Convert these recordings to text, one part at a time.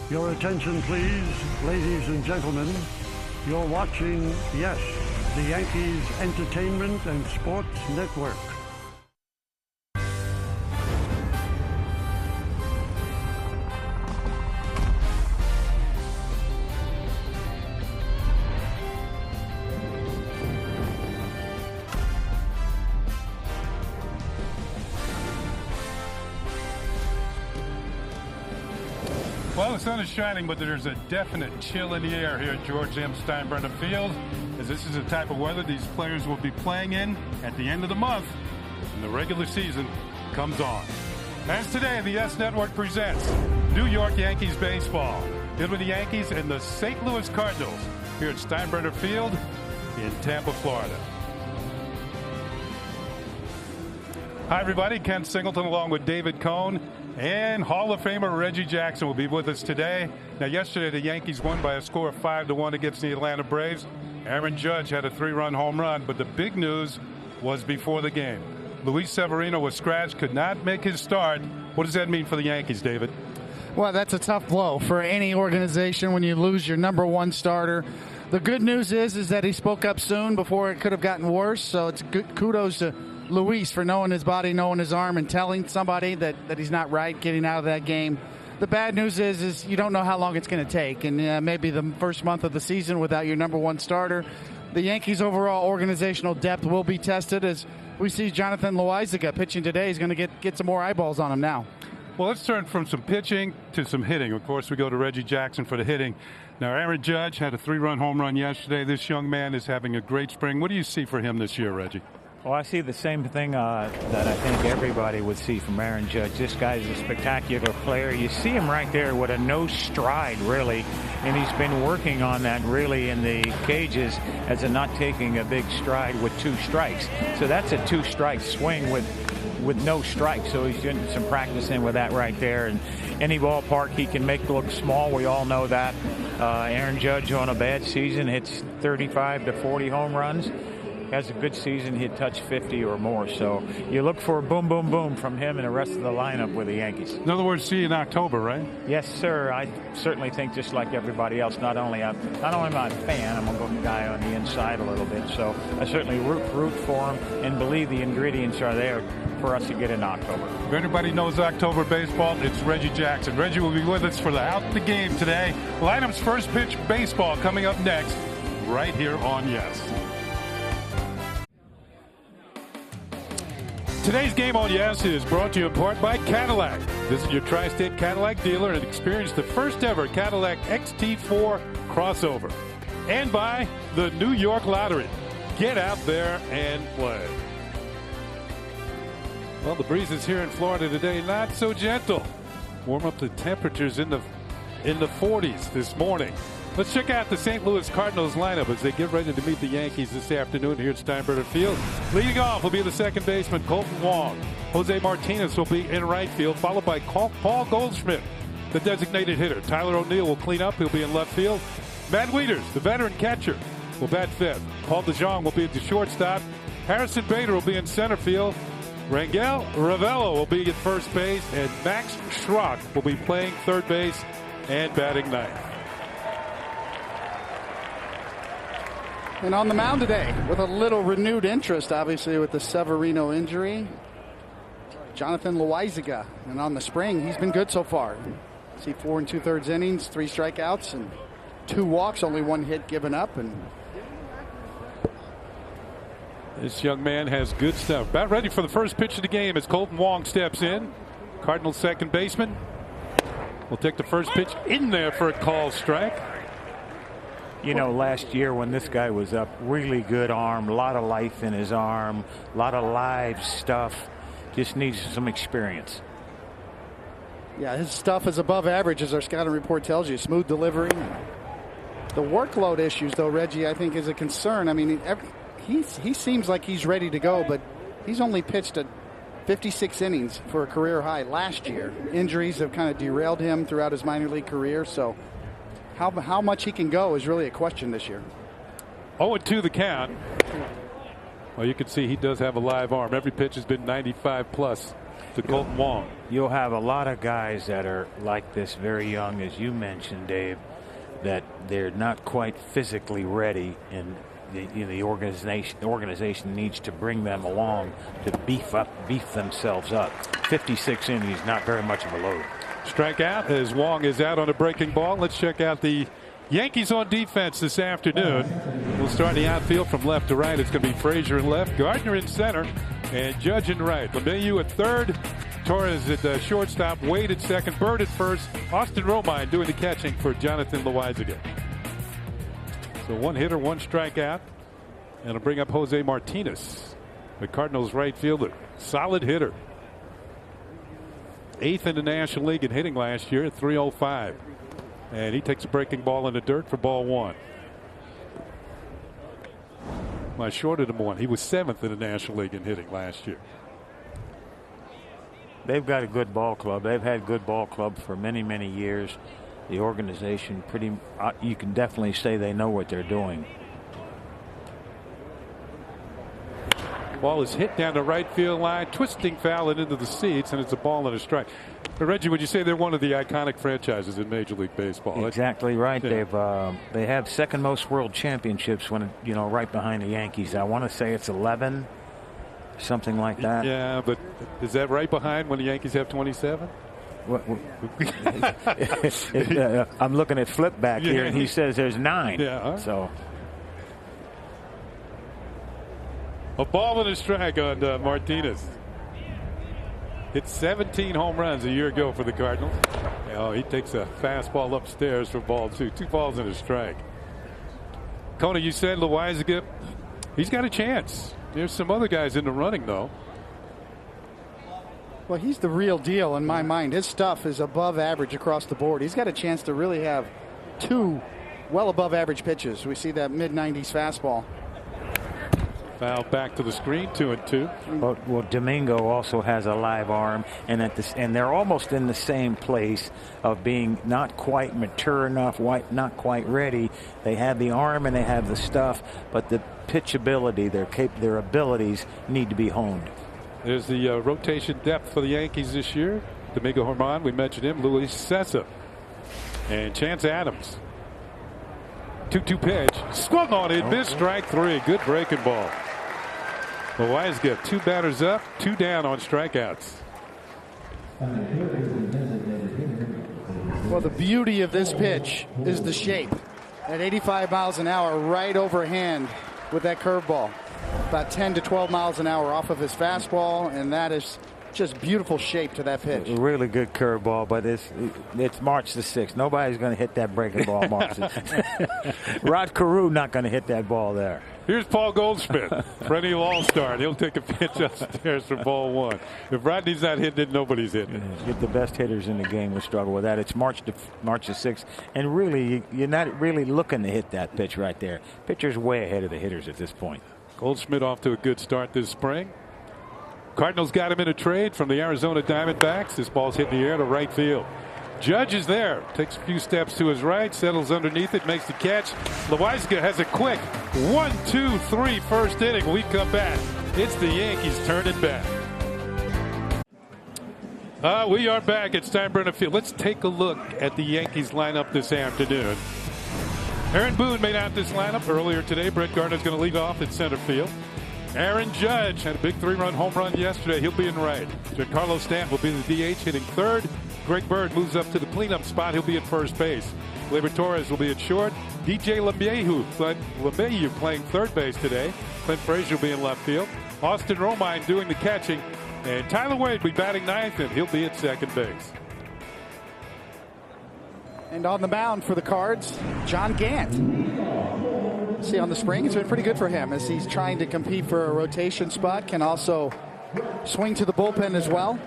Your attention, please, ladies and gentlemen. You're watching, yes, the Yankees Entertainment and Sports Network. Well, the sun is shining, but there's a definite chill in the air here at George M. Steinbrenner Field, as this is the type of weather these players will be playing in at the end of the month when the regular season comes on. As today, the S Network presents New York Yankees baseball. It with the Yankees and the St. Louis Cardinals here at Steinbrenner Field in Tampa, Florida. Hi, everybody. Ken Singleton along with David Cohn. And Hall of Famer Reggie Jackson will be with us today. Now, yesterday, the Yankees won by a score of 5-1 against the Atlanta Braves. Aaron Judge had a 3-run home run, but the big news was before the game. Luis Severino was scratched, could not make his start. What does that mean for the Yankees, David? Well, that's a tough blow for any organization when you lose your number one starter. The good news is that he spoke up soon before it could have gotten worse, so it's good kudos to Luis for knowing his body, knowing his arm, and telling somebody that he's not right, getting out of that game. The bad news is you don't know how long it's going to take, and maybe the first month of the season without your number one starter. The Yankees' overall organizational depth will be tested as we see Jonathan Loáisiga pitching today. He's going to get some more eyeballs on him now. Well, let's turn from some pitching to some hitting. Of course, we go to Reggie Jackson for the hitting. Now, Aaron Judge had a 3-run home run yesterday. This young man is having a great spring. What do you see for him this year, Reggie? Well, I see the same thing that I think everybody would see from Aaron Judge. This guy's a spectacular player. You see him right there with a no stride, really, and he's been working on that really in the cages as a not taking a big stride with 2 strikes. So that's a 2-strike swing with no strikes. So he's doing some practicing with that right there. And any ballpark he can make look small. We all know that. Aaron Judge on a bad season hits 35 to 40 home runs. Has a good season, he'd touch 50 or more. So you look for a boom, boom, boom from him and the rest of the lineup with the Yankees. In other words, see you in October, right? Yes, sir. I certainly think just like everybody else, not only am I a fan, I'm a guy on the inside a little bit. So I certainly root for him and believe the ingredients are there for us to get in October. If anybody knows October baseball, it's Reggie Jackson. Reggie will be with us for the Out the Game today. Lineup's first pitch baseball coming up next, right here on Yes. Today's game on Yes is brought to you in part by Cadillac. Visit your Tri-State Cadillac dealer and experience the first ever Cadillac XT4 crossover. And by the New York Lottery. Get out there and play. Well, the breezes here in Florida today not so gentle. Warm up the temperatures in the 40s this morning. Let's check out the St. Louis Cardinals lineup as they get ready to meet the Yankees this afternoon here at Steinbrenner Field. Leading off will be the second baseman, Colton Wong. Jose Martinez will be in right field, followed by Paul Goldschmidt, the designated hitter. Tyler O'Neill will clean up. He'll be in left field. Matt Wieters, the veteran catcher, will bat fifth. Paul DeJong will be at the shortstop. Harrison Bader will be in center field. Rangel Ravelo will be at first base. And Max Schrock will be playing third base and batting ninth. And on the mound today, with a little renewed interest, obviously, with the Severino injury, Jonathan Loáisiga. And on the spring, he's been good so far. See 4 2/3 innings, 3 strikeouts, and 2 walks, only 1 hit given up. And this young man has good stuff. About ready for the first pitch of the game as Colton Wong steps in. Cardinals second baseman will take the first pitch in there for a call strike. You know, last year when this guy was up, really good arm, a lot of life in his arm, a lot of live stuff. Just needs some experience. yeah, his stuff is above average, as our scouting report tells you. Smooth delivery. The workload issues, though, Reggie, I think is a concern. I mean, he seems like he's ready to go, but he's only pitched at 56 innings for a career high last year. Injuries have kind of derailed him throughout his minor league career, so how much he can go is really a question this year. 0-2 the count. Well, you can see he does have a live arm. Every pitch has been 95 plus to Colton Wong. You'll have a lot of guys that are like this, very young, as you mentioned, Dave, that they're not quite physically ready, and the organization needs to bring them along to beef themselves up. 56 innings, not very much of a load. Strikeout as Wong is out on a breaking ball. Let's check out the Yankees on defense this afternoon. We'll start the outfield from left to right. It's going to be Frazier in left, Gardner in center, and Judge in right. LeMahieu at third, Torres at shortstop, Wade at second, Bird at first, Austin Romine doing the catching for Jonathan Loaisiga. So one hitter, one strikeout, and it'll bring up Jose Martinez, the Cardinals right fielder. Solid hitter. 8th in the National League in hitting last year at .305. And he takes a breaking ball in the dirt for ball 1. I shorted him one. He was 7th in the National League in hitting last year. They've got a good ball club. They've had good ball club for many, many years. The organization, you can definitely say they know what they're doing. Ball is hit down the right field line, twisting foul and into the seats, and it's a ball and a strike. But Reggie, would you say they're one of the iconic franchises in Major League Baseball? Exactly right. Yeah. They have second most world championships, right behind the Yankees. I want to say it's 11, something like that. Yeah, but is that right behind when the Yankees have 27? I'm looking at Flip back here, and he says there's 9. Yeah. So. A ball and a strike on Martinez. Hit 17 home runs a year ago for the Cardinals. Oh, he takes a fastball upstairs for ball 2. 2 balls and a strike. Kona, you said Loaisiga, he's got a chance. There's some other guys in the running, though. Well, he's the real deal in my mind. His stuff is above average across the board. He's got a chance to really have 2 well above average pitches. We see that mid-90s fastball. Foul back to the screen, 2-2. Well, Domingo also has a live arm, and they're almost in the same place of being not quite mature enough, not quite ready. They have the arm and they have the stuff, but the pitchability, their abilities need to be honed. There's the rotation depth for the Yankees this year. Domingo Germán, we mentioned him, Luis Cessa, and Chance Adams. 2-2 pitch, swung on it, missed, strike 3. Good breaking ball. Loaisiga, 2 batters up, 2 down on strikeouts. Well, the beauty of this pitch is the shape. At 85 miles an hour, right overhand with that curveball. About 10 to 12 miles an hour off of his fastball, and that is just beautiful shape to that pitch. Really good curveball, but it's March the 6th. Nobody's going to hit that breaking ball March. Rod Carew not going to hit that ball there. Here's Paul Goldschmidt, perennial all-star. He'll take a pitch upstairs for ball 1. If Rodney's not hitting it, nobody's hitting it. Get the best hitters in the game will struggle with that. It's March the 6th, and really, you're not really looking to hit that pitch right there. Pitcher's way ahead of the hitters at this point. Goldschmidt off to a good start this spring. Cardinals got him in a trade from the Arizona Diamondbacks. This ball's hit in the air to right field. Judge is there. Takes a few steps to his right, settles underneath it, makes the catch. Loaisiga has a quick 1-2-3 first inning. We come back. It's the Yankees turning back. We are back at Steinbrenner Field. Let's take a look at the Yankees lineup this afternoon. Aaron Boone made out this lineup earlier today. Brett Gardner's going to lead off at center field. Aaron Judge had a big 3-run home run yesterday. He'll be in right. Giancarlo Stanton will be the DH hitting third. Greg Bird moves up to the cleanup spot. He'll be at first base. Gleyber Torres will be at short. DJ LeMahieu playing third base today. Clint Frazier will be in left field. Austin Romine doing the catching. And Tyler Wade will be batting ninth, and he'll be at second base. And on the mound for the Cards, John Gant. See, on the spring, it's been pretty good for him as he's trying to compete for a rotation spot. Can also swing to the bullpen as well.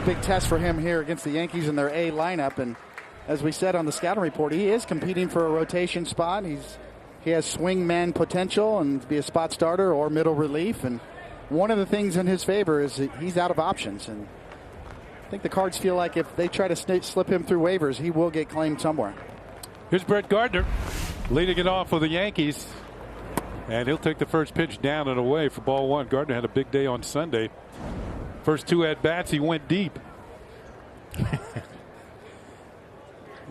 Big test for him here against the Yankees in their A lineup. And as we said on the scouting report, he is competing for a rotation spot. He has swingman potential and to be a spot starter or middle relief. And one of the things in his favor is that he's out of options. And I think the Cards feel like if they try to slip him through waivers, he will get claimed somewhere. Here's Brett Gardner leading it off for the Yankees. And he'll take the first pitch down and away for ball 1. Gardner had a big day on Sunday. First 2 at-bats, he went deep.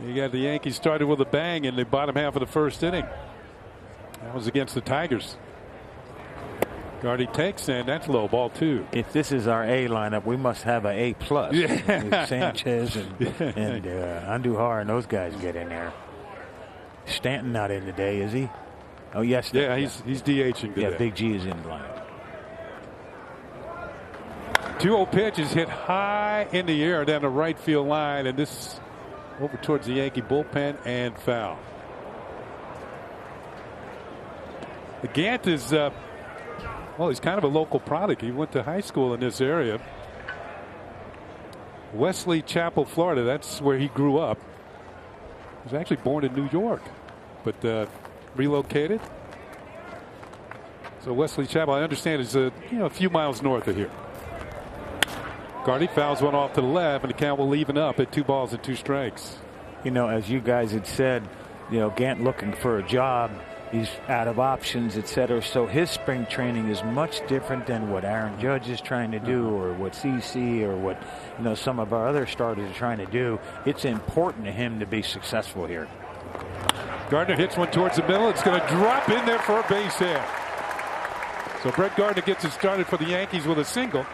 You got the Yankees started with a bang in the bottom half of the first inning. That was against the Tigers. Guardy takes, and that's low, ball 2. If this is our A lineup, we must have an A+. If Sanchez and Andujar and those guys get in there. Stanton not in today, is he? Oh, yes. Yeah, he's DHing today. Yeah, Big G is in the lineup. 2-0 pitch is hit high in the air down the right field line, and this over towards the Yankee bullpen and foul. Gant is, well, he's kind of a local product. He went to high school in this area. Wesley Chapel, Florida. That's where he grew up. He was actually born in New York, but relocated. So Wesley Chapel, I understand, is a few miles north of here. Guardy fouls one off to the left, and the count will even up at 2 balls and 2 strikes. As you guys had said, Gant looking for a job. He's out of options, etc. So his spring training is much different than what Aaron Judge is trying to do, or what CC, or what some of our other starters are trying to do. It's important to him to be successful here. Gardner hits one towards the middle. It's going to drop in there for a base hit. So Brett Gardner gets it started for the Yankees with a single.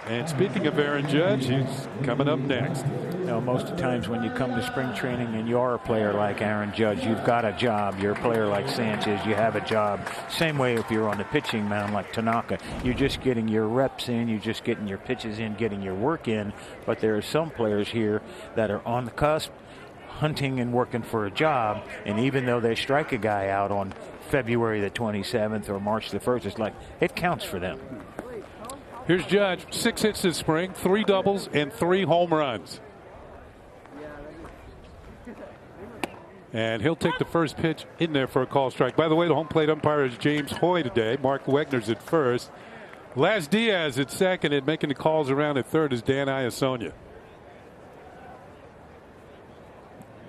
And speaking of Aaron Judge, he's coming up next. Most of the times when you come to spring training and you're a player like Aaron Judge, you've got a job. You're a player like Sanchez, you have a job. Same way if you're on the pitching mound like Tanaka, you're just getting your reps in, you're just getting your pitches in, getting your work in. But there are some players here that are on the cusp, hunting and working for a job. And even though they strike a guy out on February the 27th or March the 1st, it's like it counts for them. Here's Judge, 6 hits this spring, 3 doubles and 3 home runs. And he'll take the first pitch in there for a call strike. By the way, the home plate umpire is James Hoy today. Mark Wegner's at first. Laz Diaz at second, and making the calls around at third is Dan Iasonia.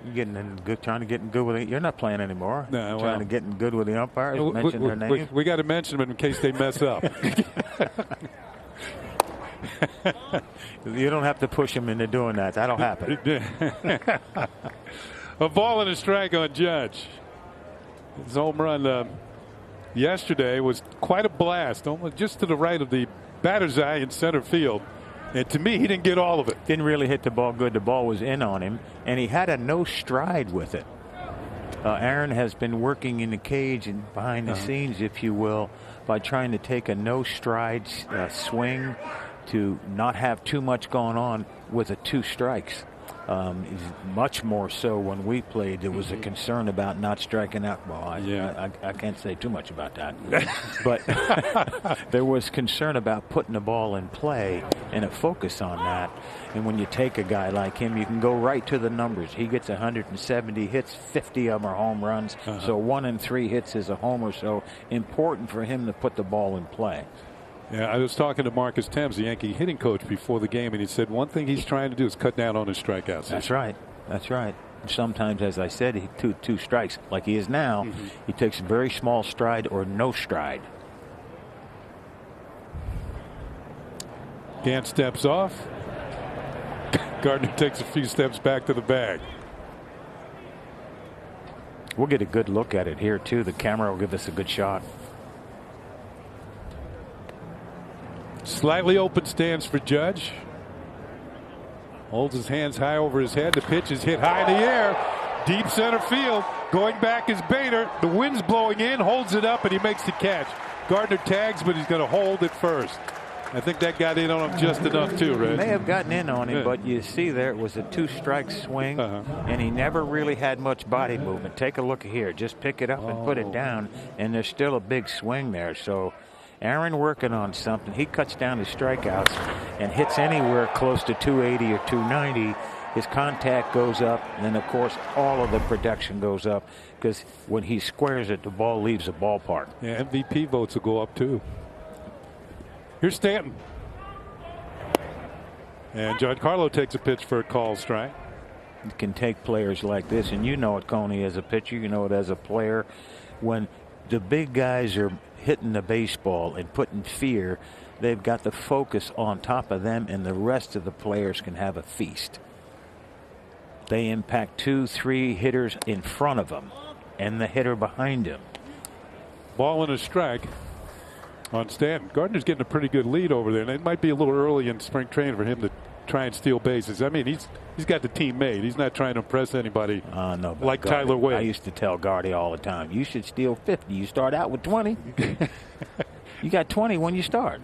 You're getting in good, trying to get in good with it. You're not playing anymore. No, trying to get in good with the umpires. Mention their name. We got to mention them in case they mess up. You don't have to push them into doing that. That'll happen. A ball and a strike on Judge. His home run yesterday was quite a blast, almost just to the right of the batter's eye in center field. And to me, he didn't get all of it. Didn't really hit the ball good. The ball was in on him, and he had a no stride with it. Aaron has been working in the cage and behind the scenes, if you will, by trying to take a no stride swing to not have too much going on with the 2 strikes. Much more so when we played, there was a concern about not striking out. Well, I can't say too much about that. But there was concern about putting the ball in play and a focus on that. And when you take a guy like him, you can go right to the numbers. He gets 170 hits, 50 of them are home runs. So 1 in 3 hits is a homer. So important for him to put the ball in play. Yeah, I was talking to Marcus Thames, the Yankee hitting coach, before the game, and he said one thing he's trying to do is cut down on his strikeouts. That's right. That's right. Sometimes, as I said, two strikes, like he is now, he takes a very small stride or no stride. Gant steps off. Gardner takes a few steps back to the bag. We'll get a good look at it here, too. The camera will give us a good shot. Slightly open stance for Judge. Holds his hands high over his head. The pitch is hit high in the air. Deep center field. Going back is Bader. The wind's blowing in. Holds it up, and he makes the catch. Gardner tags, but he's going to hold it first. I think that got in on him just enough, too, Red. May have gotten in on him, but you see there it was a 2-strike swing, and he never really had much body movement. Take a look here. Just pick it up and put it down, and there's still a big swing there. So Aaron working on something. He cuts down his strikeouts and hits anywhere close to 280 or 290. His contact goes up, and then, of course, all of the production goes up because when he squares it, the ball leaves the ballpark. Yeah, MVP votes will go up, too. Here's Stanton. And Giancarlo takes a pitch for a call strike. You can take players like this, and you know it, Coney, as a pitcher, you know it as a player. When the big guys are hitting the baseball and putting fear, they've got the focus on top of them, and the rest of the players can have a feast. They impact 2-3 hitters in front of them and the hitter behind him. Ball and a strike on Stanton. Gardner's getting a pretty good lead over there, and it might be a little early in spring training for him to try and steal bases. I mean, he's got the team made. He's not trying to impress anybody No, like Gardy. Tyler Wade. I used to tell Gardy all the time, you should steal 50. You start out with 20. You got 20 when you start.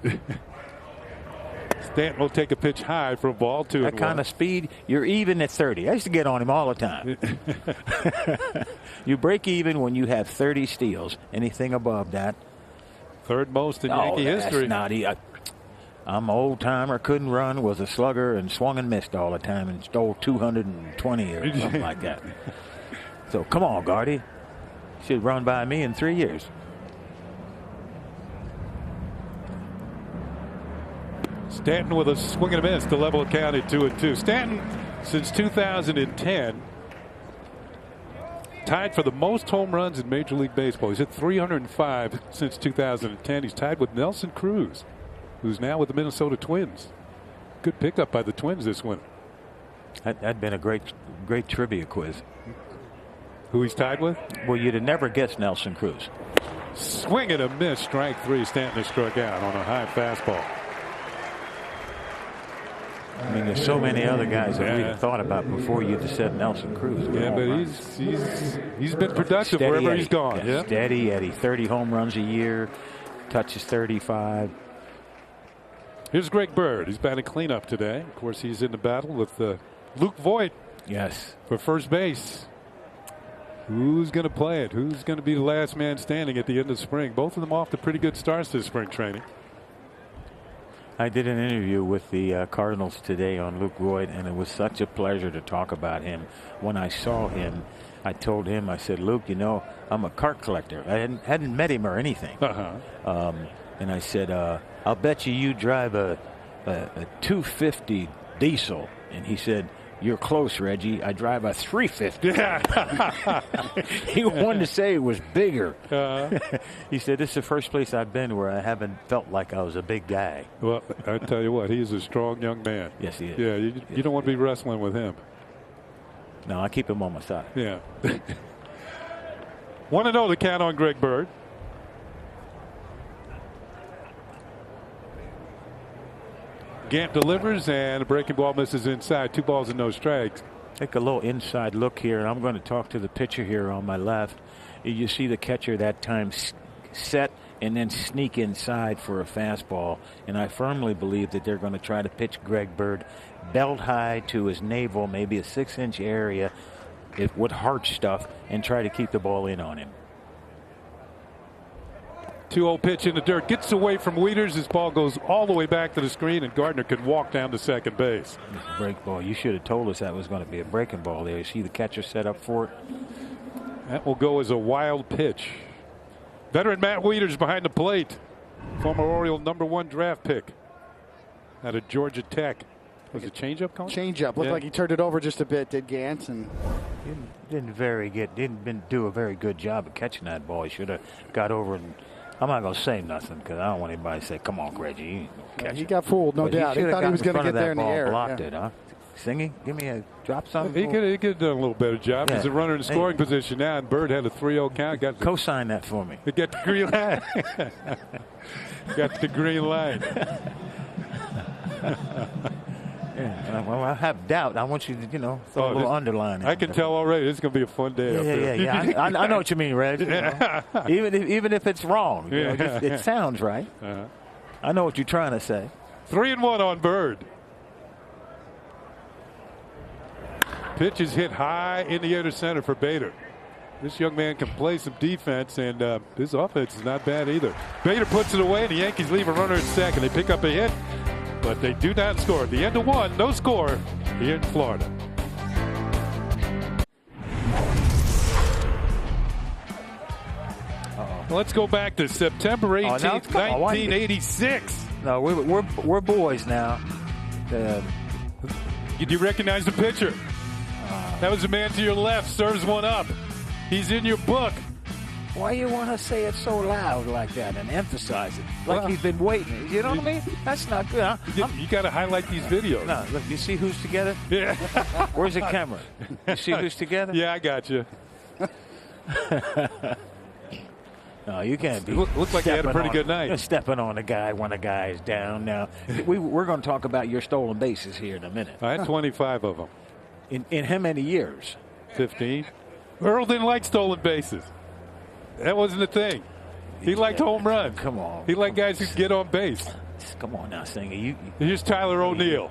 Stanton will take a pitch high for a ball, 2-1. That kind of speed, you're even at 30. I used to get on him all the time. You break even when you have 30 steals. Anything above that. Third most in Yankee history. I'm an old timer, couldn't run, was a slugger, and swung and missed all the time and stole 220 or something like that. So come on, Gardy. Should run by me in 3 years. Stanton with a swing and a miss to level the count at 2-2. Stanton, since 2010, tied for the most home runs in Major League Baseball. He's hit 305 since 2010. He's tied with Nelson Cruz, who's now with the Minnesota Twins. Good pickup by the Twins this winter. That'd been a great trivia quiz. Who he's tied with? Well, you'd have never guessed Nelson Cruz. Swing and a miss, strike 3. Stanton has struck out on a high fastball. I mean, there's so many other guys that we'd have thought about before you'd have said Nelson Cruz. Yeah, but he's been productive Steady wherever Eddie. he's gone. Yeah, Steady Eddie, 30 home runs a year, touches 35. Here's Greg Bird. He's batting cleanup today. Of course, he's in the battle with Luke Voit. Yes. For first base. Who's going to play it? Who's going to be the last man standing at the end of spring? Both of them off to pretty good starts this spring training. I did an interview with the Cardinals today on Luke Voit, and it was such a pleasure to talk about him. When I saw him, I told him, I said, Luke, you know, I'm a cart collector. I hadn't met him or anything. And I said, I'll bet you drive a 250 diesel. And he said, you're close, Reggie. I drive a 350. He wanted to say it was bigger. He said, this is the first place I've been where I haven't felt like I was a big guy. Well, I tell you what, he's a strong young man. Yes, he is. Yeah, you don't want to be wrestling with him. No, I keep him on my side. Yeah. Want to know the count on Greg Bird? Gant delivers, and a breaking ball misses inside. 2 balls and no strikes. Take a little inside look here, and I'm going to talk to the pitcher here on my left. You see the catcher that time set and then sneak inside for a fastball, and I firmly believe that they're going to try to pitch Greg Bird belt high to his navel, maybe a 6-inch area with hard stuff, and try to keep the ball in on him. 2-0 pitch in the dirt. Gets away from Wieters. His ball goes all the way back to the screen, and Gardner can walk down to second base. Break ball. You should have told us that was going to be a breaking ball there. You see the catcher set up for it? That will go as a wild pitch. Veteran Matt Wieters behind the plate. Former Oriole #1 draft pick out of Georgia Tech. Was it changeup called? Changeup. Looked like he turned it over just a bit, did Gant. And didn't do a very good job of catching that ball. He should have got over and I'm not going to say nothing because I don't want anybody to say, come on, Reggie. You ain't catch he it. got fooled, no doubt. He thought he was going to get there in the air. Blocked it, huh? Singy, give me a drop something. He could have done a little better job. He's a runner in scoring position now, and Bird had a 3-0 count. Co-sign that for me. Got the green light. Got the green light. Well, I have doubt. I want you to, throw a little underline. I can tell already. This is going to be a fun day. Yeah. I know what you mean, Reg. Even if it's wrong, it sounds right. I know what you're trying to say. 3-1 on Bird. Pitch is hit high in the air to center for Bader. This young man can play some defense, and his offense is not bad either. Bader puts it away, and the Yankees leave a runner at second. They pick up a hit, but they do not score. At the end of 1, no score here in Florida. Let's go back to September 18th, 1986. No, we're boys now. Do you recognize the pitcher? That was the man to your left. Serves one up. He's in your book. Why you want to say it so loud like that and emphasize it like he's been waiting? You know what I mean? That's not good. Huh? You got to highlight these videos. No, look, you see who's together? Yeah. Where's the camera? You see who's together? Yeah, I got you. No, you can't be. Looks like you had a pretty good night. You're stepping on a guy when a guy is down. Now, we're going to talk about your stolen bases here in a minute. I had 25 of them. In how many years? 15. Earl didn't like stolen bases. That wasn't a thing. He liked home runs. Come on. He liked guys who get on base. Come on now, Singer. Here's Tyler O'Neill.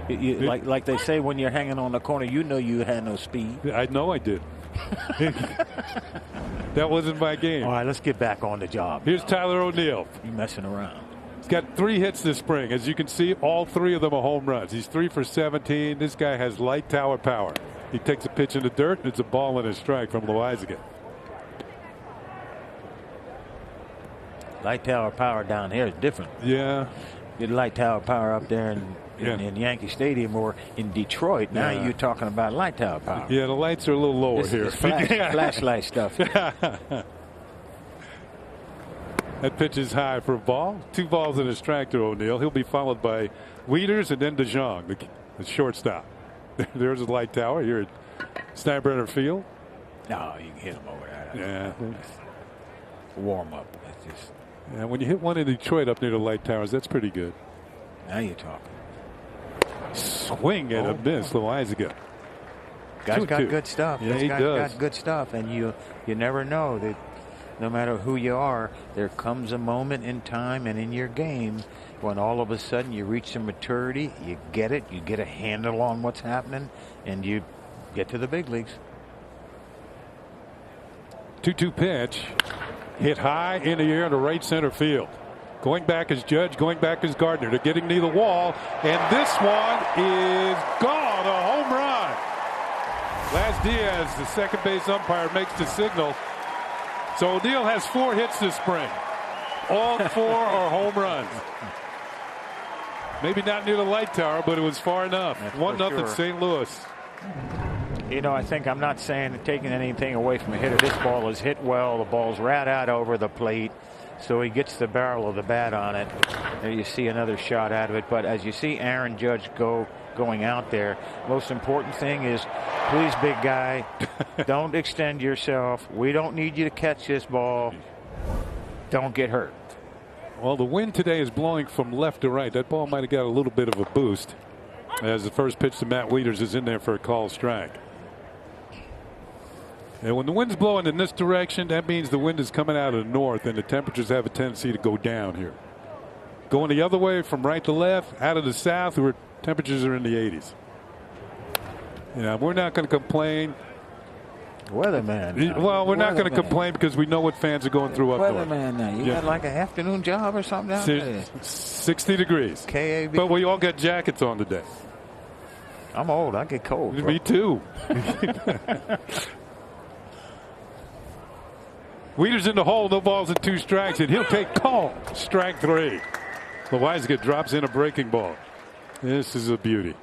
Like they say when you're hanging on the corner, you know you had no speed. I know I did. That wasn't my game. All right, let's get back on the job. Here's Tyler O'Neill. You messing around. He's got 3 hits this spring. As you can see, all 3 of them are home runs. He's 3 for 17. This guy has light tower power. He takes a pitch in the dirt, and it's a ball and a strike from Loizaga. Light tower power down here is different. Yeah. Get light tower power up there in Yankee Stadium or in Detroit. Now you're talking about light tower power. Yeah, the lights are a little lower here. It's flashlight stuff. That pitch is high for a ball. 2 balls and a strike to O'Neill. He'll be followed by Wieters and then DeJong, the shortstop. There's a light tower here at Steinbrenner Field. No, you can hit him over there. Yeah. Warm up. That's just. Yeah, when you hit one in Detroit up near the light towers, that's pretty good. Now you're talking. Swing and a miss, Loizaga. Guy's got good stuff. Yeah, he does. Got good stuff, and you never know that. No matter who you are, there comes a moment in time and in your game when all of a sudden you reach some maturity, you get it, you get a handle on what's happening, and you get to the big leagues. 2-2 pitch. Hit high in the air to right center field. Going back is Judge, going back is Gardner. They're getting near the wall, and this one is gone. A home run. Laz Diaz, the second base umpire, makes the signal. So O'Neill has 4 hits this spring. All 4 are home runs. Maybe not near the light tower, but it was far enough. 1-0 St. Louis. You know, I think I'm not saying taking anything away from a hitter. This ball is hit well. The ball's right out over the plate. So he gets the barrel of the bat on it. There you see another shot out of it. But as you see Aaron Judge going out there, most important thing is, please, big guy, don't extend yourself. We don't need you to catch this ball. Don't get hurt. Well, the wind today is blowing from left to right. That ball might have got a little bit of a boost as the first pitch to Matt Wieters is in there for a called strike. And when the wind's blowing in this direction, that means the wind is coming out of the north, and the temperatures have a tendency to go down here. Going the other way from right to left, out of the south, where temperatures are in the 80s. Yeah, we're not going to complain. Weatherman. Well, we're not going to complain because we know what fans are going through up there. Weatherman now. You got like an afternoon job or something down there? 60 degrees. KAB. But we all got jackets on today. I'm old. I get cold. Bro. Me too. Wieters in the hole, no balls and 2 strikes, and he'll take call. Strike 3. Loizaga drops in a breaking ball. This is a beauty.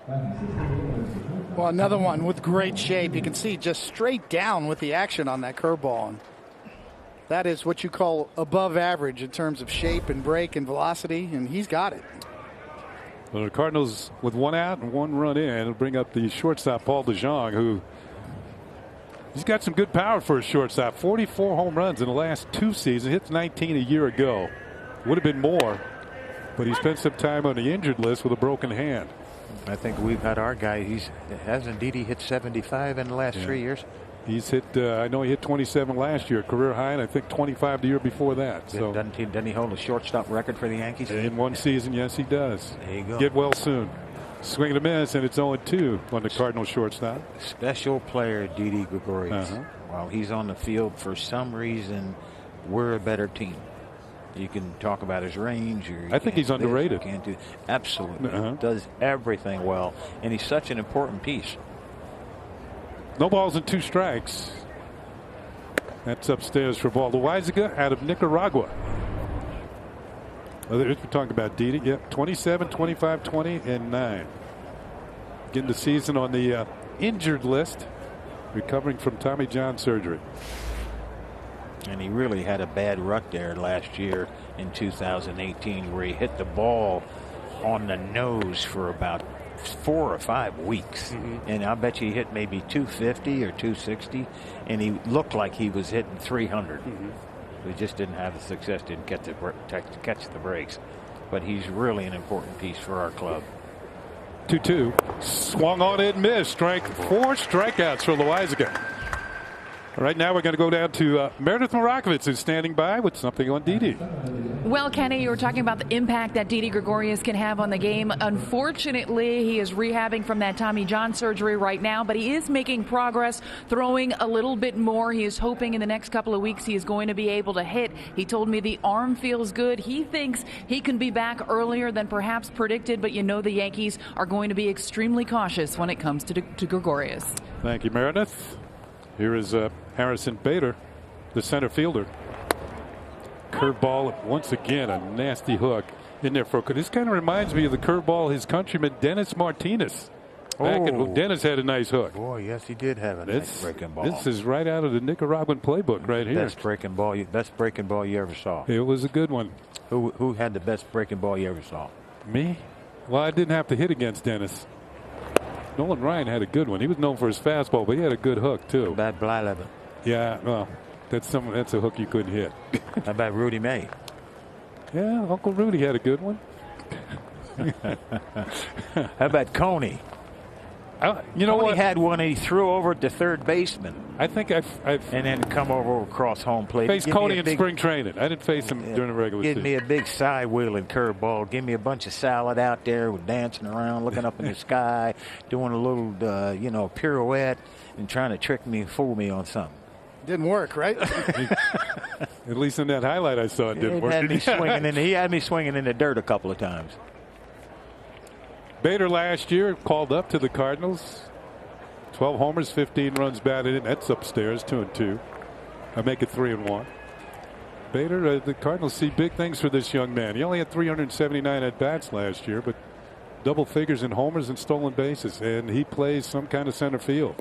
Well, another one with great shape. You can see just straight down with the action on that curveball. And that is what you call above average in terms of shape and break and velocity, and he's got it. Well, the Cardinals with 1 out and 1 run in will bring up the shortstop Paul DeJong, who he's got some good power for a shortstop. 44 home runs in the last 2 seasons. Hit 19 a year ago. Would have been more, but he spent some time on the injured list with a broken hand. I think we've had our guy. Hasn't Didi hit 75 in the last 3 years? He's hit. I know he hit 27 last year, career high, and I think 25 the year before that. So doesn't he hold a shortstop record for the Yankees? In 1 season, yes, he does. There you go. Get well soon. Swing and a miss, and it's 0-2 on the Cardinals shortstop. Special player, Didi Gregorius. While he's on the field, for some reason, we're a better team. You can talk about his range. I think he's underrated. Absolutely. Does everything well, and he's such an important piece. No balls and 2 strikes. That's upstairs for ball. Loizaga out of Nicaragua. We're talking about Didi. Yep, 27, 25, 20, and 9. Getting the season on the injured list, recovering from Tommy John surgery. And he really had a bad rut there last year in 2018 where he hit the ball on the nose for about 4 or 5 weeks. And I bet you he hit maybe 250 or 260, and he looked like he was hitting 300. We just didn't have the success, didn't catch the breaks. But he's really an important piece for our club. 2-2. Swung on it, missed. 4 strikeouts for Loizaga. Right now we're going to go down to Meredith Marakovitz, who's standing by with something on Didi. Well, Kenny, you were talking about the impact that Didi Gregorius can have on the game. Unfortunately, he is rehabbing from that Tommy John surgery right now, but he is making progress, throwing a little bit more. He is hoping in the next couple of weeks he is going to be able to hit. He told me the arm feels good. He thinks he can be back earlier than perhaps predicted, but you know the Yankees are going to be extremely cautious when it comes to Gregorius. Thank you, Meredith. Here is Harrison Bader, the center fielder. Curveball once again, a nasty hook in there for. This kind of reminds me of the curveball his countryman Dennis Martinez. Dennis had a nice hook. Boy, yes, he did have a nice breaking ball. This is right out of the Nicaraguan playbook right here. Best breaking ball you ever saw. It was a good one. Who had the best breaking ball you ever saw? Me? Well, I didn't have to hit against Dennis. Nolan Ryan had a good one. He was known for his fastball, but he had a good hook too. Bad Blyleven. Yeah, well, that's a hook you couldn't hit. How about Rudy May? Yeah, Uncle Rudy had a good one. How about Coney? You know Coney what? Had one and he threw over at the third baseman. I think I've and then come over across home plate. Faced Coney in spring training. I didn't face him during the regular season. Give me a big side wheeling curveball. Give me a bunch of salad out there with dancing around, looking up in the sky, doing a little pirouette and trying to trick me, fool me on something. Didn't work, right? At least in that highlight I saw, it didn't work. He had me swinging in the dirt a couple of times. Bader last year called up to the Cardinals. 12 homers, 15 runs batted in. That's upstairs, 2-2. I make it 3-1. Bader, the Cardinals see big things for this young man. He only had 379 at bats last year, but double figures in homers and stolen bases, and he plays some kind of center field.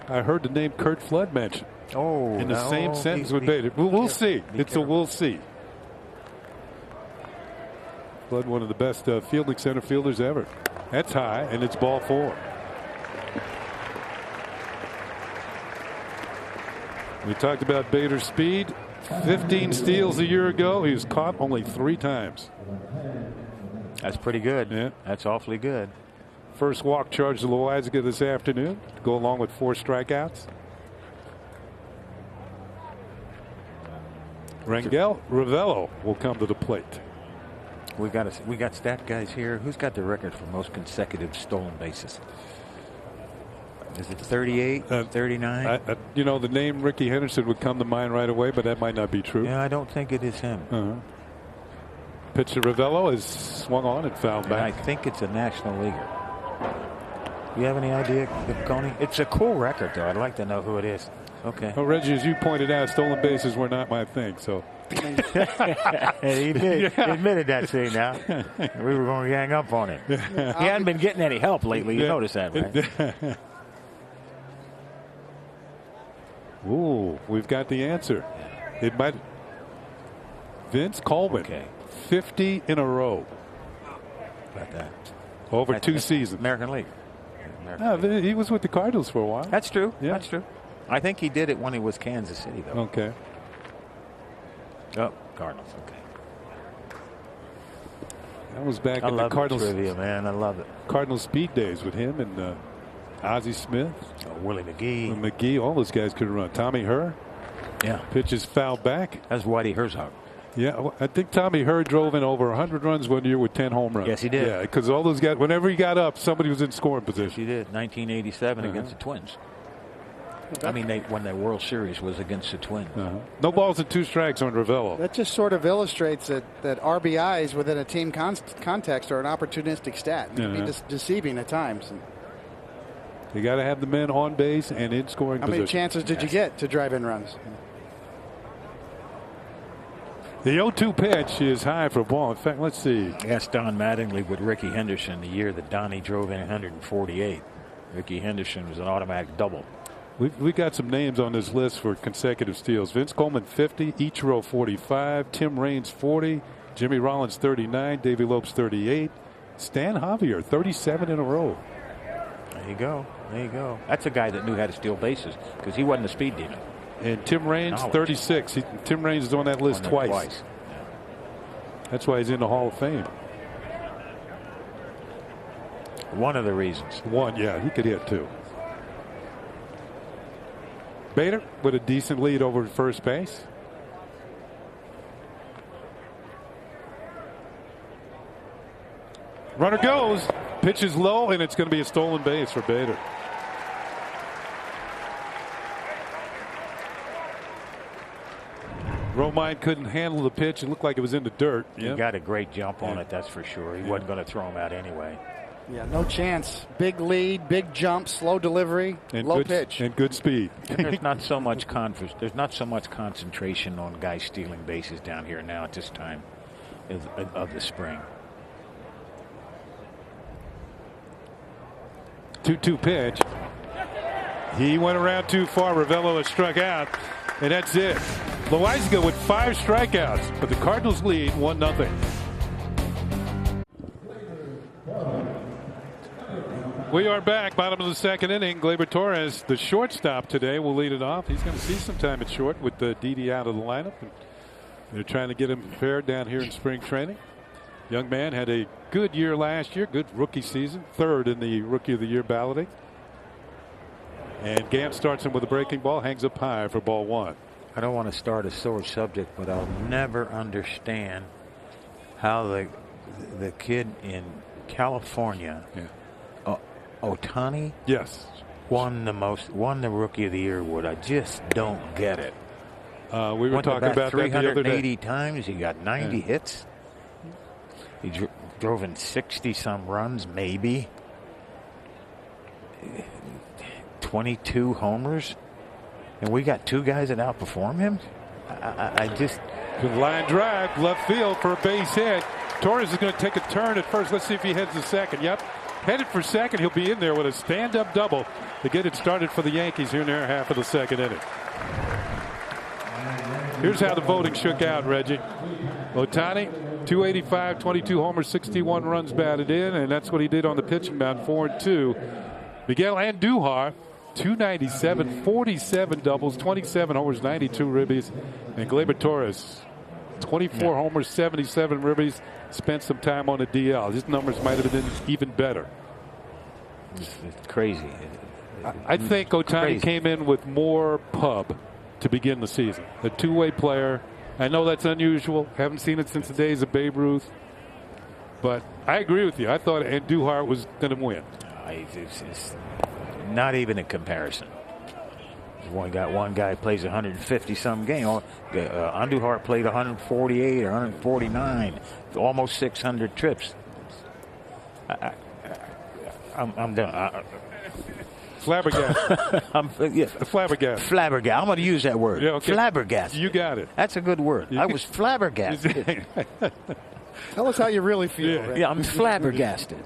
I heard the name Kurt Flood mentioned. In the same sentence with Bader. We'll see. We'll see. Flood, one of the best fielding center fielders ever. That's high, and it's ball 4. We talked about Bader's speed. 15 steals a year ago. He was caught only 3 times. That's pretty good. Yeah. That's awfully good. First walk charged to Loizaga this afternoon to go along with 4 strikeouts. Rangel Ravello will come to the plate. We got stat guys here. Who's got the record for most consecutive stolen bases? Is it 38, 39? The name Ricky Henderson would come to mind right away, but that might not be true. Yeah, I don't think it is him. Pitch to Ravello is swung on and fouled back. I think it's a National Leaguer. You have any idea, Coney? It's a cool record, though. I'd like to know who it is. Okay. Well, Reggie, as you pointed out, stolen bases were not my thing, so. He admitted that, see, now. We were going to gang up on him. He hadn't been getting any help lately. You noticed that, right? Ooh, we've got the answer. It might. Vince Coleman. Okay. 50 in a row. About that. Over 2 seasons. American League. He was with the Cardinals for a while. That's true. Yeah. That's true. I think he did it when he was Kansas City, though. Okay. Oh, Cardinals. Okay. That was back in the Cardinals trivia, man. I love it. Cardinals speed days with him and Ozzie Smith, Willie McGee. All those guys could run. Tommy Herr. Yeah. Pitches fouled back. That's Whitey Herzog. Yeah, I think Tommy Herr drove in over 100 runs one year with 10 home runs. Yes, he did. Yeah, because all those guys, whenever he got up, somebody was in scoring position. Yes, he did. 1987 against the Twins. I mean, when their World Series was against the Twins. No balls and 2 strikes on Ravello. That just sort of illustrates that RBIs within a team context are an opportunistic stat. It can be deceiving at times. You got to have the men on base and in scoring position. How many chances did you get to drive in runs? The 0-2 pitch is high for a ball. In fact, let's see. Asked Don Mattingly with Ricky Henderson the year that Donnie drove in 148. Ricky Henderson was an automatic double. We got some names on this list for consecutive steals. Vince Coleman 50, Ichiro 45, Tim Raines 40, Jimmy Rollins 39, Davey Lopes 38, Stan Javier 37 in a row. There you go. There you go. That's a guy that knew how to steal bases because he wasn't a speed demon. And Tim Raines 36. Tim Raines is on that list twice. Yeah. That's why he's in the Hall of Fame. One of the reasons. One, yeah, he could hit too. Bader with a decent lead over first base. Runner goes, pitches low, and it's going to be a stolen base for Bader. Romine couldn't handle the pitch. It looked like it was in the dirt. He got a great jump on it, that's for sure. He wasn't going to throw him out anyway. Yeah, no chance. Big lead, big jump, slow delivery, and low good, pitch. and good speed. And there's not so much concentration on guys stealing bases down here now at this time of the spring. 2-2 pitch. He went around too far. Ravello has struck out, and that's it. Loaizaga with 5 strikeouts, but the Cardinals lead 1-0. We are back, bottom of the second inning. Gleyber Torres, the shortstop today, will lead it off. He's going to see some time at short with Didi out of the lineup. And they're trying to get him prepared down here in spring training. Young man had a good year last year, good rookie season, 3rd in the Rookie of the Year balloting. And Gant starts him with a breaking ball, hangs up high for ball 1. I don't want to start a sore subject, but I'll never understand how the kid in California, Ohtani, yes, won the Rookie of the Year award. I just don't get it. We were talking about that the other day. 380 times. He got 90 hits. He drove in 60-some runs, maybe. 22 homers. And we got 2 guys that outperform him. I just. Good line drive, left field for a base hit. Torres is going to take a turn at first. Let's see if he heads to second. Yep. Headed for second. He'll be in there with a stand-up double to get it started for the Yankees here in their half of the second inning. Here's how the voting shook out, Reggie. Ohtani, 285, 22 homers, 61 runs batted in, and that's what he did on the pitching mound, 4-2. Miguel Andujar, 297, 47 doubles, 27 homers, 92 ribbies. And Gleyber Torres, 24 homers, 77 ribbies. Spent some time on the DL. His numbers might have been even better. It's crazy. I think Ohtani came in with more pub to begin the season. A two-way player. I know that's unusual. Haven't seen it since the days of Babe Ruth. But I agree with you. I thought Andujar was going to win. It's not even a comparison. One guy plays 150-some game. Andujar played 148 or 149, almost 600 trips. I'm done. Flabbergasted. Flabbergasted. Flabbergasted. I'm going to use that word. Yeah, okay. Flabbergasted. You got it. That's a good word. I was flabbergasted. Tell us how you really feel. Yeah, I'm flabbergasted.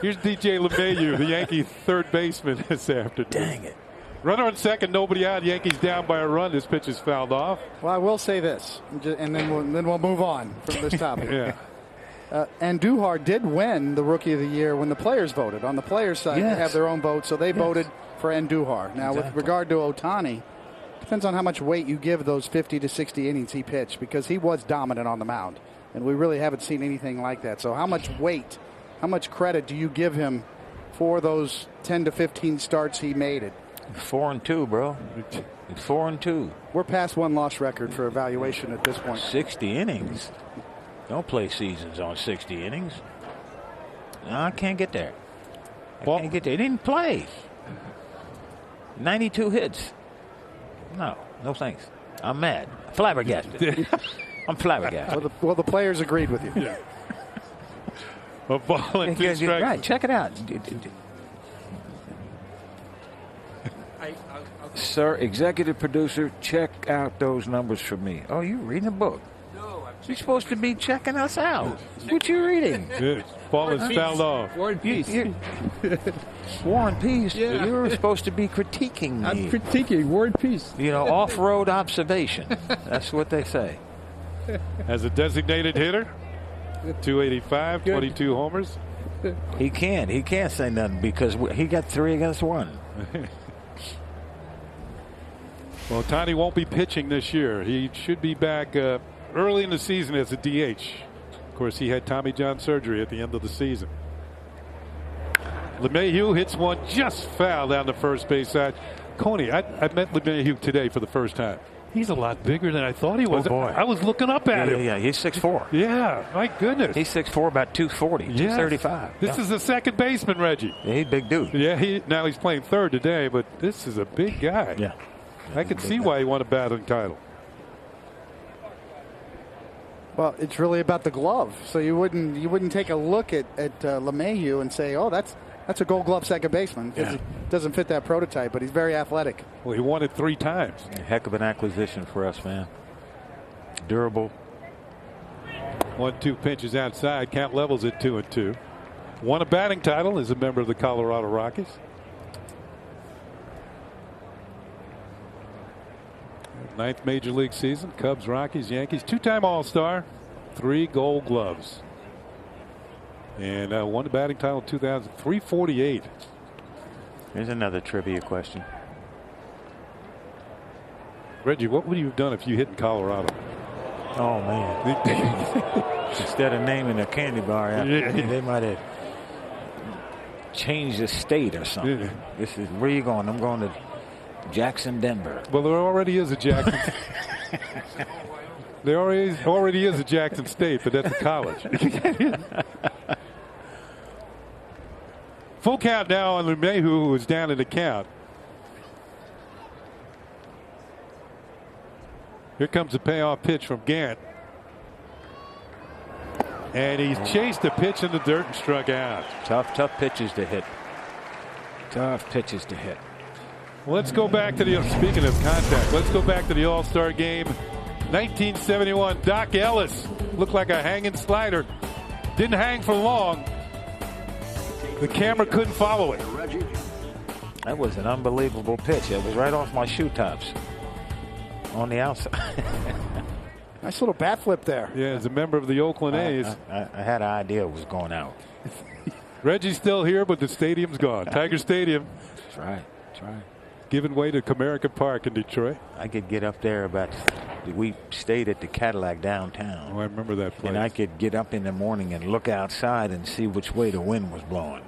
Here's DJ LeMahieu, the Yankee third baseman this afternoon. Dang it. Runner on second, nobody out. Yankees down by a run. This pitch is fouled off. Well, I will say this, and then we'll move on from this topic. Yeah. Andujar did win the Rookie of the Year when the players voted. On the players' side, they have their own vote, so they voted for Andujar. Now, with regard to Ohtani, depends on how much weight you give those 50 to 60 innings he pitched, because he was dominant on the mound, and we really haven't seen anything like that. So how much weight, how much credit do you give him for those 10 to 15 starts he made it? 4-2, bro. It's 4-2. We're past one loss record for evaluation at this point. 60 innings. Don't play seasons on 60 innings. No, I can't get there. I can't get there. He didn't play. 92 hits. No thanks. I'm mad. Flabbergasted. I'm flabbergasted. Well, the players agreed with you. Yeah. A ball and 2 strikes. Right, check it out. Sir, executive producer, check out those numbers for me. Oh, you reading a book? No, you're supposed to be checking us out. What you reading? Good. Ball is fouled off. War and Peace. War and Peace. Yeah. You're supposed to be critiquing me. I'm critiquing War and Peace. You know, off-road observation. That's what they say. As a designated hitter, 285, Good. 22 homers. He can't say nothing because he got 3 against 1. Well, Tony won't be pitching this year. He should be back early in the season as a DH. Of course, he had Tommy John surgery at the end of the season. LeMahieu hits one just foul down the first base side. Coney, I met LeMahieu today for the first time. He's a lot bigger than I thought he was. Oh, boy. I was looking up at him. Yeah, he's 6'4". Yeah, my goodness. He's 6'4", about 240, Yes. 235. This is the second baseman, Reggie. Yeah, he's a big dude. Yeah, now he's playing third today, but this is a big guy. Yeah. I can see why he won a batting title. Well, it's really about the glove. So you wouldn't take a look at LeMahieu and say, oh, that's a Gold Glove second baseman. It doesn't fit that prototype, but he's very athletic. Well, he won it 3 times. A heck of an acquisition for us, man. Durable. 1-2 pitches outside. Count levels at 2-2. Won a batting title as a member of the Colorado Rockies. Ninth major league season. Cubs, Rockies, Yankees. 2-time All-Star. 3 Gold Gloves. And won the batting title in 2000. 348. Here's another trivia question. Reggie, what would you have done if you hit in Colorado? Oh, man. Instead of naming a candy bar, they might have changed the state or something. Yeah. This is where you going? I'm going to Jackson, Denver. Well, there already is a Jackson. There already is a Jackson State, but that's a college. Full count now on LeMahieu, who is down in the count. Here comes the payoff pitch from Gant. And he's chased the pitch in the dirt and struck out. Tough pitches to hit. Tough pitches to hit. Let's go back to speaking of contact, let's go back to the All-Star game. 1971, Doc Ellis looked like a hanging slider. Didn't hang for long. The camera couldn't follow it. That was an unbelievable pitch. It was right off my shoe tops on the outside. Nice little bat flip there. Yeah, as a member of the Oakland A's. I had an idea it was going out. Reggie's still here, but the stadium's gone. Tiger Stadium. That's right. That's right. Giving way to Comerica Park in Detroit. I could get up there we stayed at the Cadillac downtown. Oh, I remember that place. And I could get up in the morning and look outside and see which way the wind was blowing.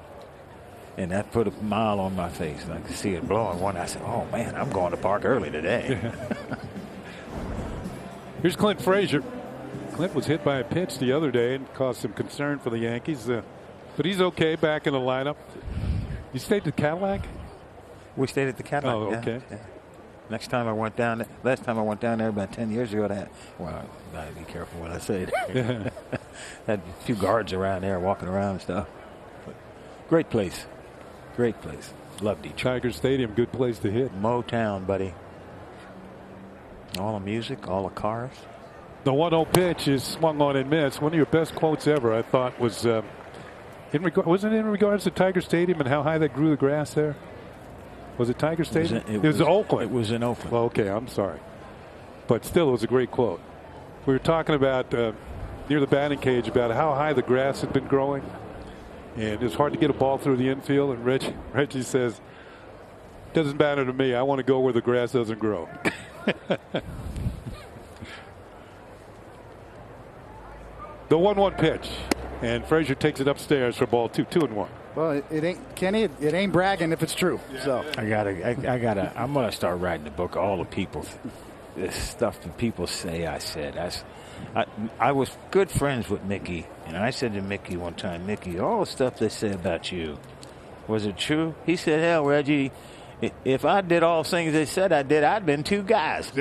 And that put a smile on my face. I could see it blowing one. I said, oh, man, I'm going to park early today. Here's Clint Frazier. Clint was hit by a pitch the other day and caused some concern for the Yankees. But he's okay back in the lineup. You stayed at the Cadillac? We stayed at the Cadillac. Oh, okay. Yeah. Last time I went down there about 10 years ago, well, I gotta be careful what I say. Had a few guards around there walking around and stuff. But great place. Great place. Love Detroit. Tiger Stadium, good place to hit. Motown, buddy. All the music, all the cars. The 1-0 pitch is swung on and missed. One of your best quotes ever, I thought, was wasn't it in regards to Tiger Stadium and how high they grew the grass there? Was it Tiger Stadium? It was Oakland. It was in Oakland. Well, okay, I'm sorry. But still, it was a great quote. We were talking about near the batting cage about how high the grass had been growing. And it was hard to get a ball through the infield. And Reggie says, doesn't matter to me. I want to go where the grass doesn't grow. The 1-1 pitch. And Frazier takes it upstairs for ball 2, 2-1. Well, it ain't, Kenny, it ain't bragging if it's true. So I'm gonna start writing a book of all this stuff that people say I said. I was good friends with Mickey, and I said to Mickey one time, Mickey, all the stuff they say about you, was it true? He said, hell, Reggie, if I did all the things they said I did, I'd been 2 guys.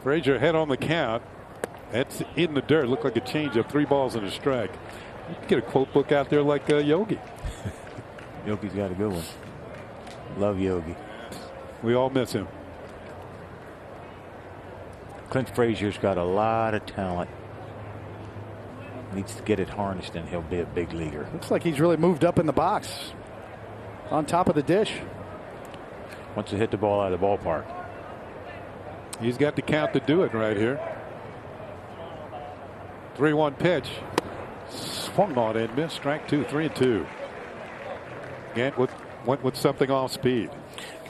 Frazier ahead on the count. That's in the dirt. Looked like a changeup. 3 balls and a strike. You could get a quote book out there like Yogi. Yogi's got a good one. Love Yogi. We all miss him. Clint Frazier's got a lot of talent. Needs to get it harnessed, and he'll be a big leaguer. Looks like he's really moved up in the box. On top of the dish. Wants to hit the ball out of the ballpark. He's got the count to do it right here. 3-1 pitch. Swung on and missed. Strike 2, 3-2. Gant went with something off speed.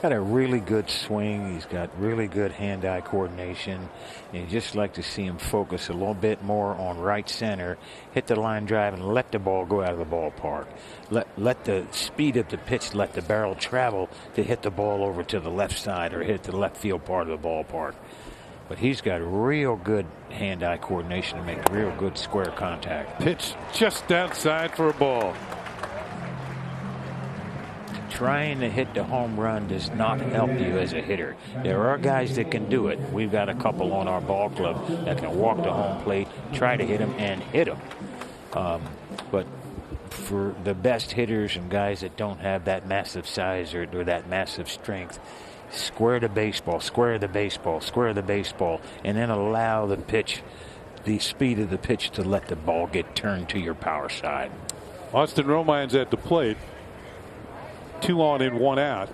Got a really good swing. He's got really good hand-eye coordination. And you just like to see him focus a little bit more on right center, hit the line drive, and let the ball go out of the ballpark. Let the speed of the pitch, let the barrel travel to hit the ball over to the left side or hit the left field part of the ballpark. But he's got real good hand-eye coordination to make real good square contact. Pitch just outside for a ball. Trying to hit the home run does not help you as a hitter. There are guys that can do it. We've got a couple on our ball club that can walk the home plate, try to hit him, and hit him. But for the best hitters and guys that don't have that massive size or that massive strength, square the baseball, square the baseball, square the baseball, and then allow the pitch, the speed of the pitch, to let the ball get turned to your power side. Austin Romine's at the plate. 2 on and 1 out.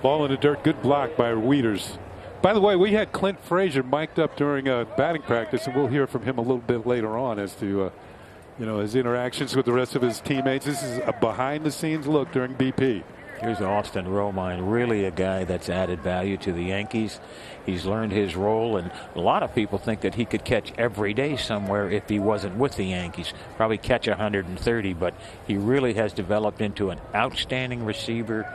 Ball in the dirt. Good block by Wieters. By the way, we had Clint Frazier mic'd up during batting practice, and we'll hear from him a little bit later on as to his interactions with the rest of his teammates. This is a behind-the-scenes look during BP. Here's Austin Romine, really a guy that's added value to the Yankees. He's learned his role, and a lot of people think that he could catch every day somewhere if he wasn't with the Yankees. Probably catch 130, but he really has developed into an outstanding receiver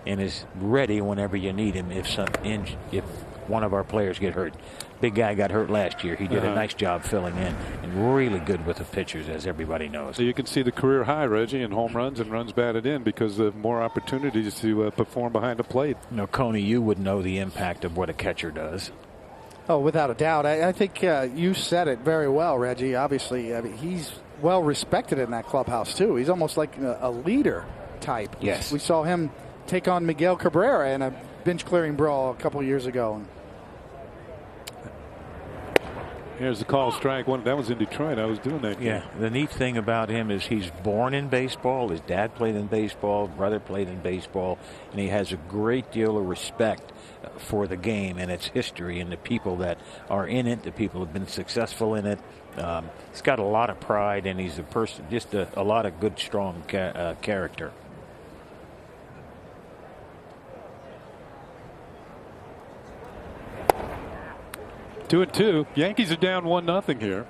and is ready whenever you need him if one of our players get hurt. Big guy got hurt last year. He did a nice job filling in, and really good with the pitchers, as everybody knows. So you can see the career high, Reggie, in home runs and runs batted in because of more opportunities to perform behind the plate. Coney, you would know the impact of what a catcher does. Oh, without a doubt. I think you said it very well, Reggie. Obviously, he's well respected in that clubhouse, too. He's almost like a leader type. Yes. We saw him take on Miguel Cabrera in a bench-clearing brawl a couple years ago. Here's the call, strike one. That was in Detroit. I was doing that game. Yeah, the neat thing about him is he's born in baseball. His dad played in baseball, brother played in baseball, and he has a great deal of respect for the game and its history and the people that are in it, the people who have been successful in it. He's got a lot of pride, and he's a person, just a lot of good, strong character. Two and two. Yankees are down 1-0 here.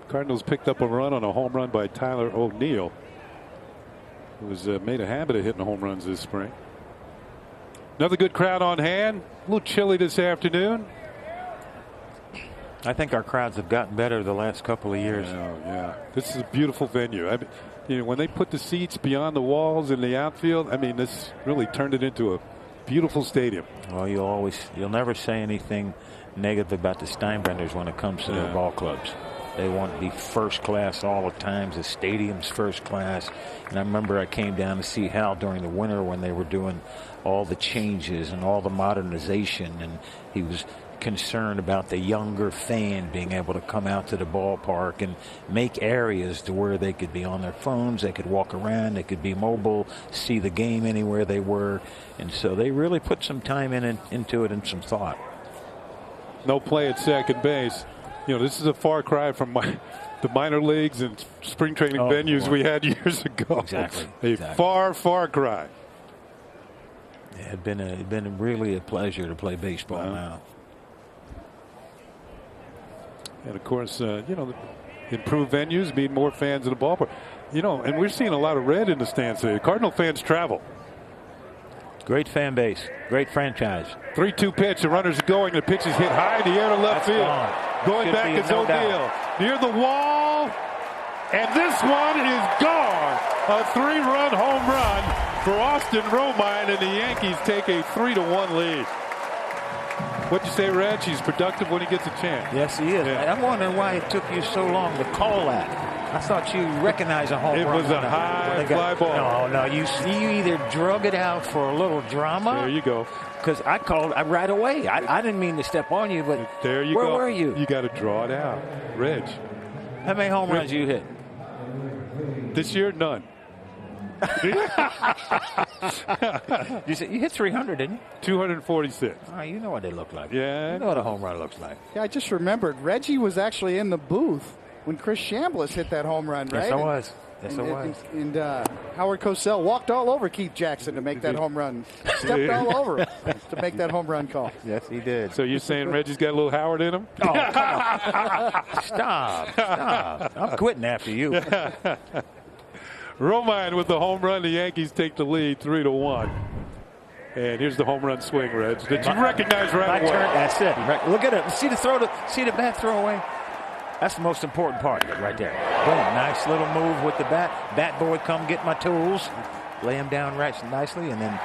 Cardinals picked up a run on a home run by Tyler O'Neill, who has made a habit of hitting home runs this spring. Another good crowd on hand. A little chilly this afternoon. I think our crowds have gotten better the last couple of years. Oh, yeah. This is a beautiful venue. When they put the seats beyond the walls in the outfield, this really turned it into a beautiful stadium. Well, you'll never say anything negative about the Steinbrenners when it comes to their ball clubs. They want to be first class all the time. The stadium's first class. And I remember I came down to see Hal during the winter when they were doing all the changes and all the modernization, and he was concerned about the younger fan being able to come out to the ballpark and make areas to where they could be on their phones, they could walk around, they could be mobile, see the game anywhere they were. And so they really put some time into it and some thought. No play at second base. This is a far cry from the minor leagues and spring training venues we had years ago. Exactly. Far, far cry. It had been really a pleasure to play baseball now. And of course, improved venues mean more fans in the ballpark. And we're seeing a lot of red in the stands today. Cardinal fans travel. Great fan base. Great franchise. 3-2 pitch. The runners are going. The pitch is hit high in the air to left field. Going back is O'Neill. Near the wall. And this one is gone. A 3-run home run for Austin Romine, and the Yankees take a 3-1 lead. What'd you say, Reg? He's productive when he gets a chance. Yes, he is. Yeah. I'm wondering why it took you so long to call that. I thought you recognized a home run. It was a high fly ball. No, you either drug it out for a little drama. There you go. Because I called right away. I didn't mean to step on you, but there you where go. were you? You got to draw it out. Reg. How many home runs you hit? This year, none. You hit 300, didn't you? 246. Oh, you know what they look like. Yeah. You know what a home run looks like. Yeah, I just remembered Reggie was actually in the booth when Chris Chambliss hit that home run, right? Yes, I was. Yes, I was. And Howard Cosell walked all over Keith Jackson to make that home run. Stepped all over him to make that home run call. Yes, he did. So you're saying Reggie's got a little Howard in him? Oh, come on. Stop. I'm quitting after you. Romine with the home run. The Yankees take the lead 3-1. And here's the home run swing, Reg, that you recognize right away. That's it. Look at it. See the bat throw away? That's the most important part of it right there. Boom. Nice little move with the bat. Bat boy, come get my tools. Lay him down right nicely and then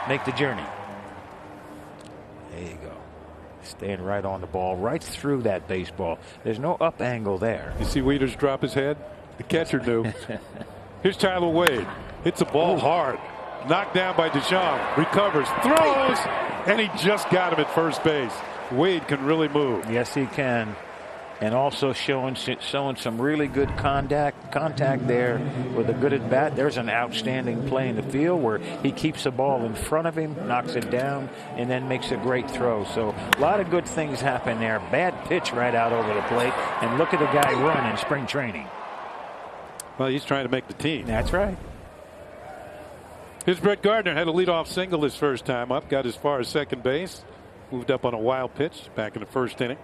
make the journey. There you go. Staying right on the ball, right through that baseball. There's no up angle there. You see Wieters drop his head? The catcher knew. Here's Tyler Wade. Hits a ball hard. Knocked down by DeShong. Recovers. Throws. And he just got him at first base. Wade can really move. Yes, he can. And also showing some really good contact there with a good at bat. There's an outstanding play in the field where he keeps the ball in front of him, knocks it down, and then makes a great throw. So a lot of good things happen there. Bad pitch right out over the plate. And look at the guy run in spring training. Well, he's trying to make the team. That's right. Here's Brett Gardner. Had a leadoff single his first time up. Got as far as second base. Moved up on a wild pitch back in the first inning.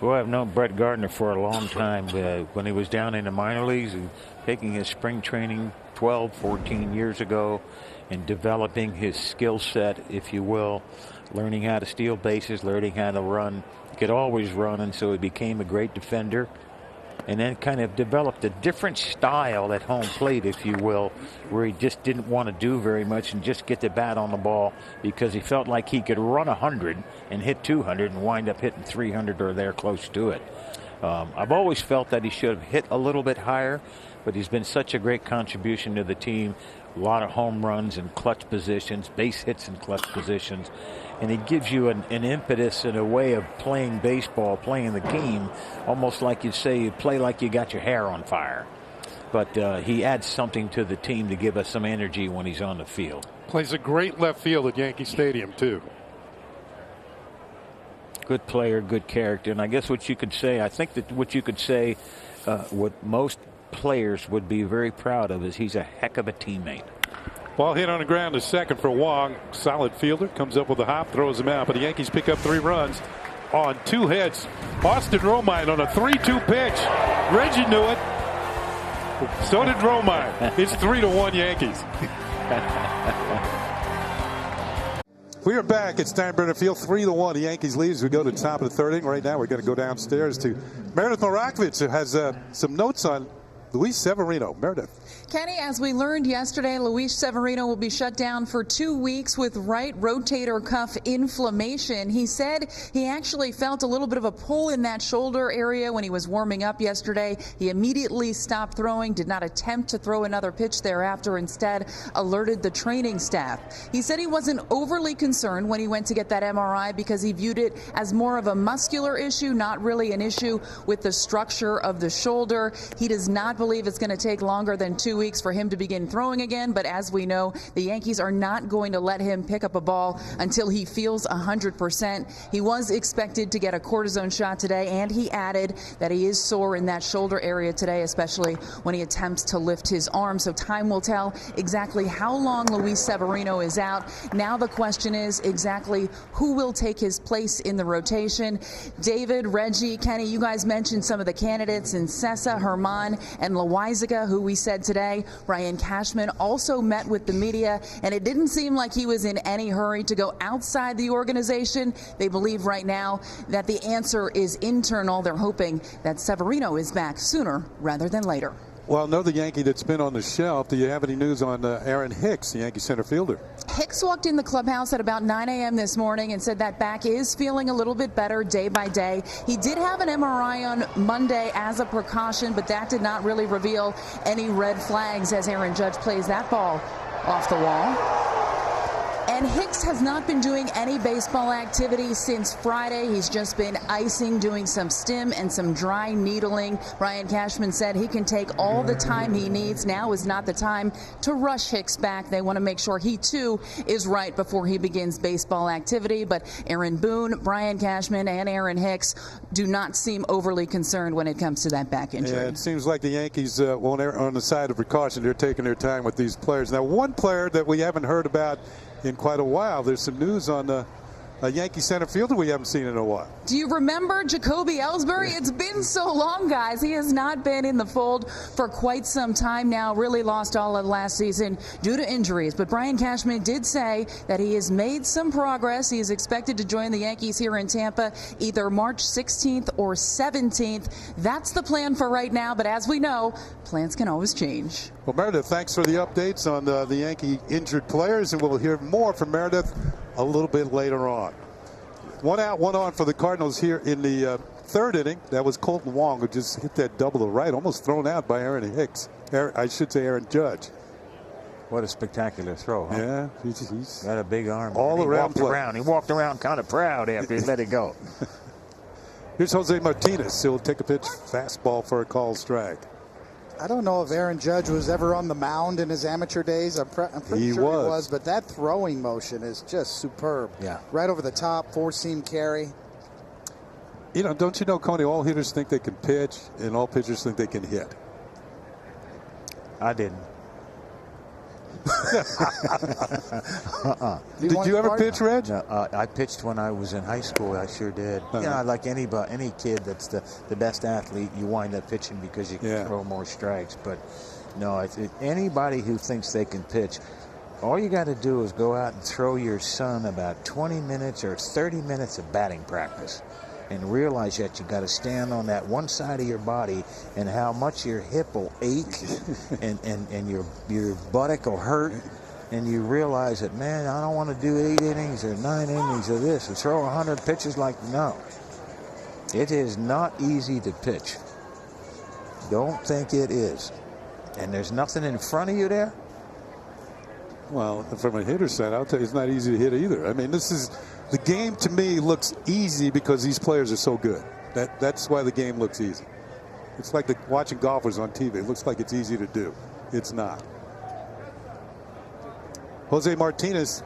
Well, I've known Brett Gardner for a long time. When he was down in the minor leagues and taking his spring training 12, 14 years ago and developing his skill set, if you will, learning how to steal bases, learning how to run. He could always run, and so he became a great defender. And then kind of developed a different style at home plate, if you will, where he just didn't want to do very much and just get the bat on the ball because he felt like he could run 100 and hit 200 and wind up hitting 300 or there close to it. I've always felt that he should have hit a little bit higher, but he's been such a great contribution to the team. A lot of home runs in clutch positions, base hits in clutch positions. And it gives you an impetus and a way of playing baseball, playing the game, almost like you'd say you play like you got your hair on fire. But he adds something to the team to give us some energy when he's on the field. Plays a great left field at Yankee Stadium, too. Good player, good character. And I guess what you could say, I think that what you could say, what most players would be very proud of is he's a heck of a teammate. Ball hit on the ground to second for Wong. Solid fielder. Comes up with a hop, throws him out. But the Yankees pick up 3 runs on 2 hits. Austin Romine on a 3-2 pitch. Reggie knew it. So did Romine. It's 3-1 Yankees. We are back at Steinbrenner Field. 3-1. The Yankees lead as we go to the top of the third inning. Right now we're going to go downstairs to Meredith Morakovich, who has some notes on Luis Severino. Meredith. Kenny, as we learned yesterday, Luis Severino will be shut down for 2 weeks with right rotator cuff inflammation. He said he actually felt a little bit of a pull in that shoulder area when he was warming up yesterday. He immediately stopped throwing, did not attempt to throw another pitch thereafter, instead alerted the training staff. He said he wasn't overly concerned when he went to get that MRI because he viewed it as more of a muscular issue, not really an issue with the structure of the shoulder. He does not believe it's going to take longer than 2 weeks for him to begin throwing again, but as we know, the Yankees are not going to let him pick up a ball until he feels 100%. He was expected to get a cortisone shot today, and he added that he is sore in that shoulder area today, especially when he attempts to lift his arm. So time will tell exactly how long Luis Severino is out. Now the question is exactly who will take his place in the rotation. David, Reggie, Kenny, you guys mentioned some of the candidates in Sessa, Herman, and Loaizaga, who we said today. Ryan Cashman also met with the media, and it didn't seem like he was in any hurry to go outside the organization. They believe right now that the answer is internal. They're hoping that Severino is back sooner rather than later. Well, another Yankee that's been on the shelf. Do you have any news on Aaron Hicks, the Yankee center fielder? Hicks walked in the clubhouse at about 9 a.m. this morning and said that back is feeling a little bit better day by day. He did have an MRI on Monday as a precaution, but that did not really reveal any red flags as Aaron Judge plays that ball off the wall. And Hicks has not been doing any baseball activity since Friday. He's just been icing, doing some stim and some dry needling. Brian Cashman said he can take all the time he needs. Now is not the time to rush Hicks back. They want to make sure he, too, is right before he begins baseball activity. But Aaron Boone, Brian Cashman, and Aaron Hicks do not seem overly concerned when it comes to that back injury. Yeah, it seems like the Yankees won't err on the side of precaution. They're taking their time with these players. Now, one player that we haven't heard about in quite a while. There's some news on a Yankee center fielder we haven't seen in a while. Do you remember Jacoby Ellsbury? It's been so long, guys. He has not been in the fold for quite some time now. Really lost all of last season due to injuries. But Brian Cashman did say that he has made some progress. He is expected to join the Yankees here in Tampa either March 16th or 17th. That's the plan for right now. But as we know, plans can always change. Well, Meredith, thanks for the updates on the Yankee injured players, and we'll hear more from Meredith a little bit later on. 1 out, 1 on for the Cardinals here in the third inning. That was Colton Wong, who just hit that double to right, almost thrown out by Aaron Hicks. I should say Aaron Judge. What a spectacular throw, huh? Yeah, he's got a big arm. All around play. He walked around kind of proud after he let it go. Here's Jose Martinez. He'll take a pitch, fastball for a call strike. I don't know if Aaron Judge was ever on the mound in his amateur days. I'm pretty sure he was, but that throwing motion is just superb. Yeah. Right over the top, four-seam carry. You know, don't you know, Coney, all hitters think they can pitch and all pitchers think they can hit. I didn't. Did you ever pitch, Reg? No, I pitched when I was in high school. I sure did. You know, like any kid that's the best athlete, you wind up pitching because you can throw more strikes. But no, anybody who thinks they can pitch, all you got to do is go out and throw your son about 20 minutes or 30 minutes of batting practice and realize that you got to stand on that one side of your body and how much your hip will ache and your buttock will hurt, and you realize that, man, I don't want to do 8 innings or 9 innings of this and throw 100 pitches. No, it is not easy to pitch. Don't think it is. And there's nothing in front of you there. Well, from a hitter's side, I'll tell you, it's not easy to hit either. I mean, the game to me looks easy because these players are so good. That's why the game looks easy. It's like watching golfers on TV. It looks like it's easy to do. It's not. Jose Martinez,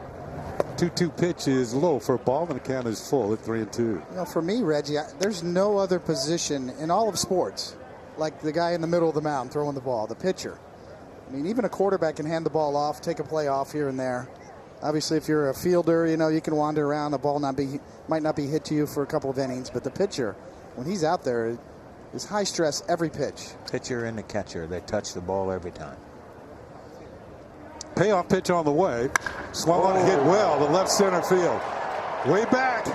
2-2 pitch is low for a ball, and the count is full at 3-2. You know, for me, Reggie, there's no other position in all of sports like the guy in the middle of the mound throwing the ball, the pitcher. I mean, even a quarterback can hand the ball off, take a play off here and there. Obviously, if you're a fielder, you know, you can wander around. The ball might not be hit to you for a couple of innings. But the pitcher, when he's out there, is high stress every pitch. Pitcher and the catcher, they touch the ball every time. Payoff pitch on the way. Swung on and hit well to left center field. Way back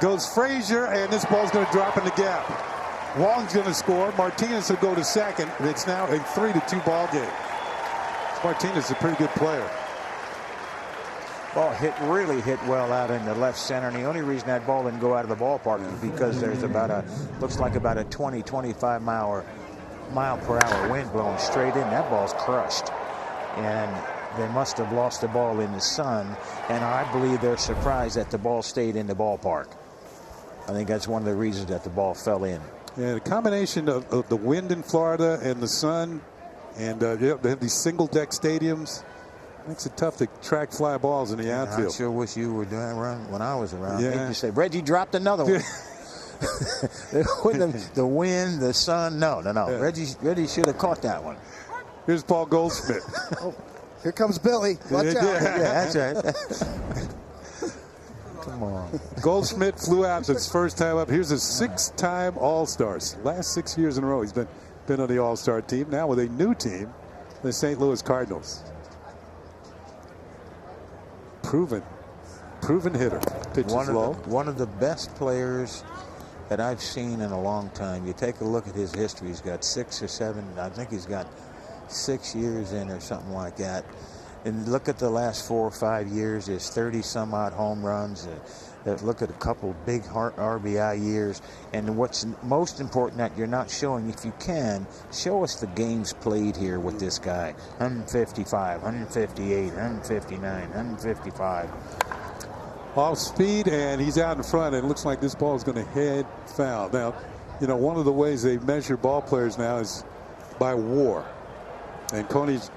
goes Frazier, and this ball's going to drop in the gap. Wong's going to score. Martinez will go to second. And it's now a 3-2 ball game. Martinez is a pretty good player. Ball really hit well out in the left center, and the only reason that ball didn't go out of the ballpark is because there's looks like about a 20-25 mile per hour wind blowing straight in. That ball's crushed, and they must have lost the ball in the sun, and I believe they're surprised that the ball stayed in the ballpark. I think that's one of the reasons that the ball fell in. Yeah, the combination of the wind in Florida and the sun, and they have these single-deck stadiums. Makes it tough to track fly balls in the outfield. I sure wish you were doing around when I was around. Yeah. You say, Reggie dropped another one. The wind, the sun, no. Yeah. Reggie should have caught that one. Here's Paul Goldschmidt. Oh, here comes Billy. Watch out. Yeah, that's right. Come on. Goldschmidt flew out his first time up. Here's a 6-time All-Star. Last 6 years in a row he's been on the All-Star team. Now with a new team, the St. Louis Cardinals. Proven hitter. Pitches low. One of the best players that I've seen in a long time. You take a look at his history. He's got 6 or 7. I think he's got 6 years in or something like that. And look at the last 4 or 5 years. There's 30-some-odd home runs. Look at a couple big RBI years. And what's most important that you're not showing, if you can, show us the games played here with this guy. 155, 158, 159, 155. Off speed, and he's out in front, and it looks like this ball is going to head foul. Now, you know, one of the ways they measure ball players now is by WAR. And Coney's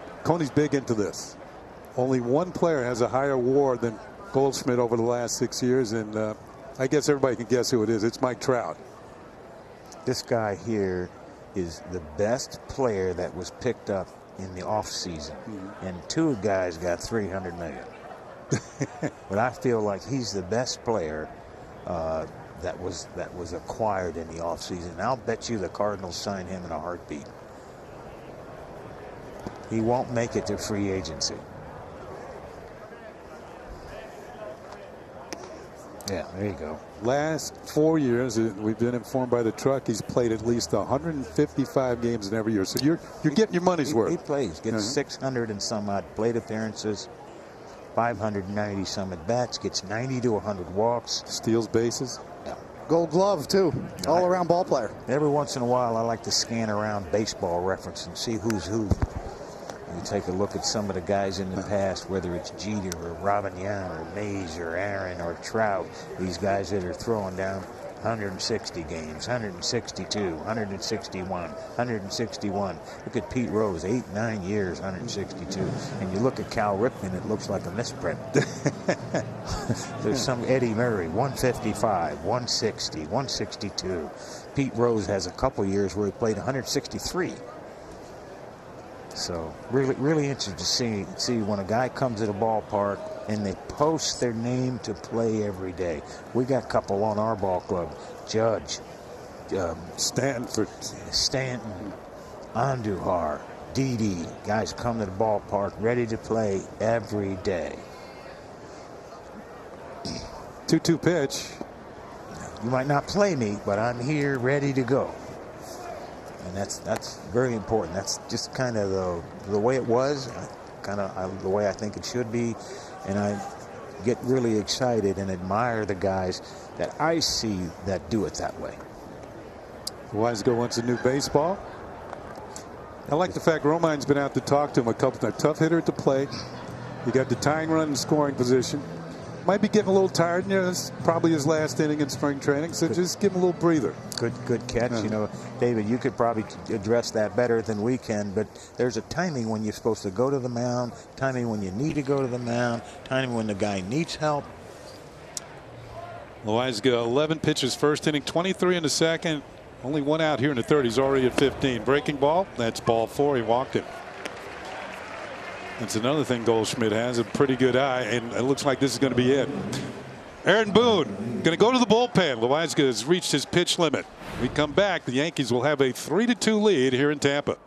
big into this. Only one player has a higher WAR than Goldschmidt over the last 6 years, and I guess everybody can guess who it is. It's Mike Trout. This guy here is the best player that was picked up in the offseason. And 2 guys got $300 million. But I feel like he's the best player that was acquired in the offseason. And I'll bet you the Cardinals sign him in a heartbeat. He won't make it to free agency. Yeah, there you go. Last 4 years, we've been informed by the truck, he's played at least 155 games in every year. So you're getting your money's worth. He plays, gets 600 and some odd plate appearances, 590 some at bats, gets 90 to 100 walks. Steals bases. Yeah. Gold glove, too. All-around ball player. Every once in a while, I like to scan around Baseball Reference and see who's who. You take a look at some of the guys in the past, whether it's Jeter or Robin Young or Mays or Aaron or Trout, these guys that are throwing down 160 games, 162, 161, 161. Look at Pete Rose, 8, 9 years, 162. And you look at Cal Ripken, it looks like a misprint. There's some Eddie Murray, 155, 160, 162. Pete Rose has a couple years where he played 163. So really interested to see when a guy comes to the ballpark and they post their name to play every day. We got a couple on our ball club. Judge, Stanton, Andujar, Didi. Guys come to the ballpark ready to play every day. 2-2 pitch. You might not play me, but I'm here ready to go. And that's very important. That's just kind of the way it was, kind of the way I think it should be. And I get really excited and admire the guys that I see that do it that way. Weisgo wants a new baseball. I like the fact Romine's been out to talk to him a couple times. Tough hitter at the plate. You got the tying run in scoring position. Might be getting a little tired. You know, it's probably his last inning in spring training, so just give him a little breather. Good catch. You know, David, you could probably address that better than we can, but there's a timing when you're supposed to go to the mound, timing when you need to go to the mound, timing when the guy needs help. Loizaga, 11 pitches first inning, 23 in the second. Only 1 out here in the third. He's already at 15. Breaking ball. That's ball 4. He walked it. That's another thing Goldschmidt has, a pretty good eye, and it looks like this is going to be it. Aaron Boone going to go to the bullpen. Loizaga has reached his pitch limit. We come back. The Yankees will have a 3-2 lead here in Tampa.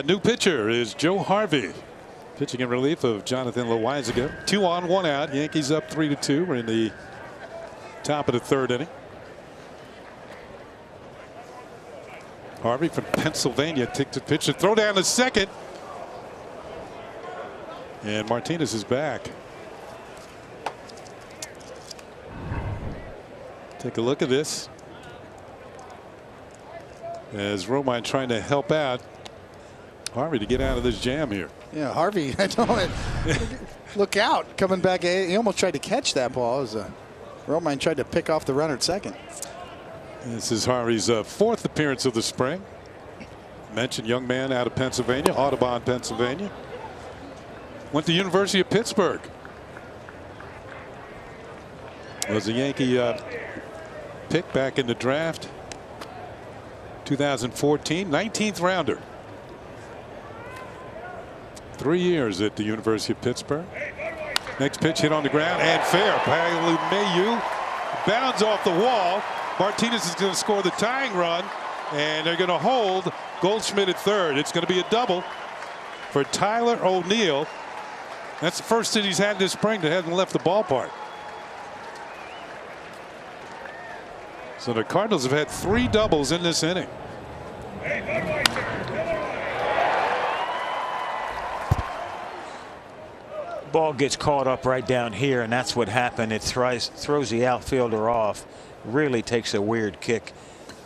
New pitcher is Joe Harvey, pitching in relief of Jonathan Loizaga. 2 on, 1 out. Yankees up 3-2. We're in the top of the third inning. Harvey from Pennsylvania takes a pitch to throw down the second. And Martinez is back. Take a look at this. As Romine trying to help out Harvey to get out of this jam here. Yeah, Harvey, look out. Coming back, he almost tried to catch that ball as Romine tried to pick off the runner at second. This is Harvey's 4th appearance of the spring. Mentioned young man out of Pennsylvania, Audubon, Pennsylvania. Went to University of Pittsburgh. Was a Yankee pick back in the draft. 2014, 19th rounder. 3 years at the University of Pittsburgh. Next pitch hit on the ground and fair. Mayu bounds off the wall. Martinez is going to score the tying run, and they're going to hold Goldschmidt at third. It's going to be a double for Tyler O'Neill. That's the first hit he's had this spring that hasn't left the ballpark. So the Cardinals have had 3 doubles in this inning. Ball gets caught up right down here, and that's what happened. It throws the outfielder off, really takes a weird kick,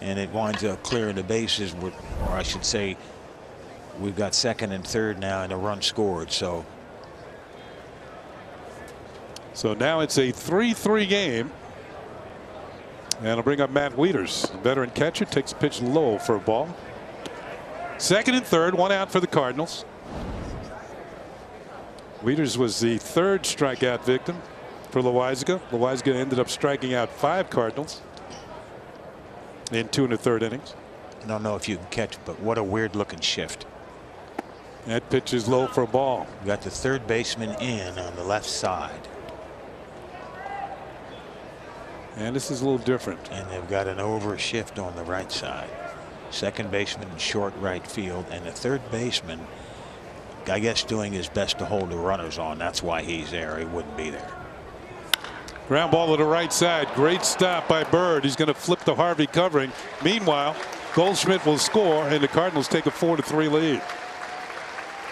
and it winds up clearing the bases, or I should say we've got second and third now and a run scored. So now it's a 3-3 game. And I'll bring up Matt Wieters, veteran catcher, takes a pitch low for a ball. Second and third, 1 out for the Cardinals. Wieters was the 3rd strikeout victim for Loizaga. Loizaga ended up striking out 5 Cardinals in 2 1/3 innings. I don't know if you can catch, but what a weird looking shift. That pitch is low for a ball. You got the third baseman in on the left side. And this is a little different. And they've got an over shift on the right side. Second baseman in short right field, and the third baseman, I guess, doing his best to hold the runners on. That's why he's there. He wouldn't be there. Ground ball to the right side. Great stop by Bird. He's going to flip to Harvey covering. Meanwhile, Goldschmidt will score, and the Cardinals take a 4-3 lead.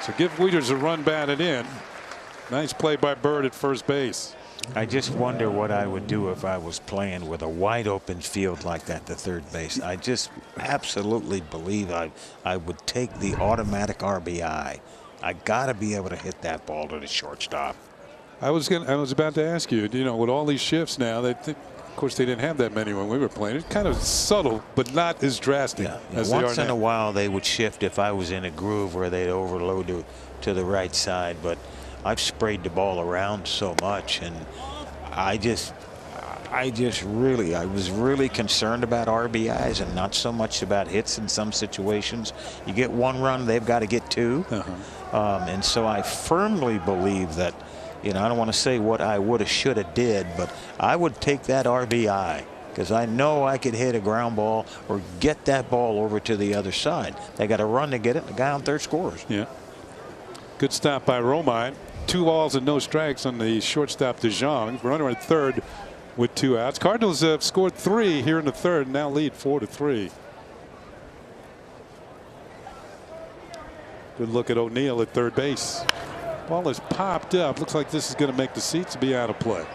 So give Wieters a run batted in. Nice play by Bird at first base. I just wonder what I would do if I was playing with a wide open field like that to third base. I just absolutely believe I would take the automatic RBI. I got to be able to hit that ball to the shortstop. I was about to ask you, with all these shifts now, of course they didn't have that many when we were playing. It's kind of subtle, but not as drastic as they are now. Once in a while they would shift if I was in a groove where they'd overload to the right side, but I've sprayed the ball around so much, and I was really concerned about RBIs and not so much about hits in some situations. You get 1 run, they've got to get 2. And so I firmly believe that, I don't want to say what I would have, should have, did, but I would take that RBI because I know I could hit a ground ball or get that ball over to the other side. They got to run to get it. The guy on third scores. Yeah. Good stop by Romine. 2 balls and no strikes on the shortstop DeJong. Runner at third with 2 outs. Cardinals have scored 3 here in the third and now lead 4-3. Good look at O'Neill at third base. Ball is popped up. Looks like this is going to make the seats be out of play.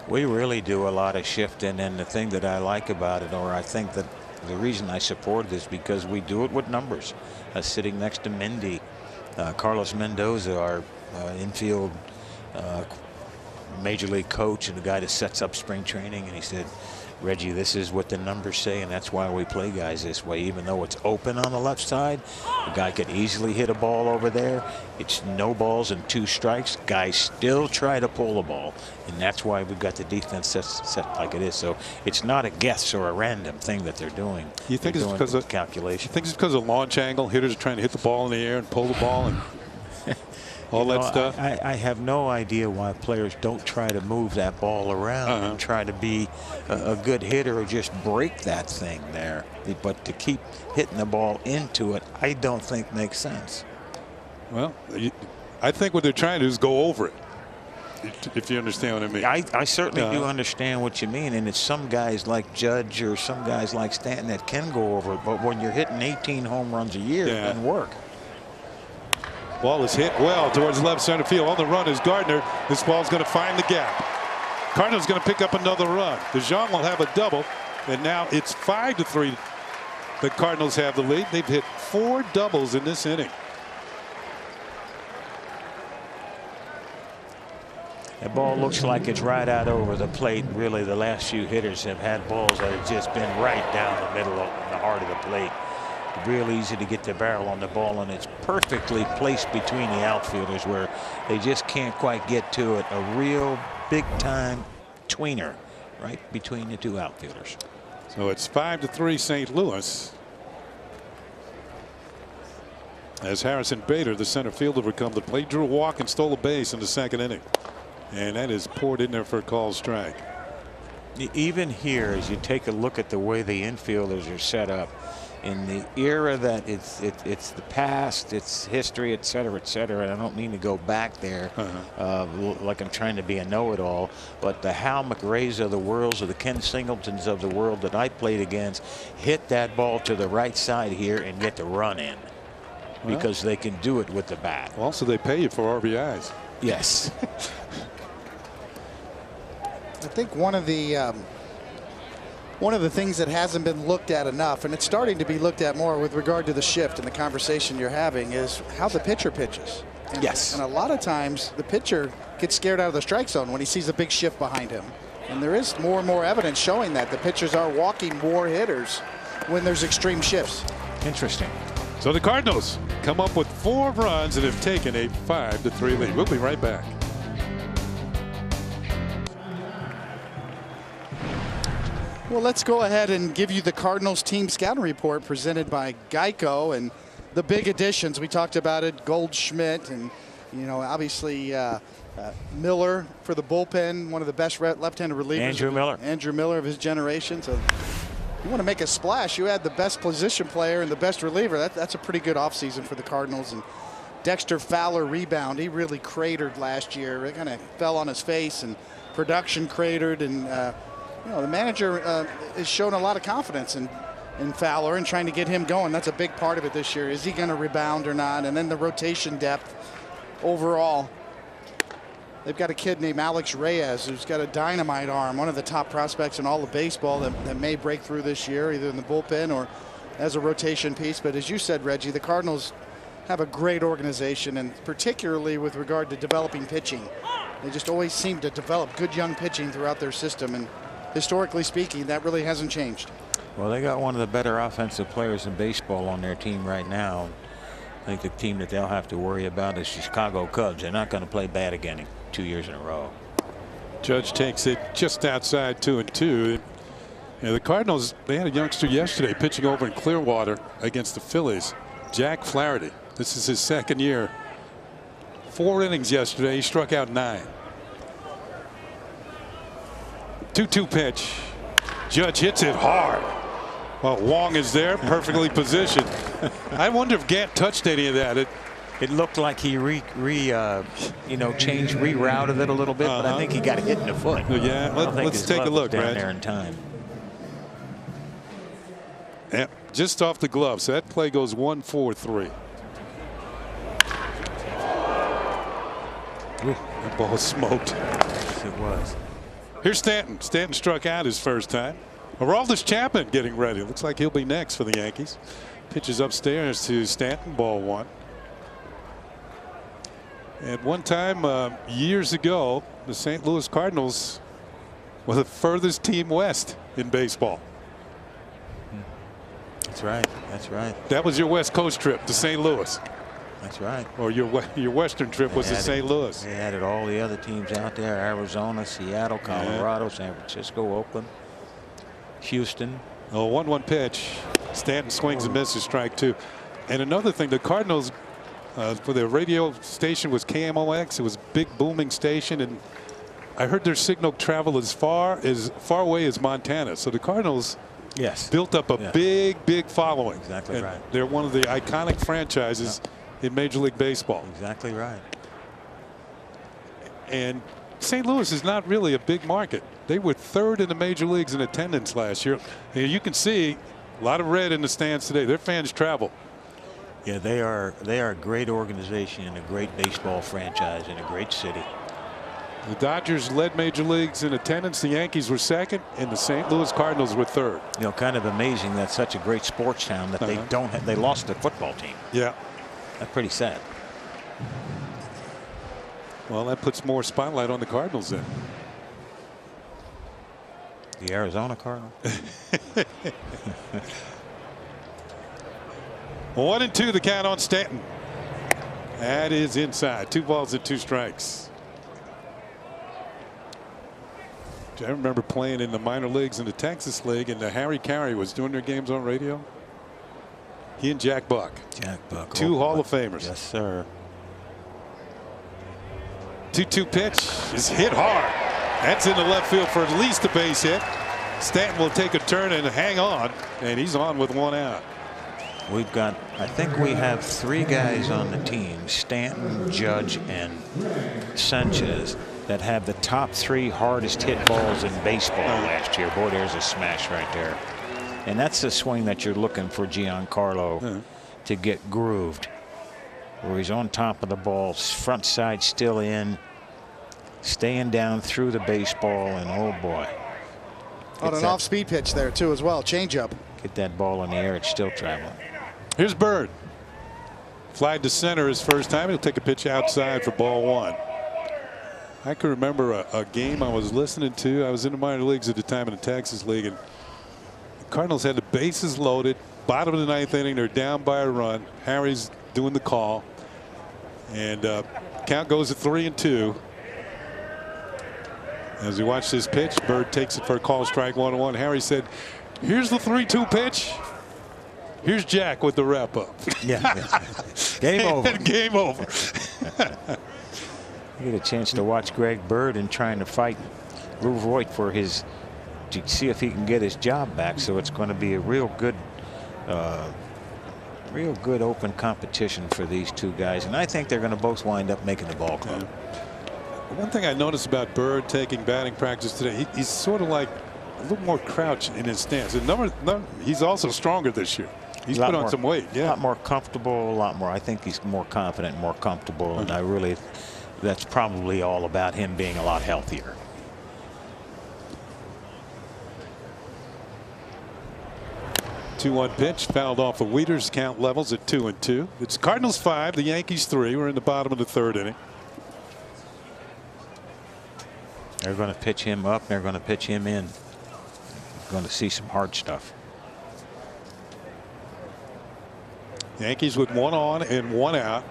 We really do a lot of shifting, and the thing that I like about it, or I think that the reason I support it, is because we do it with numbers. Sitting next to Mendy, Carlos Mendoza, our infield major league coach and the guy that sets up spring training, and he said, Reggie, this is what the numbers say, and that's why we play guys this way. Even though it's open on the left side, the guy could easily hit a ball over there. It's no balls and 2 strikes. Guys still try to pull the ball, and that's why we've got the defense set like it is. So it's not a guess or a random thing that they're doing. You think it's because of calculation? You think it's because of launch angle? Hitters are trying to hit the ball in the air and pull the ball and all that stuff? I have no idea why players don't try to move that ball around and try to be a good hitter or just break that thing there. But to keep hitting the ball into it, I don't think makes sense. Well, I think what they're trying to do is go over it, if you understand what I mean. I certainly do understand what you mean, and it's some guys like Judge or some guys like Stanton that can go over it, but when you're hitting 18 home runs a year, it doesn't work. Ball is hit well towards left center field. On the run is Gardner. This ball's going to find the gap. Cardinals going to pick up another run. DeJong will have a double, and now it's 5-3. The Cardinals have the lead. They've hit 4 doubles in this inning. The ball looks like it's right out over the plate. Really, the last few hitters have had balls that have just been right down the middle of the heart of the plate. Real easy to get the barrel on the ball, and it's perfectly placed between the outfielders where they just can't quite get to it. A real big-time tweener right between the 2 outfielders. So it's 5-3 St. Louis. As Harrison Bader, the center fielder, would come to the plate, drew a walk and stole a base in the 2nd inning. And that is poured in there for a called strike. Even here, as you take a look at the way the infielders are set up, in the era that it's the past, it's history, et cetera, and I don't mean to go back there like I'm trying to be a know-it-all, but the Hal McRae's of the world, or the Ken Singletons of the world that I played against, hit that ball to the right side here and get the run in, because they can do it with the bat. Also, they pay you for RBIs. Yes. I think one of the things that hasn't been looked at enough, and it's starting to be looked at more with regard to the shift and the conversation you're having, is how the pitcher pitches. And, yes. And a lot of times the pitcher gets scared out of the strike zone when he sees a big shift behind him. And there is more and more evidence showing that the pitchers are walking more hitters when there's extreme shifts. Interesting. So the Cardinals come up with 4 runs and have taken a 5-3 lead. We'll be right back. Well, let's go ahead and give you the Cardinals team scouting report presented by Geico, and the big additions. We talked about it, Goldschmidt, and obviously Miller for the bullpen, one of the best left-handed relievers. Andrew Miller of his generation. So you want to make a splash, you add the best position player and the best reliever. That's a pretty good offseason for the Cardinals. And Dexter Fowler rebound. He really cratered last year. It kind of fell on his face, and production cratered, and the manager has shown a lot of confidence in Fowler and trying to get him going. That's a big part of it this year. Is he going to rebound or not? And then the rotation depth overall. They've got a kid named Alex Reyes who's got a dynamite arm, one of the top prospects in all of baseball that may break through this year, either in the bullpen or as a rotation piece. But as you said, Reggie, the Cardinals have a great organization, and particularly with regard to developing pitching. They just always seem to develop good young pitching throughout their system, and historically speaking, that really hasn't changed. Well, they got one of the better offensive players in baseball on their team right now. I think the team that they'll have to worry about is Chicago Cubs. They're not going to play bad again 2 years in a row. Judge takes it just outside 2-2. The Cardinals, they had a youngster yesterday pitching over in Clearwater against the Phillies, Jack Flaherty. This is his second year. 4 innings yesterday. He struck out 9. 2-2 pitch. Judge hits it hard. Well, Wong is there, perfectly positioned. I wonder if Gant touched any of that. It looked like he rerouted it a little bit, but I think he got hit in the foot. Yeah, let's take a look, down Brad. there in time. Yeah, just off the glove. So that play goes 1-4-3. That ball smoked. Yes, it was. Here's Stanton. Stanton struck out his first time. Aroldis Chapman getting ready. Looks like he'll be next for the Yankees. Pitches upstairs to Stanton. Ball 1. At one time years ago, the St. Louis Cardinals were the furthest team west in baseball. That's right. That's right. That was your West Coast trip to St. Louis. That's right. Or your Western trip was to St. Louis. They added all the other teams out there: Arizona, Seattle, Colorado, San Francisco, Oakland, Houston. Oh, 1-1 pitch. Stanton swings and misses, strike 2. And another thing, the Cardinals, for their radio station was KMOX. It was a big booming station, and I heard their signal travel as far away as Montana. So the Cardinals built up a big following. Exactly and right. They're one of the iconic franchises in Major League Baseball. Exactly right. And St. Louis is not really a big market. They were 3rd in the major leagues in attendance last year. And you can see a lot of red in the stands today. Their fans travel. Yeah, they are a great organization and a great baseball franchise in a great city. The Dodgers led major leagues in attendance. The Yankees were 2nd, and the St. Louis Cardinals were 3rd. Kind of amazing that such a great sports town that they lost their football team. Yeah. That's pretty sad. Well, that puts more spotlight on the Cardinals then. The Arizona Cardinals. 1-2 the count on Stanton. That is inside. 2 balls and 2 strikes. I remember playing in the minor leagues in the Texas League, and Harry Carey was doing their games on radio. He and Jack Buck. Jack Buck. 2 Hall of Famers. Yes, sir. 2-2 pitch is hit hard. That's in the left field for at least a base hit. Stanton will take a turn and hang on, and he's on with 1 out. I think we have 3 guys on the team, Stanton, Judge, and Sanchez, that have the top 3 hardest hit balls in baseball last year. Boy, there's a smash right there. And that's the swing that you're looking for Giancarlo to get grooved, where he's on top of the ball, front side still in, staying down through the baseball, and oh boy. On an off-speed pitch there too as well, changeup. Get that ball in the air, it's still traveling. Here's Bird. Flied to center his first time. He'll take a pitch outside for ball 1. I can remember a game I was listening to. I was in the minor leagues at the time in the Texas League, and the Cardinals had the bases loaded, bottom of the 9th inning. They're down by a run. Harry's doing the call, and count goes to 3-2. As we watch this pitch, Bird takes it for a call, strike 1-1. Harry said, "Here's the 3-2 pitch. Here's Jack with the wrap up." Yeah. Game over. Game over. You get a chance to watch Greg Bird and trying to fight Lou Voigt for to see if he can get his job back. So it's going to be a real good open competition for these 2 guys. And I think they're going to both wind up making the ball club. One thing I noticed about Bird taking batting practice today, he's sort of like a little more crouch in his stance. And he's also stronger this year. He's put on some weight. A lot more comfortable, a lot more. I think he's more confident, more comfortable. And that's probably all about him being a lot healthier. Two-one pitch fouled off of Wieters. Count levels at 2-2. It's Cardinals 5, the Yankees 3. We're in the bottom of the 3rd inning. They're going to pitch him up. They're going to pitch him in. Going to see some hard stuff. Yankees with 1 on and 1 out.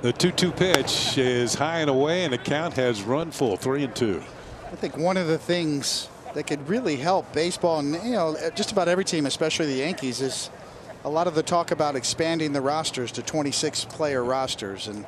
The 2-2 pitch is high and away, and the count has run full, 3-2. I think one of the things that could really help baseball, and just about every team, especially the Yankees, is a lot of the talk about expanding the rosters to 26-player rosters, and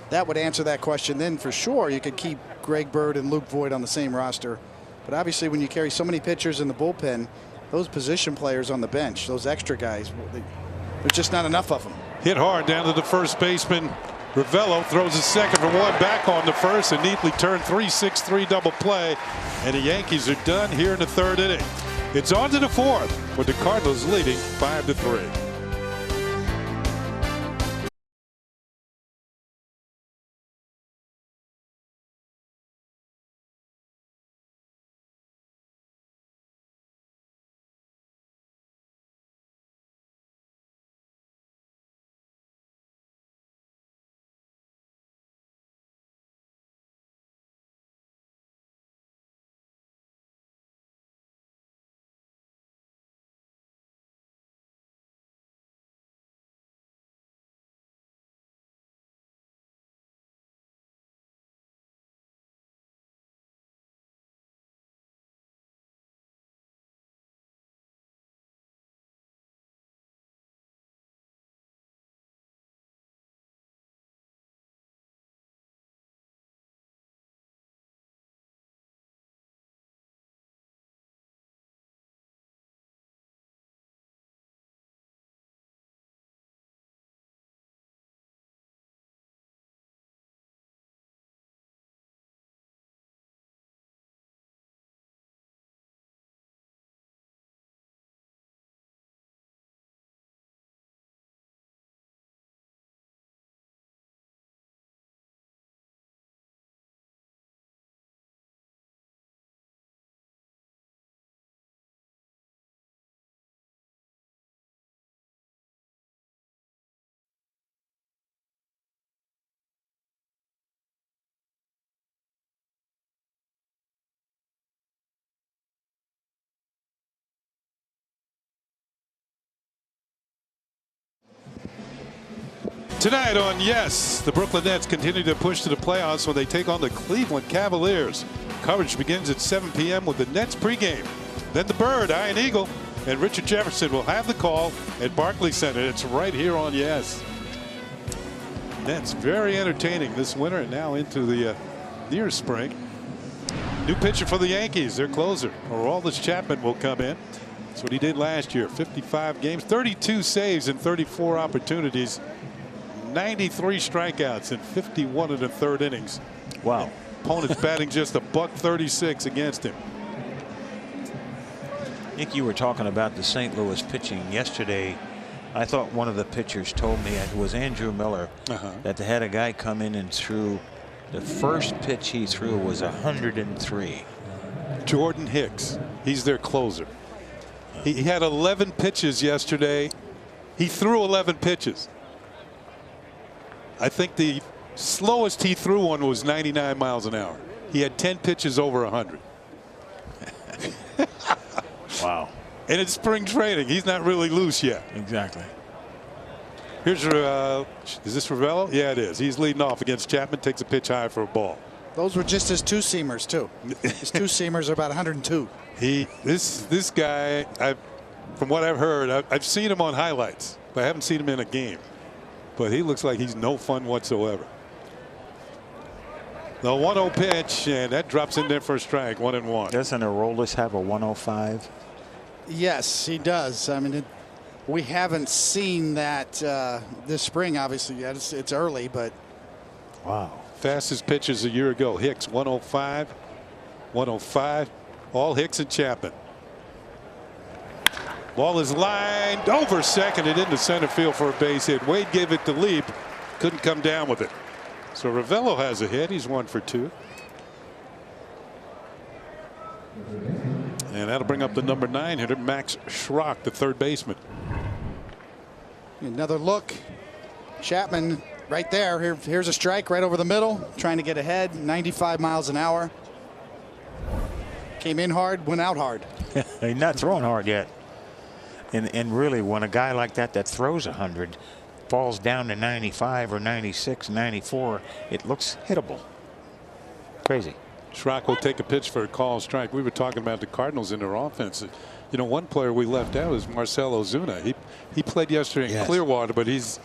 that would answer that question. Then for sure you could keep Greg Bird and Luke Voigt on the same roster, but obviously when you carry so many pitchers in the bullpen, those position players on the bench, those extra guys, there's just not enough of them. Hit hard down to the first baseman. Ravello throws his second for 1, back on the first, and neatly turned 3-6-3 double play, and the Yankees are done here in the 3rd inning. It's on to the 4th with the Cardinals leading 5-3. Tonight on Yes, the Brooklyn Nets continue to push to the playoffs when they take on the Cleveland Cavaliers. Coverage begins at 7 p.m. with the Nets pregame. Then the Bird, Iron Eagle, and Richard Jefferson will have the call at Barclays Center. It's right here on Yes. That's very entertaining this winter and now into the near spring. New pitcher for the Yankees, their closer, Aroldis Chapman, will come in. That's what he did last year. 55 games, 32 saves in 34 opportunities, 93 strikeouts in 51 1/3 innings. Wow. Opponents batting just $136 against him. Nick, you were talking about the St. Louis pitching yesterday. I thought one of the pitchers told me, it was Andrew Miller, that they had a guy come in and threw. The first pitch he threw was 103. Jordan Hicks, he's their closer. He had 11 pitches yesterday. He threw 11 pitches. I think the slowest he threw one was 99 miles an hour. He had 10 pitches over 100. Wow. And it's spring training. He's not really loose yet. Exactly. Here's is this Ravello? Yeah, it is. He's leading off against Chapman. Takes a pitch high for a ball. Those were just his two-seamers too. His two-seamers are about 102. This guy, from what I've heard, I've seen him on highlights, but I haven't seen him in a game. But he looks like he's no fun whatsoever. The 1-0 pitch, and that drops in there for a strike. 1-1. Doesn't Aroldis have a 105? Yes, he does. I mean, we haven't seen that this spring, obviously, yet. It's early, but. Wow. Fastest pitches a year ago. Hicks 105, 105. All Hicks and Chapman. Ball is lined over second and into center field for a base hit. Wade gave it to Leap. Couldn't come down with it. So Ravello has a hit. He's 1 for 2. And that'll bring up the number 9 hitter, Max Schrock, the third baseman. Another look. Chapman right there. Here's a strike right over the middle, trying to get ahead. 95 miles an hour. Came in hard, went out hard. He's not throwing hard yet. And really, when a guy like that throws 100 falls down to 95 or 96, 94, it looks hittable. Crazy. Schrock will take a pitch for a call strike. We were talking about the Cardinals in their offense. You know, one player we left out is Marcell Ozuna. He played yesterday in Clearwater, but he's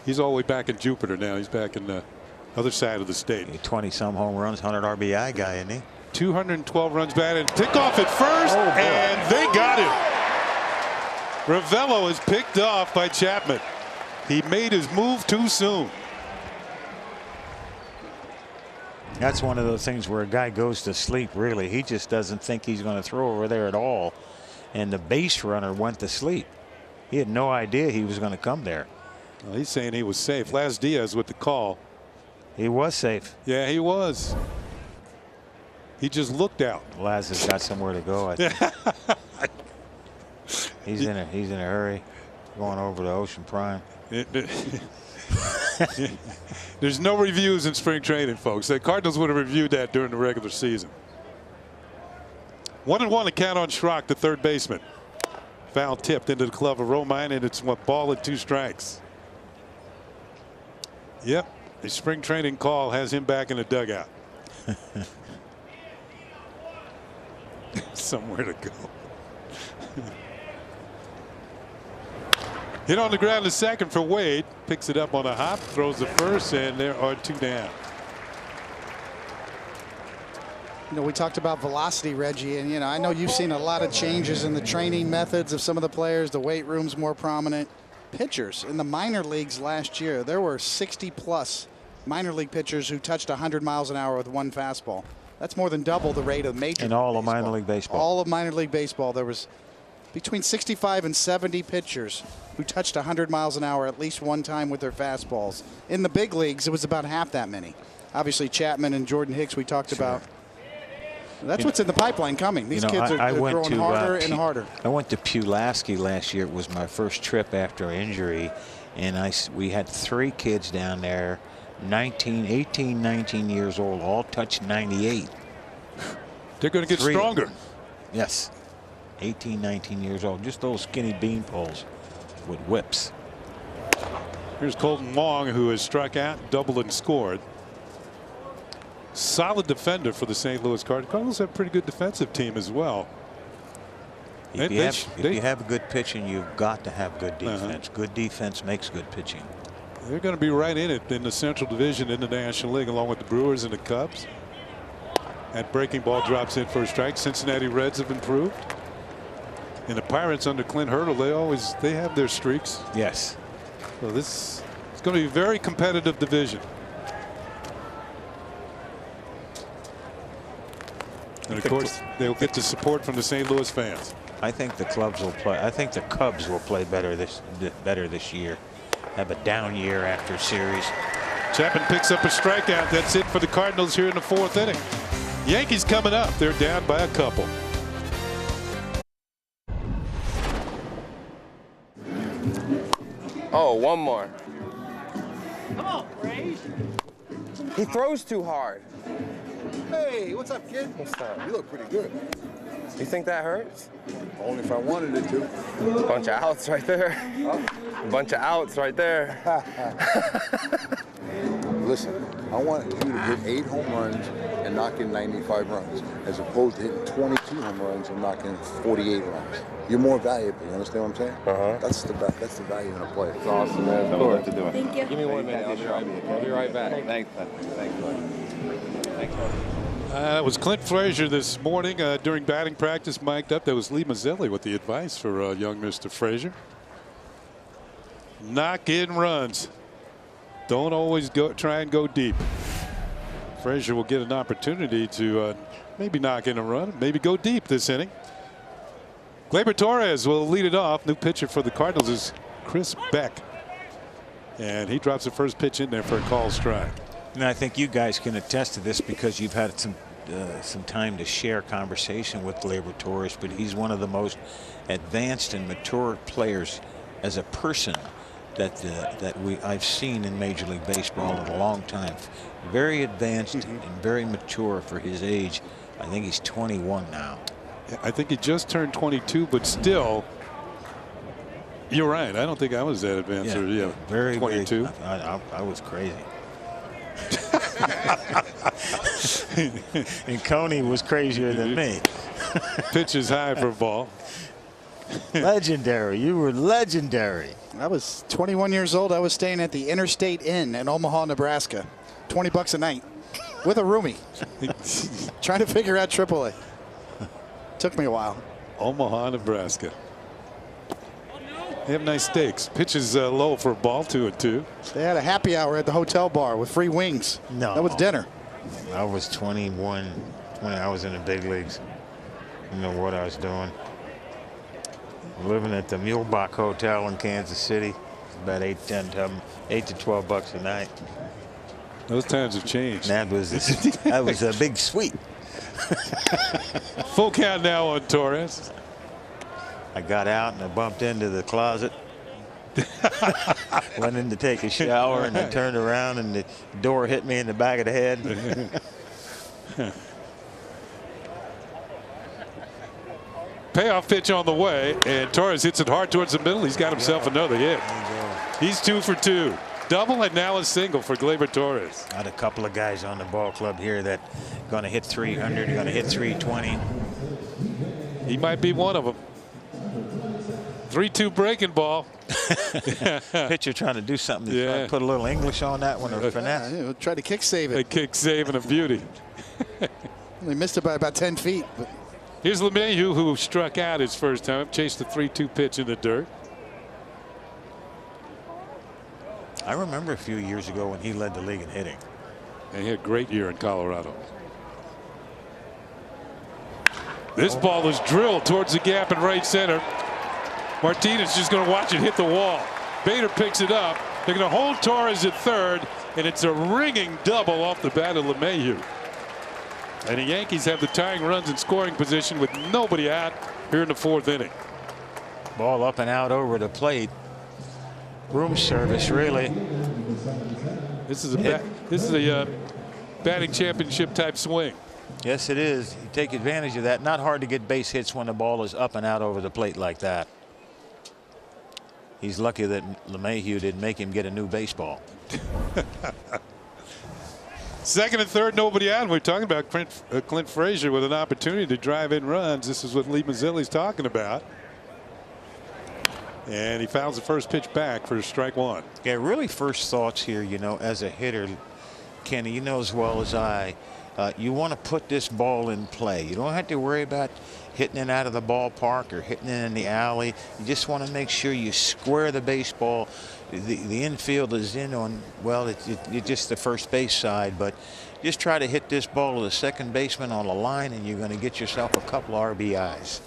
all the way back in Jupiter now. He's back in the other side of the state. 20-some home runs, 100 RBI guy, isn't he? 212 runs batted, and pick off at first, and they got him. Ravello is picked off by Chapman. He made his move too soon. That's one of those things where a guy goes to sleep, really. He just doesn't think he's going to throw over there at all. And the base runner went to sleep. He had no idea he was going to come there. Well, he's saying he was safe. Laz Diaz with the call. He was safe. Yeah, he was. He just looked out. Laz has got somewhere to go, I think. He's in a hurry, going over to Ocean Prime. There's no reviews in spring training, folks. The Cardinals would have reviewed that during the regular season. 1-1 to count on Schrock, the third baseman. Foul tipped into the glove of Romine, and it's a ball and 2 strikes. Yep, the spring training call has him back in the dugout. Somewhere to go. Hit on the ground to second for Wade. Picks it up on a hop, throws the first, and there are 2 down. You know, we talked about velocity, Reggie, and, you know, I know you've seen a lot of changes in the training methods of some of the players. The weight room's more prominent. Pitchers in the minor leagues last year, there were 60-plus minor league pitchers who touched 100 miles an hour with one fastball. That's more than double the rate of major. In all of minor league baseball. All of minor league baseball, there was between 65 and 70 pitchers who touched 100 miles an hour at least one time with their fastballs. In the big leagues, it was about half that many. Obviously, Chapman and Jordan Hicks we talked about. That's what's in the pipeline coming. These kids are growing harder and harder. I went to Pulaski last year. It was my first trip after injury, and we had 3 kids down there, 18, 19 years old, all touched 98. They're going to get stronger. Yes. 18, 19 years old. Just those skinny bean poles with whips. Here's Colton Long, who has struck out, doubled, and scored. Solid defender for the St. Louis Cardinals. Cardinals have a pretty good defensive team as well. If you have good pitching, you've got to have good defense. Good defense makes good pitching. They're going to be right in it in the Central Division in the National League, along with the Brewers and the Cubs. That breaking ball drops in for a strike. Cincinnati Reds have improved. And the Pirates under Clint Hurdle, they have their streaks. Yes. So this is going to be a very competitive division. And of course, they'll get the support from the St. Louis fans. I think the Cubs will play. I think the Cubs will play better this year. Have a down year after series. Chapman picks up a strikeout. That's it for the Cardinals here in the 4th inning. Yankees coming up. They're down by a couple. Oh, one more. Come on, Braves. He throws too hard. Hey, what's up, kid? What's up? You look pretty good. You think that hurts? Only if I wanted it to. Bunch of outs right there. Huh? Bunch of outs right there. Listen, I want you to hit 8 home runs and knock in 95 runs, as opposed to hitting 22 home runs and knocking 48 runs. You're more valuable. You understand what I'm saying? Uh-huh. That's the value in a player. It's awesome, man. Of course. Thank you. Give me 1 minute. I'll be right back. Thanks, bud. It was Clint Frazier this morning during batting practice, mic'd up. That was Lee Mazzilli with the advice for young Mr. Frazier. Knock in runs. Don't always try and go deep. Frazier will get an opportunity to maybe knock in a run, maybe go deep this inning. Gleyber Torres will lead it off. New pitcher for the Cardinals is Chris Beck. And he drops the first pitch in there for a called strike. And I think you guys can attest to this because you've had some time to share conversation with Gleyber Torres, but he's one of the most advanced and mature players as a person that I've seen in Major League Baseball in a long time. Very advanced and very mature for his age. I think he's 21 now. I think he just turned 22, but still, you're right. I don't think I was that advanced. Yeah, very 22. I was crazy. And Coney was crazier than me. Pitches high for a ball. Legendary. You were legendary. I was 21 years old. I was staying at the Interstate Inn in Omaha, Nebraska. $20 a night with a roomie. Trying to figure out AAA. Took me a while. Omaha, Nebraska. They have nice steaks. Pitches low for a ball, 2-2. They had a happy hour at the hotel bar with free wings. No. That was dinner. I was 21 when I was in the big leagues. You know what I was doing. Living at the Mulebach Hotel in Kansas City. About 8 to $12 a night. Those times have changed. That was a big suite. Full count now on Torres. I got out and I bumped into the closet. Went in to take a shower and I turned around and the door hit me in the back of the head. Payoff pitch on the way, and Torres hits it hard towards the middle. He's got himself another hit. He's 2 for 2. Double and now a single for Gleyber Torres. Got a couple of guys on the ball club here that going to hit 300, going to hit 320. He might be one of them. 3-2 breaking ball. Pitcher trying to do something. Try to put a little English on that one or finesse. Yeah, try to kick save it. A kick save and a beauty. They missed it by about 10 feet. But here's LeMahieu, who struck out his first time. Chased the 3-2 pitch in the dirt. I remember a few years ago when he led the league in hitting. And he had a great year in Colorado. This ball is drilled towards the gap in right center. Martinez just going to watch it hit the wall. Bader picks it up. They're going to hold Torres at third, and it's a ringing double off the bat of LeMahieu. And the Yankees have the tying runs in scoring position with nobody out here in the 4th inning. Ball up and out over the plate. Room service, really. This is a batting championship type swing. Yes, it is. You take advantage of that. Not hard to get base hits when the ball is up and out over the plate like that. He's lucky that LeMahieu didn't make him get a new baseball. Second and third, nobody out. We're talking about Clint Frazier with an opportunity to drive in runs. This is what Lee Mazzilli's talking about. And he fouls the first pitch back for strike one. Yeah, really first thoughts here, you know, as a hitter, Kenny, you know as well as I, you want to put this ball in play. You don't have to worry about hitting it out of the ballpark or hitting it in the alley. You just want to make sure you square the baseball. The infield is in on, well, it's just the first base side, but just try to hit this ball to the second baseman on the line, and you're going to get yourself a couple of RBIs.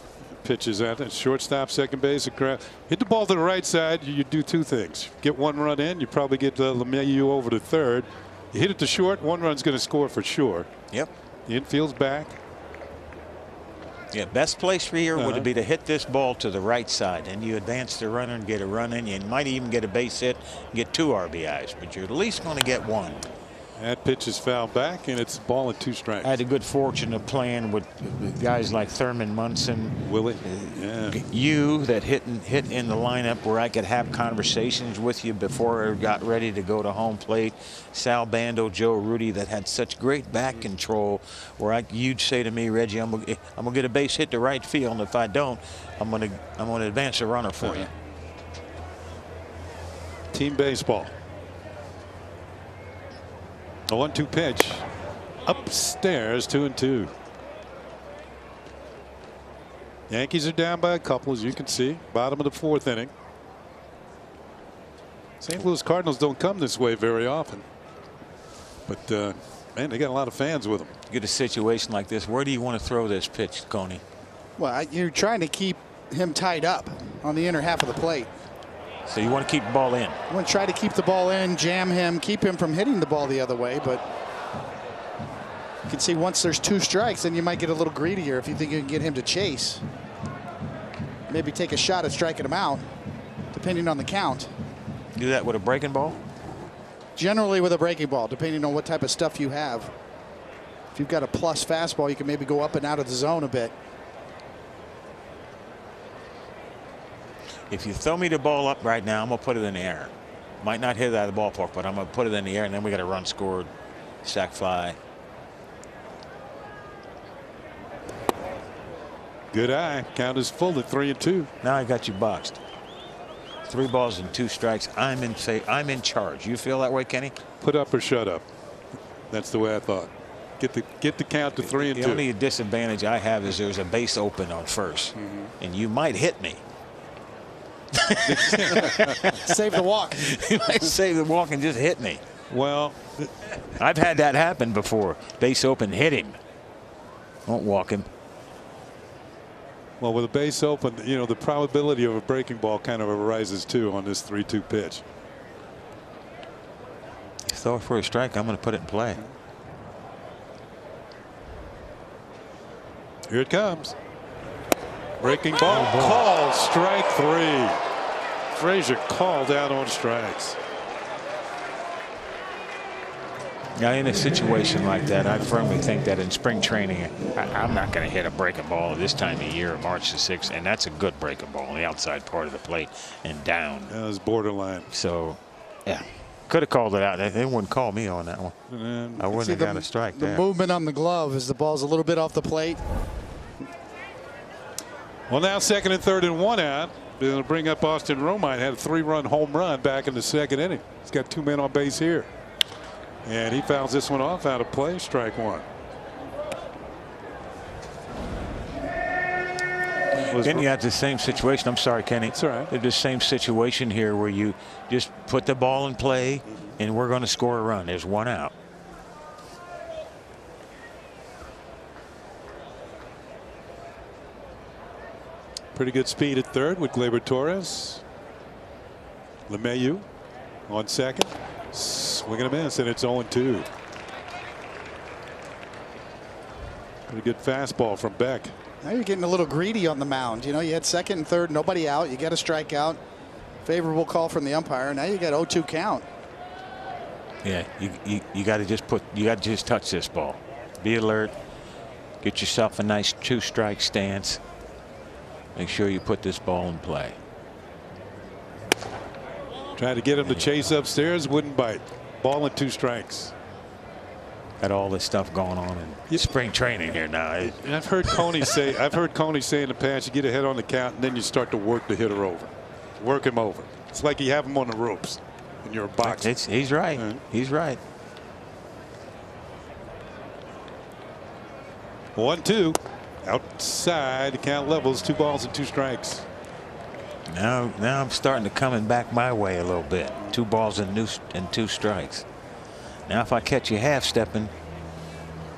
Pitches at it, shortstop, second base, hit the ball to the right side. You do two things: get one run in, you probably get LeMahieu over to third. You hit it to short, one run's going to score for sure. Yep. The infield's back. Yeah, best place for here would be to hit this ball to the right side, and you advance the runner and get a run in. You might even get a base hit, and get 2 RBIs, but you're at least going to get 1. That pitch is fouled back, and it's ball and 2 strikes. I had the good fortune of playing with guys like Thurman Munson, Willie, you that hit in the lineup where I could have conversations with you before I got ready to go to home plate. Sal Bando, Joe Rudy, that had such great back control, where you'd say to me, Reggie, I'm gonna get a base hit to right field, and if I don't, I'm gonna advance a runner for you. Team baseball. A 1-2 pitch upstairs, 2-2. Yankees are down by a couple, as you can see, bottom of the 4th inning. St. Louis Cardinals don't come this way very often, but man, they got a lot of fans with them. Get a situation like this, where do you want to throw this pitch, Coney? Well, you're trying to keep him tied up on the inner half of the plate. So you want to keep the ball in. You want to try to keep the ball in, jam him, keep him from hitting the ball the other way. But you can see once there's 2 strikes, then you might get a little greedier if you think you can get him to chase. Maybe take a shot at striking him out, depending on the count. Do that with a breaking ball? Generally with a breaking ball, depending on what type of stuff you have. If you've got a plus fastball, you can maybe go up and out of the zone a bit. If you throw me the ball up right now, I'm going to put it in the air. Might not hit it out of the ballpark, but I'm going to put it in the air, and then we got a run scored, sac fly. Good eye. Count is full at 3-2. Now I got you boxed. 3 balls and 2 strikes. I'm in charge. You feel that way, Kenny? Put up or shut up. That's the way I thought. Get the count to 3-2. The only disadvantage I have is there's a base open on first, and you might hit me. Save the walk. You might save the walk and just hit me. Well, I've had that happen before. Base open, hit him. Won't walk him. Well, with a base open, you know, the probability of a breaking ball kind of arises too on this 3-2 pitch. You throw it for a strike, I'm going to put it in play. Here it comes. Breaking ball called, strike 3. Frazier called out on strikes. Now, in a situation like that, I firmly think that in spring training, I'm not going to hit a breaking ball this time of year, March the 6th, and that's a good breaking ball on the outside part of the plate and down. That was borderline. So, yeah, could have called it out. They wouldn't call me on that one. I wouldn't have got a strike there. The movement on the glove as the ball's a little bit off the plate. Well, now 2nd and 3rd and 1 out. They're going to bring up Austin Romine. Had a 3-run home run back in the 2nd inning. He's got 2 men on base here. And he fouls this one off out of play. Strike 1. Then you have the same situation. I'm sorry, Kenny. It's all right. The same situation here where you just put the ball in play and we're going to score a run. There's 1 out. Pretty good speed at 3rd with Gleyber Torres. LeMahieu on 2nd. Swing and a miss, and it's 0-2. Pretty good fastball from Beck. Now you're getting a little greedy on the mound. You know, you had 2nd and 3rd, nobody out. You got a strikeout. Favorable call from the umpire. Now you got 0-2 count. Yeah, you got to just touch this ball. Be alert. Get yourself a nice 2-strike stance. Make sure you put this ball in play. Tried to get him to chase upstairs, wouldn't bite. Ball and 2 strikes. Got all this stuff going on in spring training here now. And I've heard Coney say in the past, you get ahead on the count and then you start to work the hitter over. work him over. It's like you have him on the ropes and you're a boxer. He's right. He's right. 1-2. Outside. The count levels. 2 balls and 2 strikes. Now I'm starting to coming back my way a little bit. 2 balls and 2 strikes. Now if I catch you half stepping,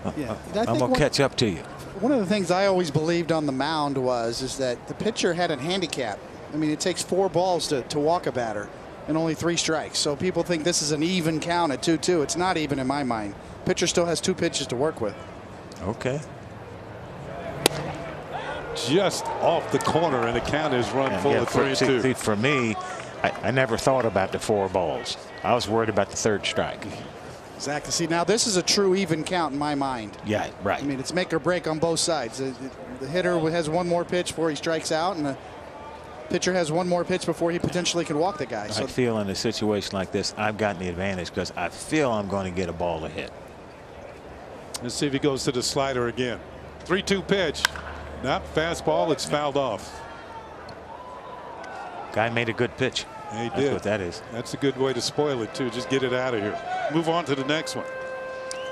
I'm gonna catch up to you. One of the things I always believed on the mound is that the pitcher had a handicap. I mean, it takes 4 balls to walk a batter and only 3 strikes. So people think this is an even count at 2-2. It's not even in my mind. Pitcher still has 2 pitches to work with. Okay. Just off the corner, and the count is run full of 3-2. For me, I never thought about the 4 balls. I was worried about the 3rd strike. Exactly. See, now this is a true even count in my mind. Yeah, right. I mean, it's make or break on both sides. The hitter has 1 more pitch before he strikes out, and the pitcher has 1 more pitch before he potentially can walk the guy. I feel in a situation like this, I've gotten the advantage because I feel I'm going to get a ball to hit. Let's see if he goes to the slider again. 3-2 pitch. Not fastball. It's fouled off. Guy made a good pitch. He That's did. what that is. That's a good way to spoil it too. Just get it out of here. Move on to the next one.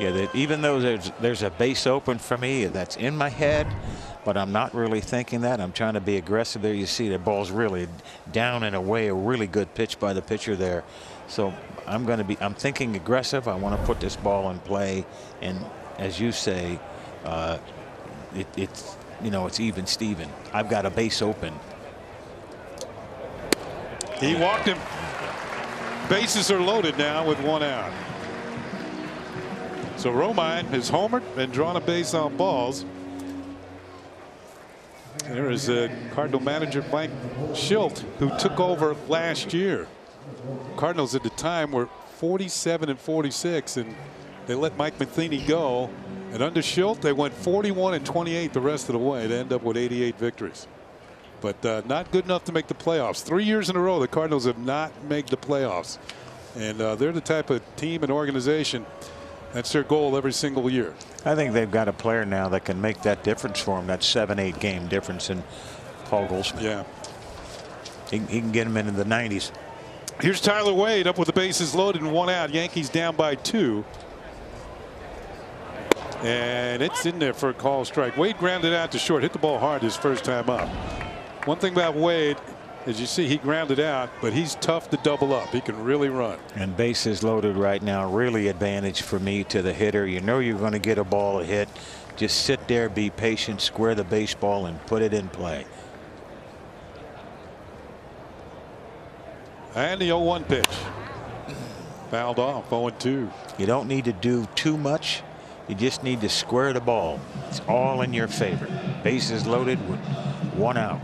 Yeah, even though there's a base open for me, that's in my head, but I'm not really thinking that. I'm trying to be aggressive there. You see the ball's really down and away. A really good pitch by the pitcher there. So I'm thinking aggressive. I want to put this ball in play, and as you say, it's even Steven. I've got a base open. He walked him. Bases are loaded now with 1 out. So Romine has homered and drawn a base on balls. There is Cardinal manager Mike Schilt, who took over last year. Cardinals at the time were 47-46, and they let Mike Matheny go. And under Schilt, they went 41-28 the rest of the way. They end up with 88 victories. But not good enough to make the playoffs. 3 years in a row, the Cardinals have not made the playoffs. And they're the type of team and organization that's their goal every single year. I think they've got a player now that can make that difference for them, that 7-8 game difference in Paul Goldschmidt. Yeah. He can get him into the 90s. Here's Tyler Wade up with the bases loaded and 1 out. Yankees down by 2. And it's in there for a call strike. Wade grounded out to short, hit the ball hard his first time up. One thing about Wade, as you see, he grounded out, but he's tough to double up. He can really run. And bases loaded right now, really advantage for me to the hitter. You know you're going to get a ball to hit. Just sit there, be patient, square the baseball, and put it in play. And the 0-1 pitch. Fouled off, 0-2. You don't need to do too much. You just need to square the ball. It's all in your favor. Bases loaded with 1 out.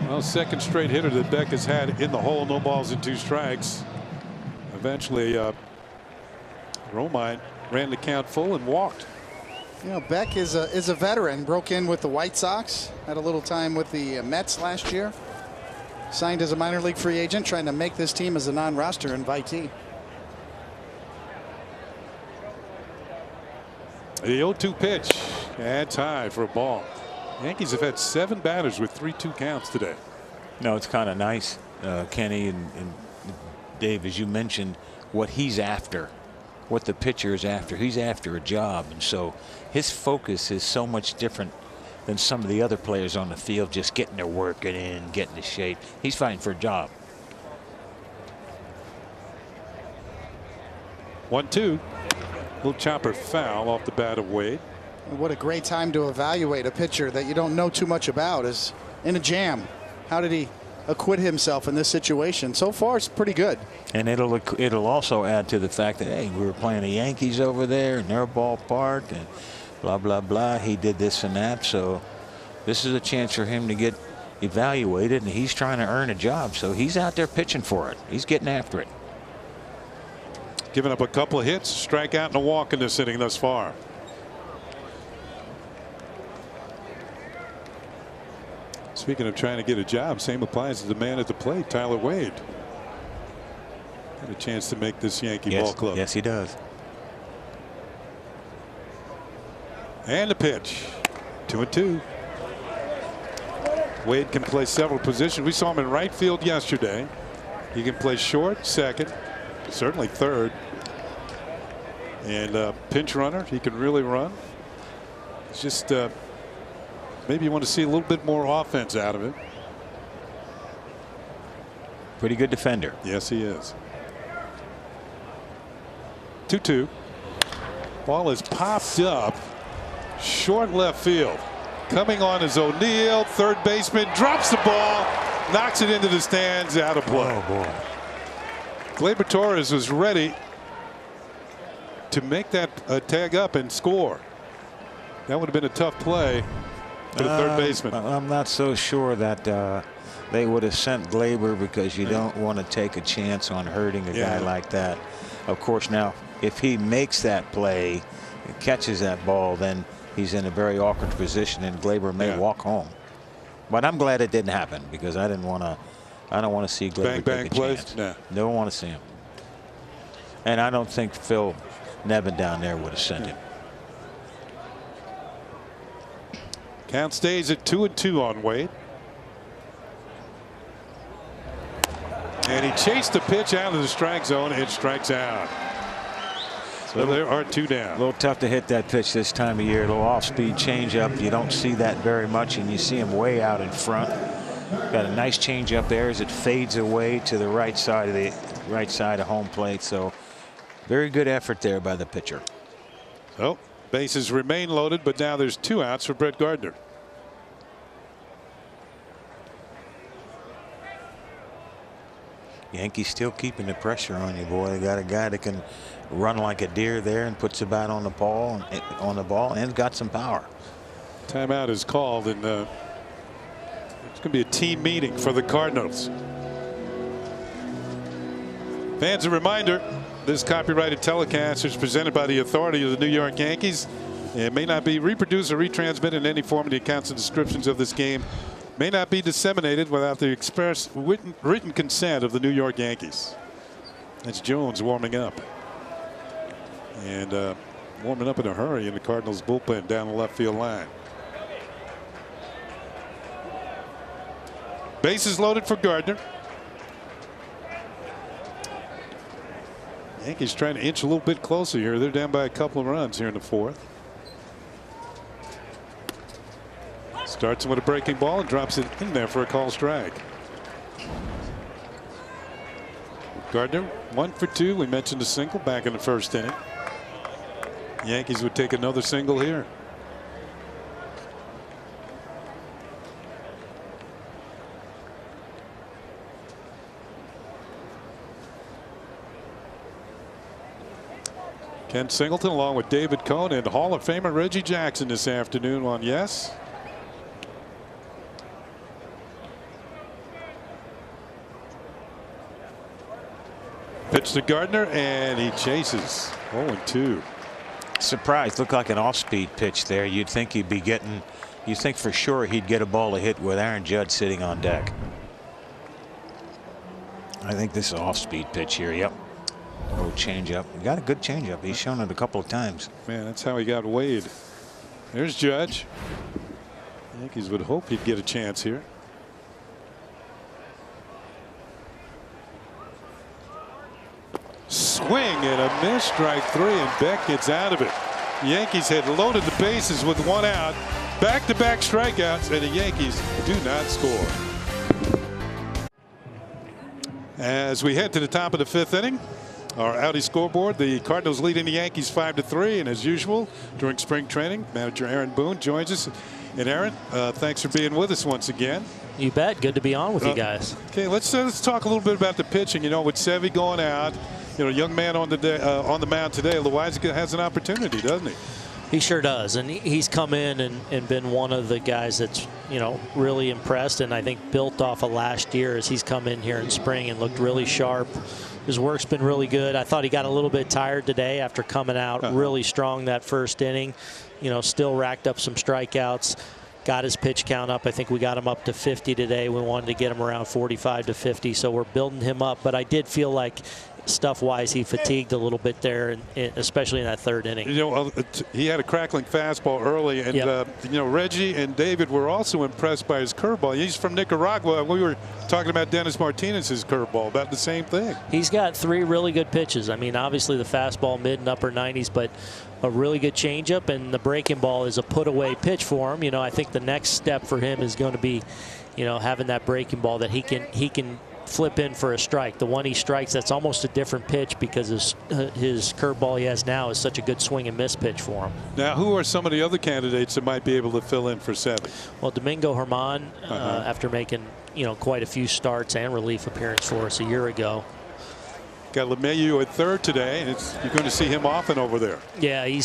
Well, second straight hitter that Beck has had in the hole. No balls and 2 strikes. Eventually, Romine ran the count full and walked. You know, Beck is a veteran. Broke in with the White Sox. Had a little time with the Mets last year. Signed as a minor league free agent, trying to make this team as a non-roster invitee. The 0-2 pitch. And tied for a ball. Yankees have had 7 batters with 3-2 counts today. No, it's kind of nice, Kenny and Dave, as you mentioned, what he's after, what the pitcher is after. He's after a job, and so his focus is so much different than some of the other players on the field, just getting their work in, getting the shape. He's fighting for a job. 1-2. Little chopper foul off the bat of Wade. What a great time to evaluate a pitcher that you don't know too much about. Is in a jam. How did he acquit himself in this situation? So far, it's pretty good. And it'll also add to the fact that, hey, we were playing the Yankees over there in their ballpark and blah, blah, blah. He did this and that. So this is a chance for him to get evaluated, and he's trying to earn a job. So he's out there pitching for it. He's getting after it. Giving up a couple of hits, strikeout and a walk in this inning thus far. Speaking of trying to get a job, same applies to the man at the plate, Tyler Wade. Had a chance to make this Yankee ball club. Yes, he does. And the pitch. 2-2. Wade can play several positions. We saw him in right field yesterday. He can play short, second, certainly third. And pinch runner, he can really run. It's just maybe you want to see a little bit more offense out of him. Pretty good defender. Yes, he is. 2-2. Ball is popped up. Short left field. Coming on is O'Neill. Third baseman drops the ball. Knocks it into the stands. Out of play. Oh, boy. Gleyber Torres was ready to make that tag up and score. That would have been a tough play for the third baseman. I'm not so sure that they would have sent Gleyber, because you don't want to take a chance on hurting a guy like that. Of course, now if he makes that play, catches that ball, then he's in a very awkward position, and Gleyber may walk home. But I'm glad it didn't happen, because I don't want to see Gleyber take a chance. Nah. Don't want to see him. And I don't think Phil Nevin down there would have sent him. Count stays at 2-2 on Wade. And he chased the pitch out of the strike zone. It strikes out. So there are 2 down. A little tough to hit that pitch this time of year. A little off-speed changeup. You don't see that very much, and you see him way out in front. Got a nice changeup there as it fades away to the right side of home plate. So very good effort there by the pitcher. Oh, bases remain loaded, but now there's 2 outs for Brett Gardner. Yankees still keeping the pressure on you, boy. They got a guy that can run like a deer there and puts the bat on the ball and got some power. Timeout is called, and it's going to be a team meeting for the Cardinals. Fans, a reminder, this copyrighted telecast is presented by the authority of the New York Yankees. It may not be reproduced or retransmitted in any form. The accounts and descriptions of this game may not be disseminated without the express written consent of the New York Yankees. That's Jones warming up. And warming up in a hurry in the Cardinals bullpen down the left field line. Bases loaded for Gardner. Yankees trying to inch a little bit closer here. They're down by a couple of runs here in the 4th. Starts him with a breaking ball and drops it in there for a call strike. Gardner 1 for 2. We mentioned a single back in the 1st inning. Yankees would take another single here. Ken Singleton along with David Cohn and Hall of Famer Reggie Jackson this afternoon on Yes. Pitch to Gardner, and he chases. 0-2. Surprised. Looked like an off-speed pitch there. You'd think he'd be getting. You think for sure he'd get a ball to hit with Aaron Judge sitting on deck. I think this is an off-speed pitch here. Yep. Oh, changeup. He got a good changeup. He's shown it a couple of times. Man, that's how he got Wade. There's Judge. Yankees would hope he'd get a chance here. Swing and a miss, strike 3, and Beck gets out of it. Yankees had loaded the bases with 1 out. Back-to-back strikeouts, and the Yankees do not score. As we head to the top of the 5th inning, our Audi scoreboard, the Cardinals leading the Yankees 5-3, and as usual during spring training, manager Aaron Boone joins us. And Aaron, thanks for being with us once again. You bet. Good to be on with you guys. Okay, let's talk a little bit about the pitching. You know, with Sevy going out, you know, young man on the mound today, Loizaga has an opportunity, doesn't he? He sure does, and he's come in and been one of the guys that's, you know, really impressed, and I think built off of last year as he's come in here in spring and looked really sharp. His work's been really good. I thought he got a little bit tired today after coming out really strong that 1st inning. You know, still racked up some strikeouts. Got his pitch count up. I think we got him up to 50 today. We wanted to get him around 45 to 50, so we're building him up. But I did feel like stuff-wise, he fatigued a little bit there, especially in that third inning. You know, he had a crackling fastball early, and you know, Reggie and David were also impressed by his curveball. He's from Nicaragua. We were talking about Dennis Martinez's curveball, about the same thing. He's got 3 really good pitches. I mean, obviously the fastball mid and upper 90s, but a really good changeup, and the breaking ball is a put-away pitch for him. You know, I think the next step for him is going to be, you know, having that breaking ball that he can flip in for a strike. The one he strikes, that's almost a different pitch because his curveball he has now is such a good swing and miss pitch for him. Now, who are some of the other candidates that might be able to fill in for Sevy? Well, Domingo Germán, after making, you know, quite a few starts and relief appearance for us a year ago. Got LeMahieu at third today, and you're going to see him often over there. Yeah, he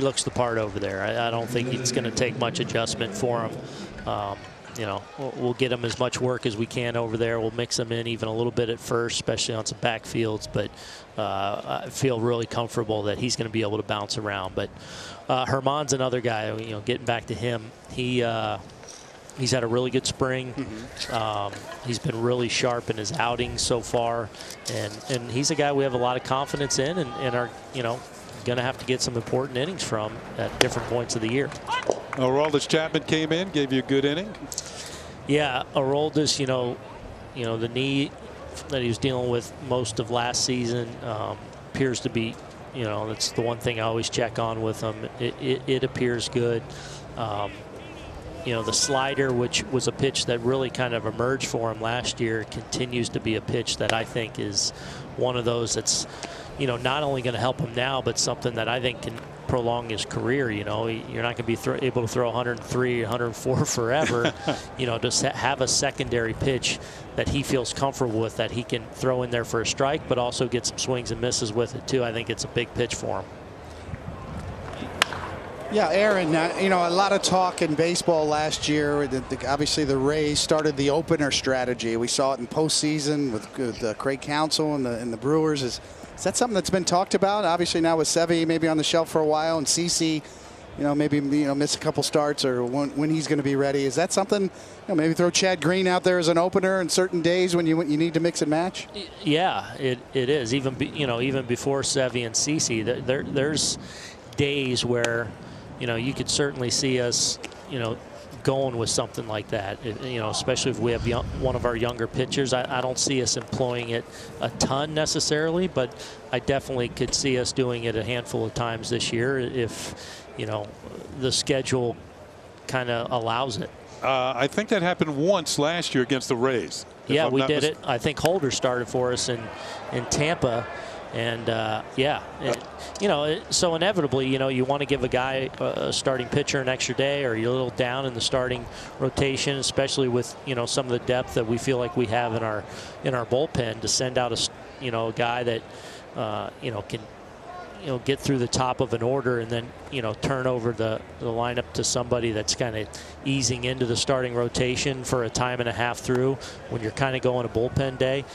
looks the part over there. I don't think it's going to take much adjustment for him. You know, we'll get him as much work as we can over there. We'll mix him in even a little bit at first, especially on some backfields. But I feel really comfortable that he's going to be able to bounce around. But Germán's another guy. You know, getting back to him, he's had a really good spring. He's been really sharp in his outings so far, and he's a guy we have a lot of confidence in, and are, you know, going to have to get some important innings from at different points of the year. Aroldis Chapman came in, gave you a good inning. Yeah, Aroldis, you know, the knee that he was dealing with most of last season appears to be, you know, that's the one thing I always check on with him. It appears good. You know, the slider, which was a pitch that really kind of emerged for him last year, continues to be a pitch that I think is one of those that's, you know, not only going to help him now, but something that I think can prolong his career. You know, you're not going to be able to throw 103, 104 forever. You know, just have a secondary pitch that he feels comfortable with, that he can throw in there for a strike, but also get some swings and misses with it too. I think it's a big pitch for him. Yeah, Aaron, you know, a lot of talk in baseball last year. Obviously, the Rays started the opener strategy. We saw it in postseason with Craig Counsell and the Brewers. Is that something that's been talked about? Obviously, now with Sevy maybe on the shelf for a while, and CC, you know, maybe miss a couple starts, or when he's going to be ready. Is that something? You know, maybe throw Chad Green out there as an opener in certain days when you need to mix and match. Yeah, it is. Even even before Sevy and CC, there's days where, you know, you could certainly see us, you know, going with something like that. You know, especially if we have one of our younger pitchers. I don't see us employing it a ton necessarily, but I definitely could see us doing it a handful of times this year if, you know, the schedule kind of allows it. I think that happened once last year against the Rays. Yeah, we did it. I think Holder started for us in Tampa. And yeah, you know, so inevitably, you know, you want to give a guy, a starting pitcher, an extra day, or you're a little down in the starting rotation, especially with, you know, some of the depth that we feel like we have in our bullpen, to send out a guy that you know, can, you know, get through the top of an order and then, you know, turn over the lineup to somebody that's kind of easing into the starting rotation for a time and a half through when you're kind of going a bullpen day.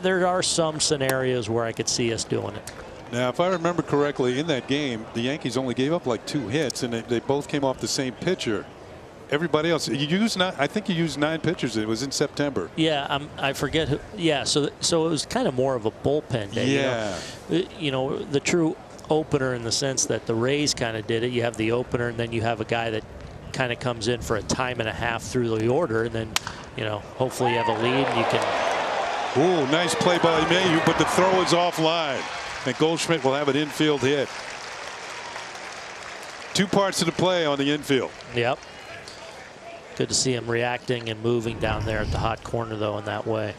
There are some scenarios where I could see us doing it. Now, if I remember correctly, in that game, the Yankees only gave up like 2 hits, and they both came off the same pitcher. Everybody else, I think you used 9 pitchers. It was in September. Yeah, I forget who. Yeah, so it was kind of more of a bullpen day. Yeah. You know, the true opener in the sense that the Rays kind of did it. You have the opener, and then you have a guy that kind of comes in for a time and a half through the order, and then, you know, hopefully you have a lead and you can. Ooh, nice play by Mayhew, but the throw is offline, and Goldschmidt will have an infield hit. 2 parts of the play on the infield. Yep. Good to see him reacting and moving down there at the hot corner, though, in that way.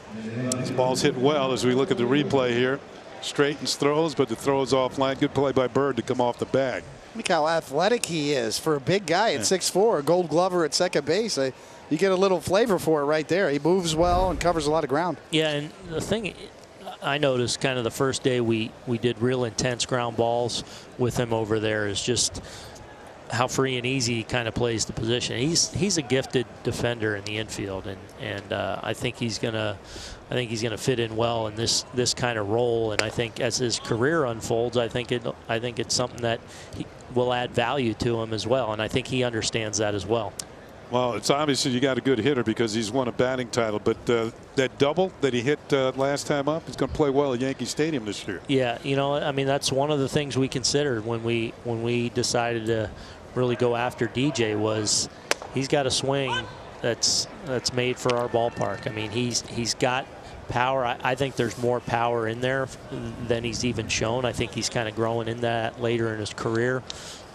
This ball's hit well as we look at the replay here. Straightens throws, but the throw is offline. Good play by Bird to come off the bag. Look how athletic he is for a big guy at 6'4", a Gold Glover at second base. You get a little flavor for it right there. He moves well and covers a lot of ground. Yeah, and the thing I noticed kind of the first day we did real intense ground balls with him over there is just how free and easy he kind of plays the position. He's a gifted defender in the infield, and I think he's gonna fit in well in this kind of role. And I think as his career unfolds, I think it's something that will add value to him as well. And I think he understands that as well. Well, it's obvious you got a good hitter because he's won a batting title. But that double that he hit last time up, he's going to play well at Yankee Stadium this year. Yeah, you know, I mean, that's one of the things we considered when we decided to really go after DJ was he's got a swing that's made for our ballpark. I mean, he's got power. I think there's more power in there than he's even shown. I think he's kind of growing in that later in his career.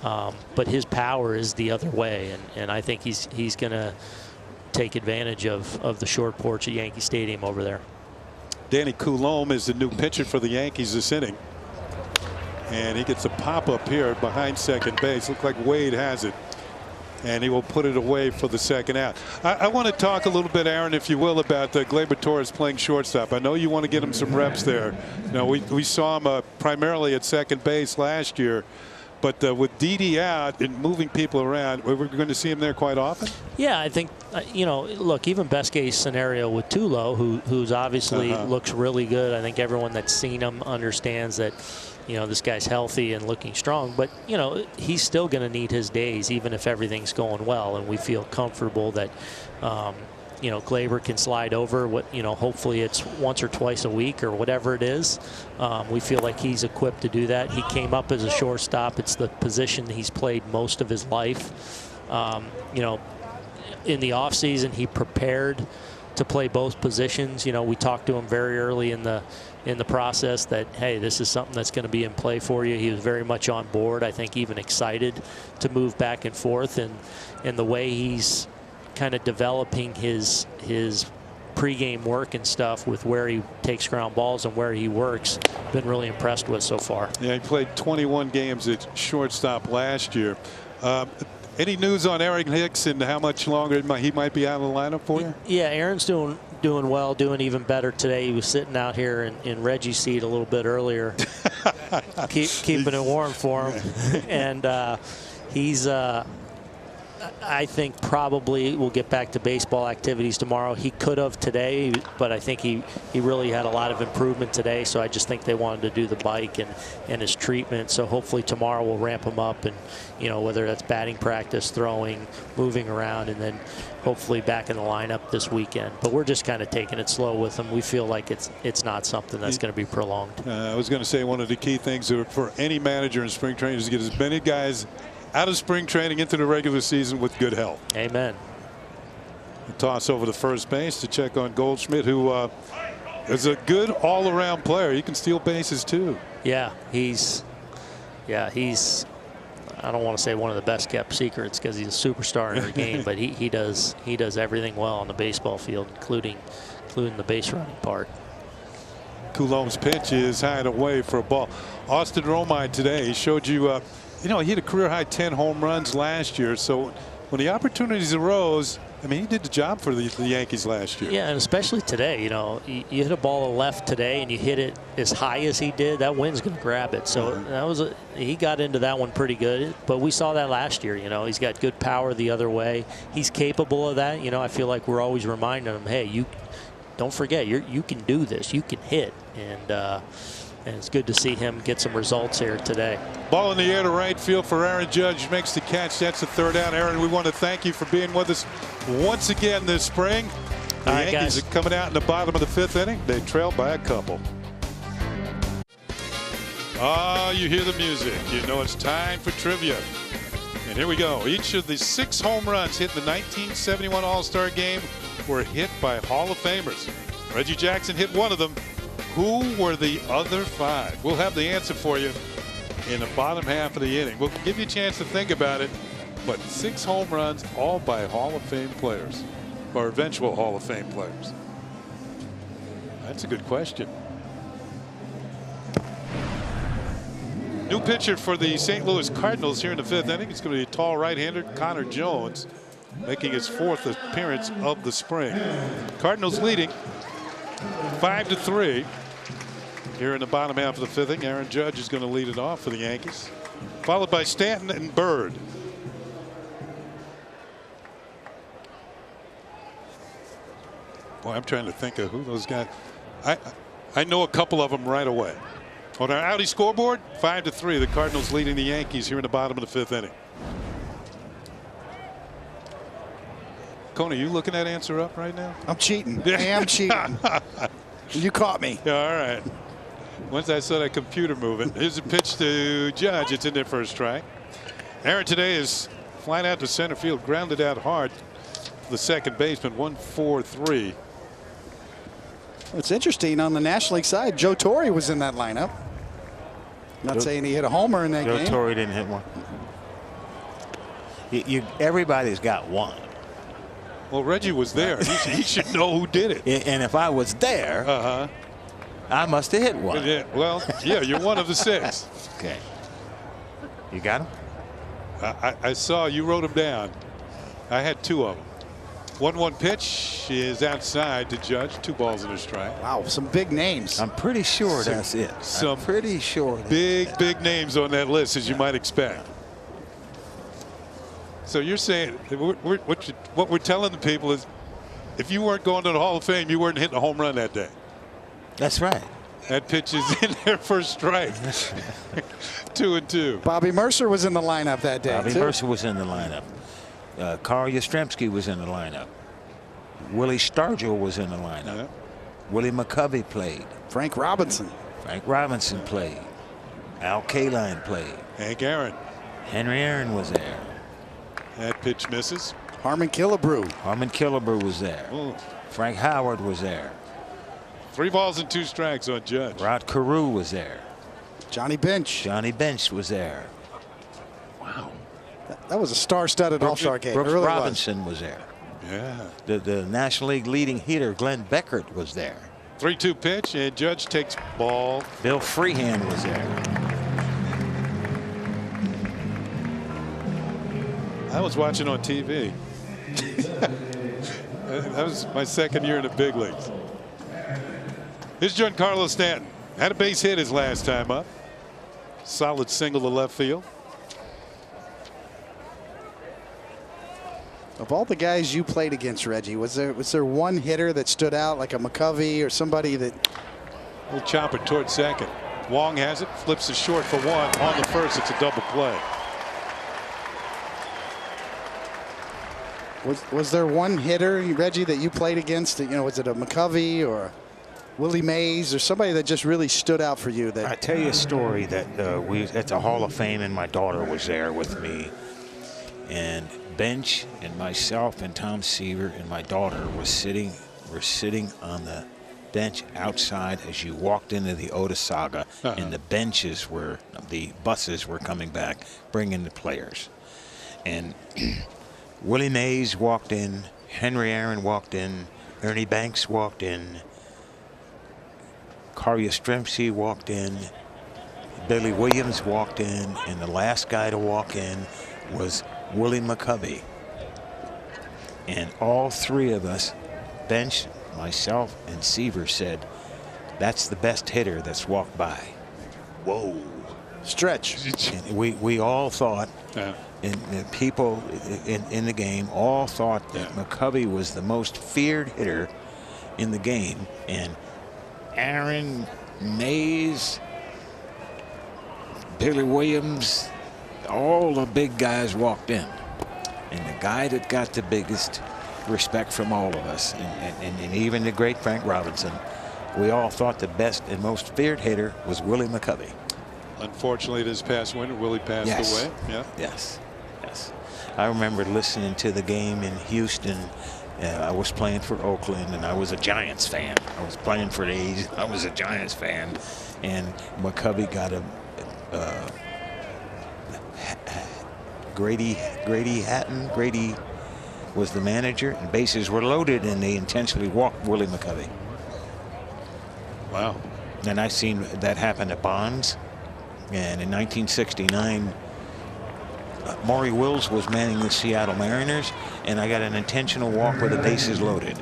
But his power is the other way, and I think he's going to take advantage of the short porch at Yankee Stadium over there. Danny Coulombe is the new pitcher for the Yankees this inning. And he gets a pop-up here behind second base. Looks like Wade has it. And he will put it away for the second out. I want to talk a little bit, Aaron, if you will, about Gleyber Torres playing shortstop. I know you want to get him some reps there. You know, we saw him primarily at second base last year. But with Didi out and moving people around, we're going to see him there quite often? Yeah, I think, you know, look, even best case scenario with Tulo, who's obviously looks really good. I think everyone that's seen him understands that, you know, this guy's healthy and looking strong. But, you know, he's still going to need his days, even if everything's going well. And we feel comfortable that, you know, Gleyber can slide over. You know, hopefully it's once or twice a week or whatever it is. We feel like he's equipped to do that. He came up as a shortstop. It's the position he's played most of his life. You know, in the offseason, he prepared to play both positions. You know, we talked to him very early in the process that, hey, this is something that's going to be in play for you. He was very much on board. I think even excited to move back and forth, and the way he's kind of developing his pregame work and stuff with where he takes ground balls and where he works, been really impressed with so far. Yeah, he played 21 games at shortstop last year. Any news on Aaron Hicks and how much longer he might be out of the lineup for you? Yeah, Aaron's doing well, doing even better today. He was sitting out here in Reggie's seat a little bit earlier, keeping it warm for him, and he's. I think probably we'll get back to baseball activities tomorrow. He could have today, but I think he really had a lot of improvement today. So I just think they wanted to do the bike and his treatment. So hopefully tomorrow we'll ramp him up, and you know, whether that's batting practice, throwing, moving around, and then hopefully back in the lineup this weekend. But we're just kind of taking it slow with him. We feel like it's not something that's going to be prolonged. I was going to say one of the key things for any manager in spring training is to get as many guys out of spring training into the regular season with good health. Amen. A toss over to first base to check on Goldschmidt, who is a good all-around player. He can steal bases too. Yeah, he's I don't want to say one of the best kept secrets because he's a superstar in the game, but he does everything well on the baseball field, including the base running part. Coulombe's pitch is high and away for a ball. Austin Romine today, he showed you. You know, he hit a career-high 10 home runs last year. So when the opportunities arose, I mean, he did the job for the Yankees last year. Yeah, and especially today. You know, you hit a ball to left today and you hit it as high as he did, that wind's going to grab it. So that was he got into that one pretty good. But we saw that last year. You know, he's got good power the other way. He's capable of that. You know, I feel like we're always reminding him, hey, you don't forget, you can do this. You can hit. And it's good to see him get some results here today. Ball in the air to right field for Aaron Judge. Makes the catch. That's the third out. Aaron, we want to thank you for being with us once again this spring. The Yankees are coming out in the bottom of the fifth inning. They trail by a couple. You hear the music. You know it's time for trivia. And here we go. Each of the 6 home runs hit in the 1971 All-Star Game were hit by Hall of Famers. Reggie Jackson hit one of them. Who were the other 5? We'll have the answer for you in the bottom half of the inning. We'll give you a chance to think about it. But 6 home runs, all by Hall of Fame players, or eventual Hall of Fame players. That's a good question. New pitcher for the St. Louis Cardinals here in the 5th inning. It's going to be a tall right-hander, Connor Jones, making his 4th appearance of the spring. Cardinals leading 5-3 here in the bottom half of the 5th inning. Aaron Judge is going to lead it off for the Yankees, followed by Stanton and Bird. Boy, I'm trying to think of who those guys. I know a couple of them right away. On our Audi scoreboard, 5-3. The Cardinals leading the Yankees here in the bottom of the 5th inning. Marconi, you looking that answer up right now? I'm cheating. I am cheating. You caught me. Yeah, all right. Once I saw that computer moving. Here's a pitch to Judge. It's in there for a strike. Aaron today is flying out to center field, grounded out hard. The second baseman, 1-4-3. It's interesting on the National League side. Joe Torre was in that lineup. Not saying he hit a homer in that game. Joe Torre didn't hit one. Everybody's got one. Well, Reggie was there. He should know who did it. And if I was there, I must have hit one. Yeah, well, yeah, you're one of the 6. Okay. You got him? I saw you wrote them down. I had 2 of them. 1-1 pitch is outside to Judge. 2 balls and a strike. Wow, some big names. I'm pretty sure that's it. I'm pretty sure. Big names on that list, as you might expect. So you're saying what we're telling the people is, if you weren't going to the Hall of Fame, you weren't hitting a home run that day. That's right. That pitch is in there for a strike. 2-2. Bobby Mercer was in the lineup that day. Bobby Mercer was in the lineup. Carl Yastrzemski was in the lineup. Willie Stargell was in the lineup. Yeah. Willie McCovey played. Frank Robinson played. Al Kaline played. Hank Aaron. Henry Aaron was there. That pitch misses. Harmon Killebrew. Harmon Killebrew was there. Ooh. Frank Howard was there. 3 balls and 2 strikes on Judge. Rod Carew was there. Johnny Bench. Johnny Bench was there. Wow. That was a star-studded All-Star game. Brooks really Robinson was there. Yeah. The National League leading hitter Glenn Beckert was there. 3-2 pitch, and Judge takes ball. Bill Freehand was there. I was watching on TV. That was my second year in the big leagues. Here's Giancarlo Stanton. Had a base hit his last time up. Solid single to left field. Of all the guys you played against, Reggie, was there one hitter that stood out, like a McCovey or somebody that? Little chopper towards second. Wong has it, flips it short for 1. On the first, it's a double play. Was there one hitter, Reggie, that you played against? Was it a McCovey or Willie Mays or somebody that just really stood out for you? That I tell you a story that we at the Hall of Fame, and my daughter was there with me, and Bench and myself and Tom Seaver and my daughter were sitting on the bench outside as you walked into the Otis Saga, and the buses were coming back bringing the players, and Willie Mays walked in, Henry Aaron walked in, Ernie Banks walked in, Carl Yastrzemski walked in, Billy Williams walked in, and the last guy to walk in was Willie McCovey. And all 3 of us, Bench, myself, and Seaver, said, that's the best hitter that's walked by. Whoa. Stretch. And we all thought, and people in the game all thought that McCovey was the most feared hitter in the game. And Aaron, Mays, Billy Williams, all the big guys walked in. And the guy that got the biggest respect from all of us, and even the great Frank Robinson, we all thought the best and most feared hitter was Willie McCovey. Unfortunately, this past winter, Willie passed away. Yeah. Yes. I remember listening to the game in Houston. I was playing for Oakland, and I was a Giants fan. I was playing for the A's. I was a Giants fan, and McCovey got a Grady Hatton. Grady was the manager, and bases were loaded, and they intentionally walked Willie McCovey. Wow. And I've seen that happen at Bonds. And in 1969, Maury Wills was manning the Seattle Mariners, and I got an intentional walk with the bases loaded.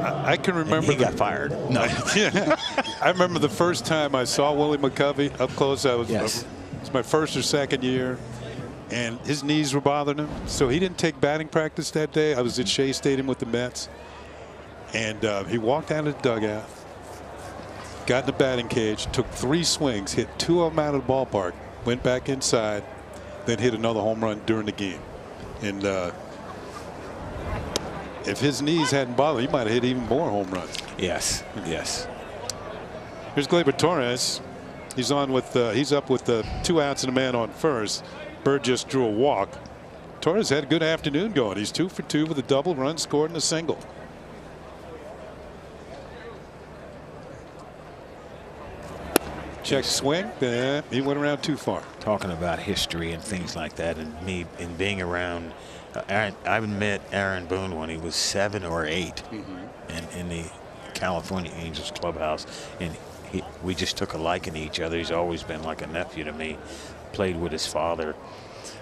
I can remember. And he got fired. No. I remember the first time I saw Willie McCovey up close. It was my first or second year, and his knees were bothering him, so he didn't take batting practice that day. I was at Shea Stadium with the Mets, and he walked out of the dugout, got in the batting cage, took 3 swings, hit 2 of them out of the ballpark, went back inside, then hit another home run during the game. And if his knees hadn't bothered, he might have hit even more home runs. Yes, yes. Here's Gleyber Torres. He's on with he's up with 2 outs and a man on first. Bird just drew a walk. Torres had a good afternoon going. He's 2 for 2 with a double, run scored, and a single. Check swing. He went around too far. Talking about history and things like that, and me and being around. I've met Aaron Boone when he was 7 or 8, in the California Angels clubhouse, and we just took a liking to each other. He's always been like a nephew to me. Played with his father,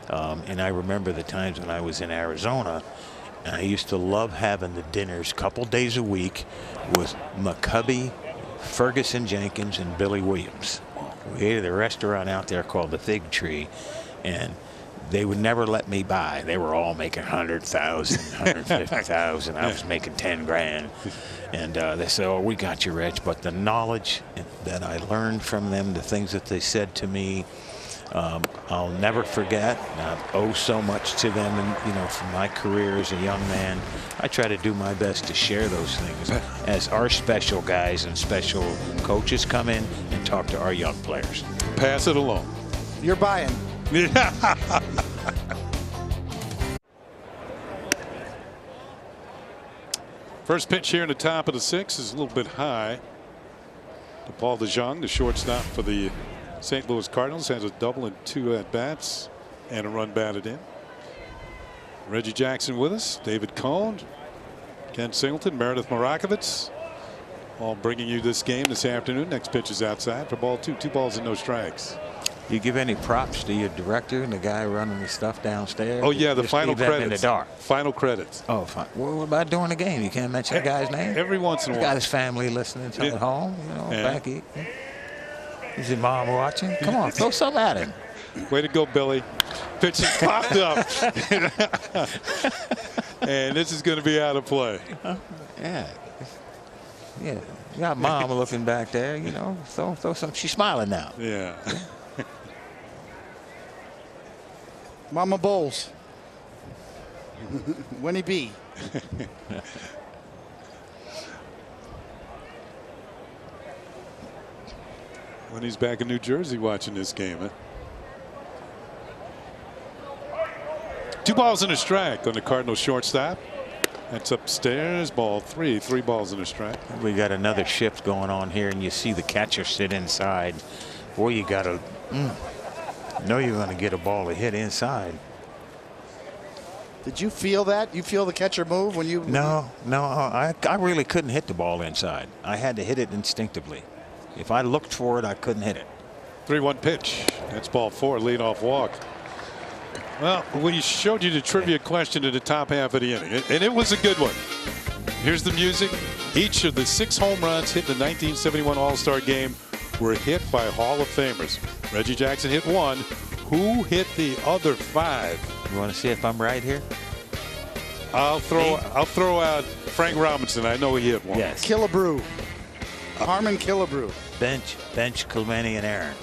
and I remember the times when I was in Arizona. And I used to love having the dinners a couple days a week with McCubby, Ferguson Jenkins, and Billy Williams. We ate at a restaurant out there called the Fig Tree, and they would never let me buy. They were all making 100,000, 150,000. I was making 10 grand. And they said, "Oh, we got you, Rich." But the knowledge that I learned from them, the things that they said to me, I'll never forget. And I owe so much to them, and from my career as a young man, I try to do my best to share those things as our special guys and special coaches come in and talk to our young players. Pass it along. You're buying. First pitch here in the top of the 6th is a little bit high. To Paul DeJong, the shortstop for the St. Louis Cardinals, has a double and 2 at-bats and a run batted in. Reggie Jackson with us, David Cohn, Ken Singleton, Meredith Marakovitz, all bringing you this game this afternoon. Next pitch is outside for ball 2. 2 balls and no strikes. Do you give any props to your director and the guy running the stuff downstairs? Oh yeah, the Just final leave that credits. in the dark. Final credits. Oh, fine. Well, what about during the game? You can't mention the guy's name. Every once in a He's while. got his family listening to Yeah. at home. Yeah. Back eating. Is his mom watching? Come on, throw something at him. Way to go, Billy. Pitch has popped up. And this is going to be out of play. Yeah. Yeah. You got mom looking back there, throw something. She's smiling now. Yeah. Mama Bowles. Winnie B. When he's back in New Jersey watching this game. Huh? 2 balls and a strike on the Cardinals shortstop. That's upstairs. Ball 3. 3 balls and a strike. We got another shift going on here, and you see the catcher sit inside. Boy, you got to know you're going to get a ball to hit inside. Did you feel that? You feel the catcher move when you? No, I really couldn't hit the ball inside. I had to hit it instinctively. If I looked for it, I couldn't hit it. 3-1 pitch. That's ball 4. Leadoff walk. Well, we showed you the trivia question at the top half of the inning, and it was a good one. Here's the music. Each of the 6 home runs hit in the 1971 All-Star game were hit by Hall of Famers. Reggie Jackson hit 1. Who hit the other 5? You want to see if I'm right here? I'll throw out Frank Robinson. I know he hit 1. Yes. Killebrew. Harmon Killebrew. Bench Clemente and Aaron.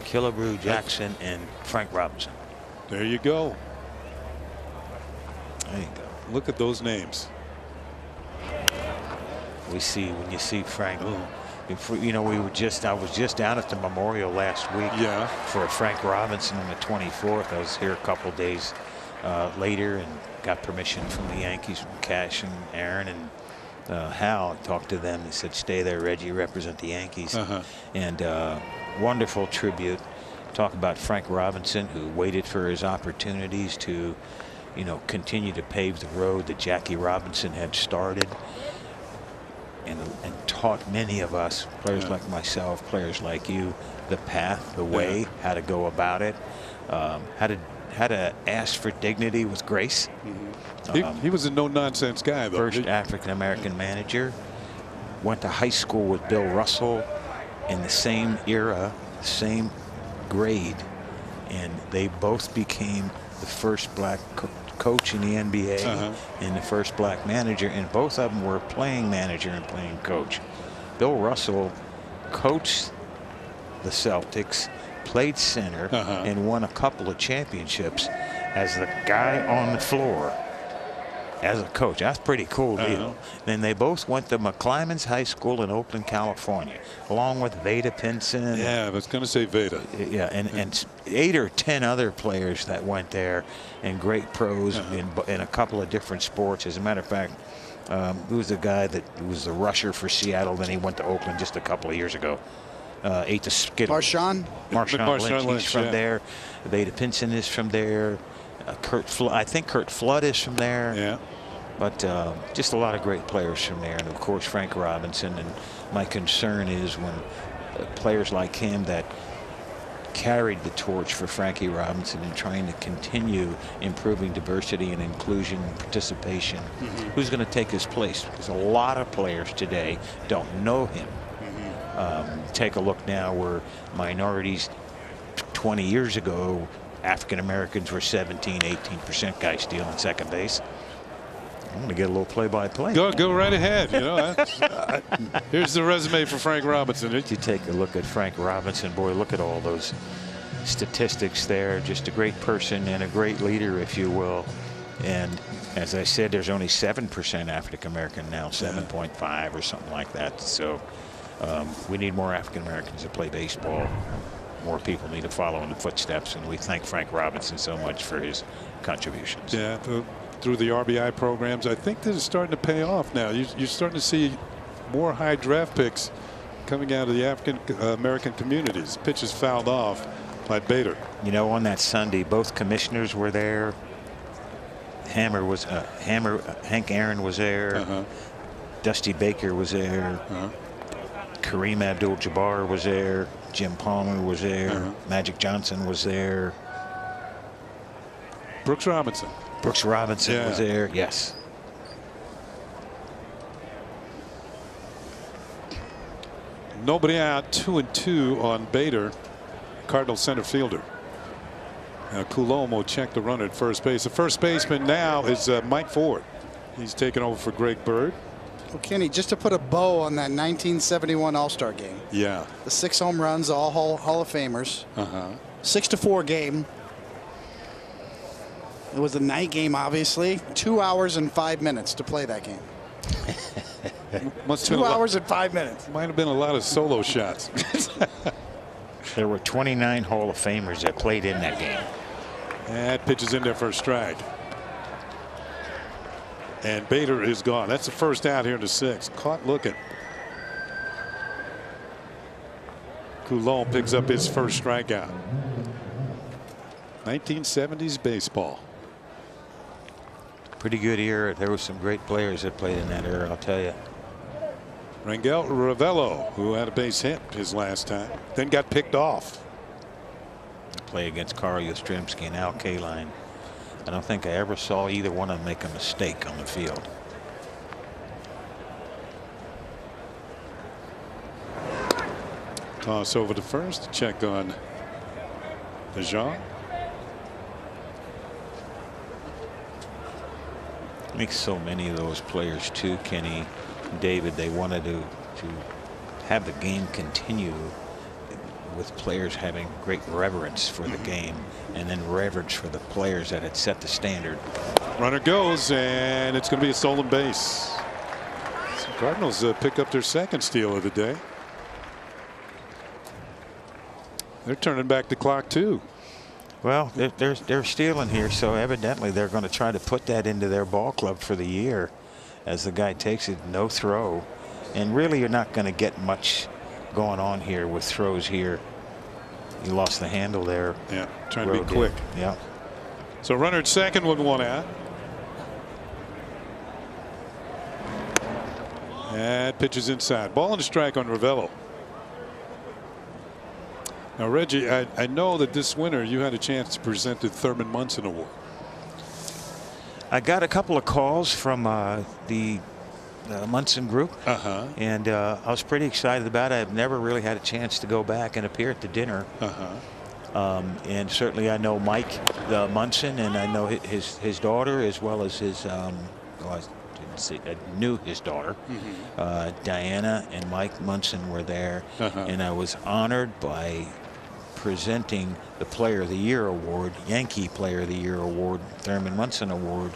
Killebrew, Jackson, and Frank Robinson. There you go. There you go. Look at those names. When you see Frank. I was just down at the memorial last week. Yeah. For Frank Robinson on the 24th. I was here a couple days later and got permission from the Yankees, from Cash and Aaron and Hal. I talked to them. They said, "Stay there, Reggie. Represent the Yankees." And wonderful tribute. Talk about Frank Robinson, who waited for his opportunities to, continue to pave the road that Jackie Robinson had started, and taught many of us, players like myself, players like you, the path, the way, how to go about it, how to ask for dignity with grace. He was a no-nonsense guy, though. First African-American manager. Went to high school with Bill Russell in the same era, same grade, and they both became the first black coach in the NBA and the first black manager, and both of them were playing manager and playing coach. Bill Russell coached the Celtics, played center, and won a couple of championships as the guy on the floor. as a coach. That's a pretty cool deal. Then they both went to McClymonds High School in Oakland, California, along with Veda Pinson. Yeah, I was going to say Veda. Yeah, and 8 or 10 other players that went there, and great pros in a couple of different sports. As a matter of fact, who was the guy that was the rusher for Seattle? Then he went to Oakland just a couple of years ago. Ate the Skittles. Marshawn Lynch. He's from there. Veda Pinson is from there. I think Kurt Flood is from there. Yeah. But just a lot of great players from there, and of course Frank Robinson. And my concern is when players like him that carried the torch for Frankie Robinson and trying to continue improving diversity and inclusion and participation, who's going to take his place? Because a lot of players today don't know him. Take a look now where minorities 20 years ago, African Americans were 17-18% guys stealing second base. I'm going to get a little play-by-play. Go right ahead. You know, here's the resume for Frank Robinson. You take a look at Frank Robinson, boy, look at all those statistics there. Just a great person and a great leader, if you will. And as I said, there's only 7% African American now, 7.5 or something like that. So we need more African Americans to play baseball. More people need to follow in the footsteps, and we thank Frank Robinson so much for his contributions. Yeah, through the RBI programs, I think this is starting to pay off now. You're starting to see more high draft picks coming out of the African American communities. Pitches fouled off by Bader. You know, on that Sunday, both commissioners were there. Hank Aaron was there. Dusty Baker was there. Kareem Abdul-Jabbar was there. Jim Palmer was there. Magic Johnson was there. Brooks Robinson was there. Yes. Nobody out. 2-2 on Bader, Cardinal center fielder. Coulombe will check the runner at first base. The first baseman now is Mike Ford. He's taken over for Greg Bird. Well, Kenny, just to put a bow on that 1971 All-Star game. Yeah. The 6 home runs, all Hall of Famers. 6-4 game. It was a night game, obviously. 2 hours and 5 minutes to play that game. 2 hours and 5 minutes. Might have been a lot of solo shots. There were 29 Hall of Famers that played in that game. That pitch is in there for a strike. And Bader is gone. That's the first out here in the 6th. Caught looking. Coulombe picks up his first strikeout. 1970s baseball. Pretty good era. There were some great players that played in that era, I'll tell you. Rangel Ravello, who had a base hit his last time, then got picked off. Play against Carl Yastrzemski and Al Kaline. I don't think I ever saw either one of them make a mistake on the field. Toss over to first. Check on DeJong. Makes so many of those players too, Kenny, David. They wanted to have the game continue with players having great reverence for the game, and then reverence for the players that had set the standard. Runner goes, and it's going to be a stolen base. So Cardinals pick up their second steal of the day. They're turning back the clock too. Well, they're stealing here, so evidently they're going to try to put that into their ball club for the year. As the guy takes it, no throw, and really you're not going to get much going on here with throws here. He lost the handle there. Yeah, trying to be quick. Yeah. So runner at second with 1 out. That pitch is inside. Ball and a strike on Ravello. Now, Reggie, I know that this winter you had a chance to present the Thurman Munson Award. I got a couple of calls from the Munson group, and I was pretty excited about it. I've never really had a chance to go back and appear at the dinner. And certainly I know Mike Munson, and I know his daughter, as well as his I knew his daughter. Diana and Mike Munson were there, and I was honored by presenting the Player of the Year award, Yankee Player of the Year award, Thurman Munson Award,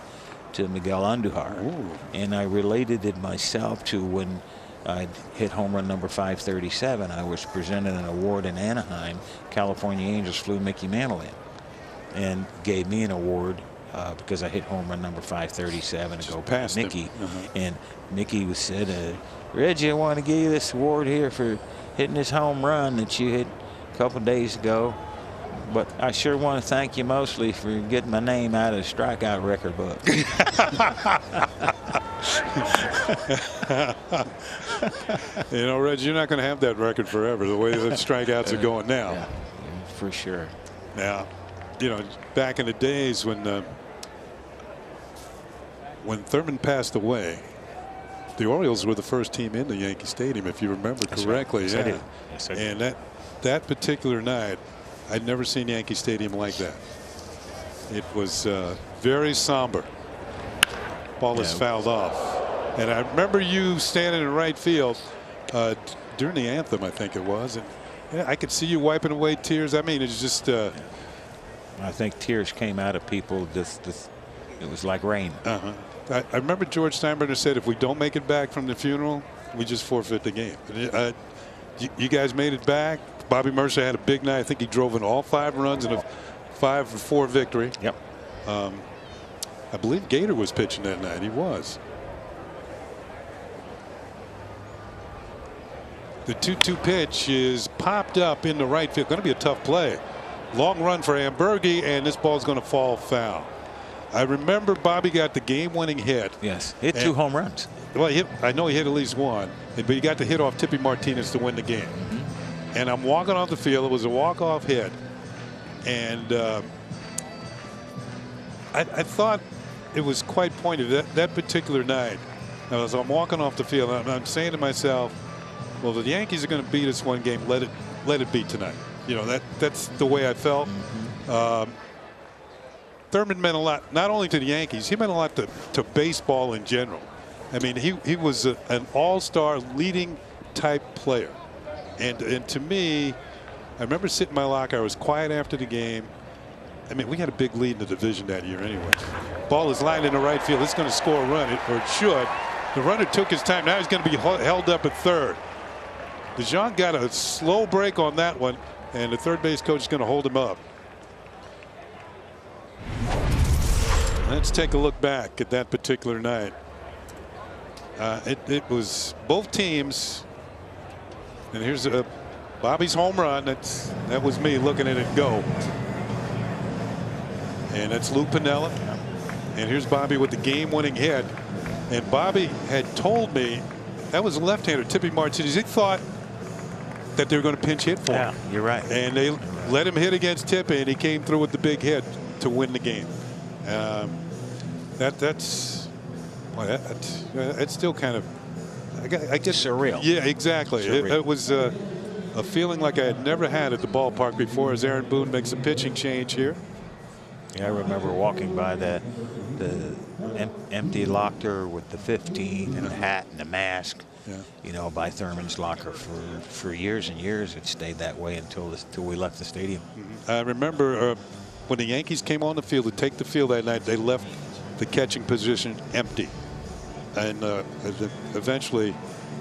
to Miguel Andujar. Ooh. And I related it myself to when I hit home run number 537. I was presented an award in Anaheim. California Angels flew Mickey Mantle in and gave me an award because I hit home run number 537 and go past Mickey. And Mickey said, Reggie, I want to give you this award here for hitting this home run that you hit a couple days ago. But I sure want to thank you mostly for getting my name out of the strikeout record book. You know, Reg, you're not going to have that record forever, the way the strikeouts are going now. Yeah, for sure. Now, you know, back in the days when Thurman passed away, the Orioles were the first team in the Yankee Stadium, if you remember correctly. Right. Yes, yeah. I did. Yes, I did. And that particular night, I'd never seen Yankee Stadium like that. It was very somber. Ball is fouled off. And I remember you standing in right field during the anthem, I think it was. And yeah, I could see you wiping away tears. I mean, it's just. I think tears came out of people. It was like rain. I remember George Steinbrenner said, if we don't make it back from the funeral, we just forfeit the game. You guys made it back. Bobby Mercer had a big night. I think he drove in all 5 runs in a 5-4 victory. Yep. I believe Gator was pitching that night. He was. The 2-2 pitch is popped up in the right field. Going to be a tough play. Long run for Amberge, and this ball is going to fall foul. I remember Bobby got the game-winning hit. Yes, hit 2 home runs. Well, I know he hit at least 1, but he got the hit off Tippy Martinez to win the game. And I'm walking off the field. It was a walk-off hit, and I thought it was quite pointed that particular night. Now, as I'm walking off the field, I'm saying to myself, well, if the Yankees are going to beat us one game, let it be tonight. You know, that's the way I felt. Thurman meant a lot, not only to the Yankees, he meant a lot to baseball in general. I mean, he was an all-star leading type player. And to me, I remember sitting in my locker. I was quiet after the game. I mean, we had a big lead in the division that year anyway. Ball is lined in the right field. It's going to score a run, or it should. The runner took his time. Now he's going to be held up at third. DeJong got a slow break on that one, and the third base coach is going to hold him up. Let's take a look back at that particular night. It was both teams. And here's Bobby's home run. That was me looking at it go. And that's Lou Piniella. And here's Bobby with the game-winning hit. And Bobby had told me that was a left-hander, Tippy Martinez. He thought that they were going to pinch hit for him. Yeah, you're right. And they let him hit against Tippy, and he came through with the big hit to win the game. That's still kind of. I guess surreal. Yeah, exactly. Surreal. It was a feeling like I had never had at the ballpark before as Aaron Boone makes a pitching change here. Yeah, I remember walking by the empty locker with the 15 and the hat and the mask. Yeah. You know, by Thurman's locker for years and years. It stayed that way until we left the stadium. I remember when the Yankees came on the field to take the field that night, they left the catching position empty. And eventually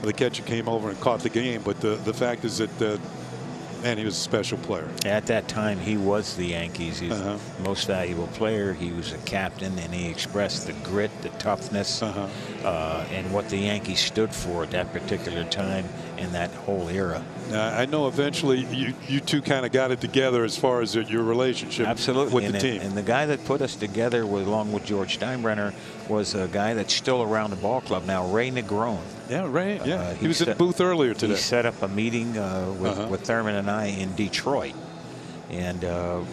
the catcher came over and caught the game. But the fact is that, man, he was a special player. At that time, he was the Yankees. He's the most valuable player. He was a captain, and he expressed the grit, the toughness, and what the Yankees stood for at that particular time in that whole era. I know eventually you two kind of got it together as far as your relationship with the team. And the guy that put us together, along with George Steinbrenner, was a guy that's still around the ball club now, Ray Negron. Yeah, Ray. Yeah, he was in the booth earlier today. He set up a meeting with Thurman and I in Detroit, and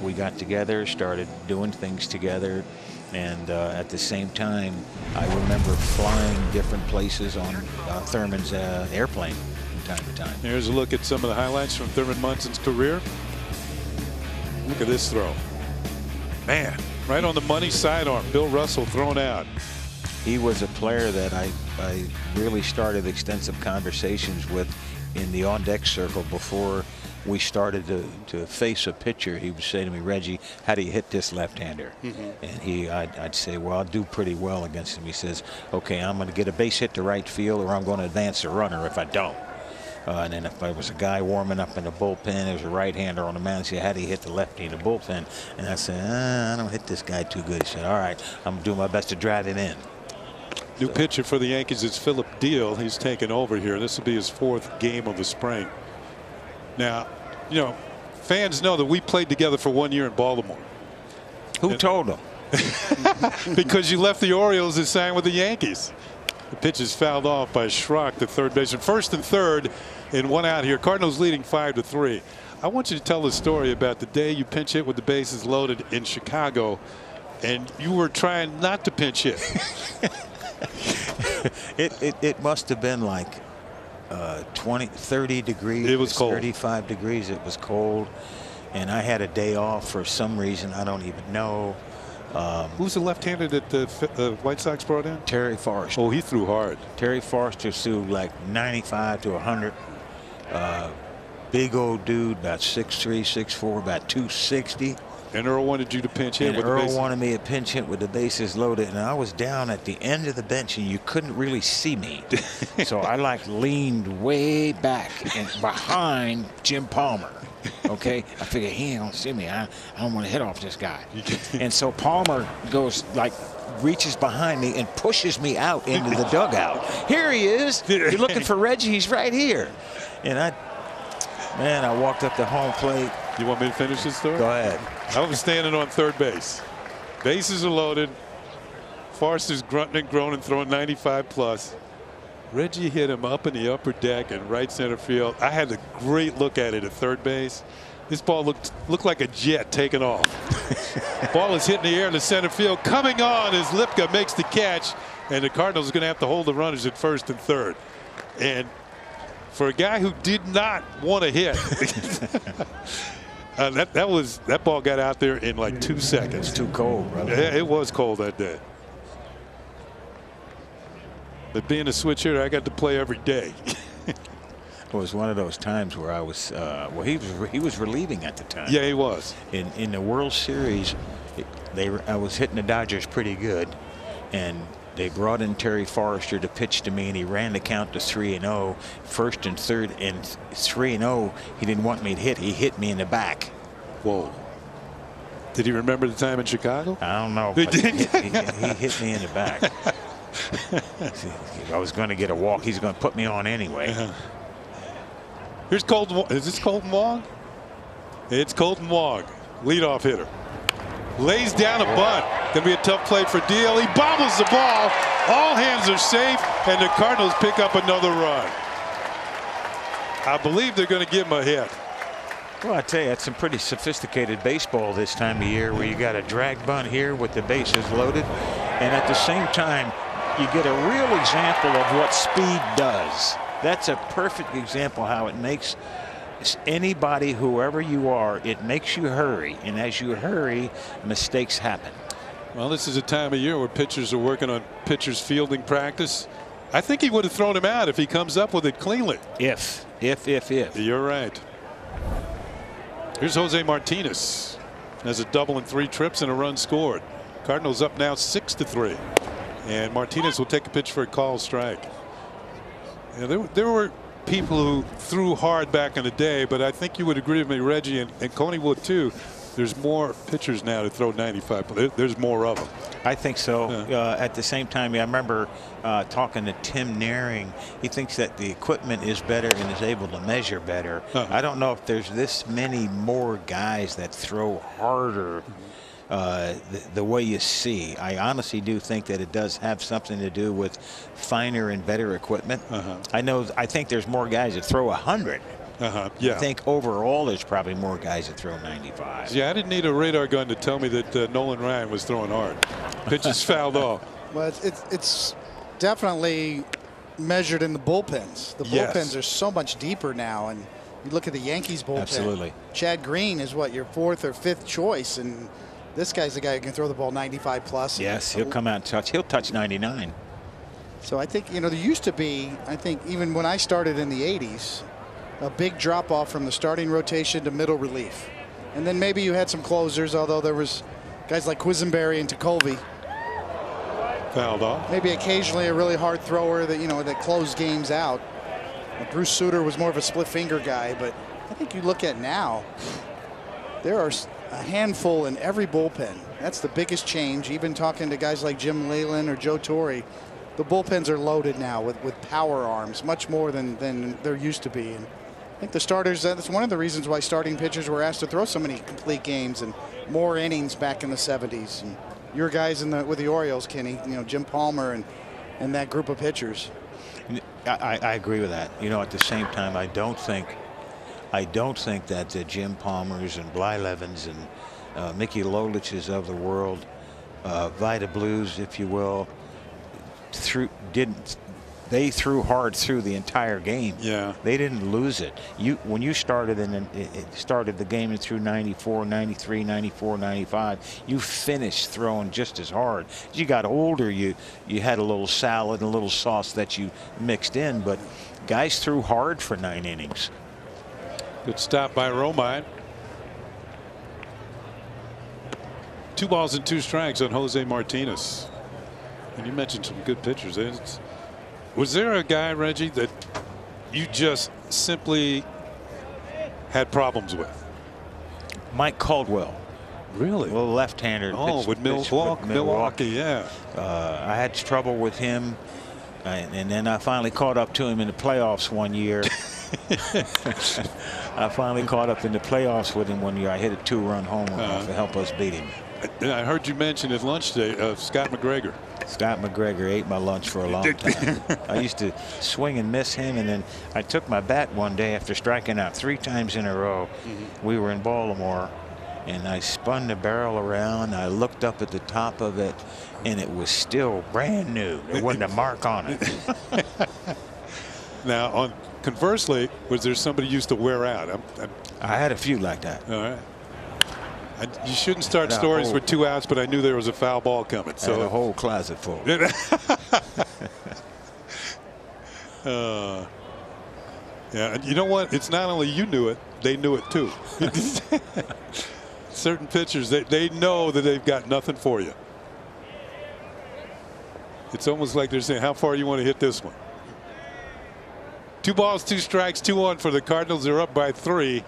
we got together, started doing things together, and at the same time, I remember flying different places on Thurman's airplane from time to time. Here's a look at some of the highlights from Thurman Munson's career. Look at this throw. Man, right on the money sidearm. Bill Russell thrown out. He was a player that I really started extensive conversations with in the on-deck circle before we started to face a pitcher, he would say to me, Reggie, how do you hit this left-hander? And I'd say, well, I'll do pretty well against him. He says, okay, I'm going to get a base hit to right field, or I'm going to advance the runner if I don't. And then if I was a guy warming up in the bullpen, there was a right-hander on the mound, he said, how do you hit the lefty in the bullpen? And I said, I don't hit this guy too good. He said, all right, I'm going to do my best to drive him in. New pitcher for the Yankees is Philip Deal. He's taken over here. This will be his 4th game of the spring. Now, you know, fans know that we played together for 1 year in Baltimore. Who told them? Because you left the Orioles and signed with the Yankees. The pitch is fouled off by Schrock, the third baseman. 1st and 3rd, and 1 out here. Cardinals leading 5-3. I want you to tell the story about the day you pinch hit with the bases loaded in Chicago, and you were trying not to pinch hit. It must have been like 30 degrees. It was cold. 35 degrees. It was cold, and I had a day off for some reason. I don't even know. Who's the left-hander that the White Sox brought in? Terry Forrester. Oh, he threw hard. Terry Forrester threw like 95 to 100. Big old dude, about 6'3", 6'4", about 260. And Earl wanted you to pinch hit with the bases. Earl wanted me to pinch hit with the bases loaded, and I was down at the end of the bench, and you couldn't really see me. So I like leaned way back and behind Jim Palmer. Okay, I figured he ain't gonna see me. I don't want to hit off this guy. And so Palmer goes like reaches behind me and pushes me out into the dugout. Here he is. You're looking for Reggie. He's right here. And I walked up to home plate. You want me to finish this story? Go ahead. I was standing on third base. Bases are loaded. Forster's grunting and groaning, throwing 95 plus. Reggie hit him up in the upper deck in right center field. I had a great look at it at third base. This ball looked like a jet taking off. Ball is hitting the air in the center field. Coming on as Lipka makes the catch, and the Cardinals are going to have to hold the runners at first and third. And for a guy who did not want to hit, that ball got out there in like 2 seconds. It's too cold, brother. It was cold that day. But being a switch hitter, I got to play every day. It was one of those times where I was well, he was relieving at the time. Yeah, he was. In the World Series, I was hitting the Dodgers pretty good, and they brought in Terry Forrester to pitch to me, and he ran the count to 3-0, first and third, and 3-0. He didn't want me to hit. He hit me in the back. Whoa. Did he remember the time in Chicago? I don't know. But he hit me in the back. I was going to get a walk. He's going to put me on anyway. Here's Colton. Is this Colton Wong? It's Colton Wong, leadoff hitter. Lays down a bunt. Going to be a tough play for Deal. He bobbles the ball. All hands are safe, and the Cardinals pick up another run. I believe they're going to give him a hit. Well, I tell you, it's some pretty sophisticated baseball this time of year, where you got a drag bunt here with the bases loaded, and at the same time, you get a real example of what speed does. That's a perfect example how it makes anybody, whoever you are, it makes you hurry. And as you hurry, mistakes happen. Well, this is a time of year where pitchers are working on pitchers fielding practice. I think he would have thrown him out if he comes up with it cleanly. If. You're right. Here's Jose Martinez. Has a double in 3 trips and a run scored. Cardinals up now 6-3. And Martinez will take a pitch for a call strike. You know, there were people who threw hard back in the day, but I think you would agree with me, Reggie, and Coney would too. There's more pitchers now to throw 95. There's more of them. I think so. At the same time, I remember talking to Tim Naring. He thinks that the equipment is better and is able to measure better. I don't know if there's this many more guys that throw harder the way you see. I honestly do think that it does have something to do with finer and better equipment. I think there's more guys that throw 100. Yeah. I think overall there's probably more guys that throw 95. Yeah, I didn't need a radar gun to tell me that Nolan Ryan was throwing hard. Pitches fouled off. Well, it's definitely measured in the bullpens. The bullpens are so much deeper now, and you look at the Yankees bullpen. Absolutely. Chad Green is what, your 4th or 5th choice, and this guy's the guy who can throw the ball 95 plus. Yes, he'll come out and touch. He'll touch 99. So I think, there used to be, I think even when I started in the 80s, a big drop off from the starting rotation to middle relief. And then maybe you had some closers, although there was guys like Quisenberry and Tekulve. Fouled off. Maybe occasionally a really hard thrower that, that closed games out. Bruce Sutter was more of a split finger guy, but I think you look at now, there are a handful in every bullpen. That's the biggest change. Even talking to guys like Jim Leyland or Joe Torre, the bullpens are loaded now with power arms, much more than there used to be. And I think the starters, that's one of the reasons why starting pitchers were asked to throw so many complete games and more innings back in the 70s. And your guys with the Orioles, Kenny, Jim Palmer and that group of pitchers. I agree with that. At the same time, I don't think that the Jim Palmers and Blylevens and Mickey Loliches of the world, Vida Blues, if you will, they threw hard through the entire game. Yeah. They didn't lose it. When you started started the game and threw 94, 93, 94, 95, you finished throwing just as hard. As you got older, you had a little salad and a little sauce that you mixed in, but guys threw hard for 9 innings. Good stop by Romine. 2 balls and 2 strikes on Jose Martinez. And you mentioned some good pitchers. Was there a guy, Reggie, that you just simply had problems with? Mike Caldwell. Really? Well, left-hander. Oh, with Milwaukee, yeah. I had trouble with him, and then I finally caught up to him in the playoffs one year. I finally caught up in the playoffs with him one year. I hit a 2-run homer to help us beat him. I heard you mention at lunch today of Scott McGregor. Scott McGregor ate my lunch for a long time. I used to swing and miss him, and then I took my bat one day after striking out 3 times in a row. We were in Baltimore, and I spun the barrel around. I looked up at the top of it, and it was still brand new. There wasn't a mark on it. Now, conversely, was there somebody used to wear out? I had a few like that. All right. You shouldn't start stories with 2 outs, but I knew there was a foul ball coming. So a whole closet full. Yeah, and you know what? It's not only you knew it; they knew it too. Certain pitchers, they know that they've got nothing for you. It's almost like they're saying, "How far you want to hit this one?" 2 balls, 2 strikes, 2-1 for the Cardinals. They're up by 3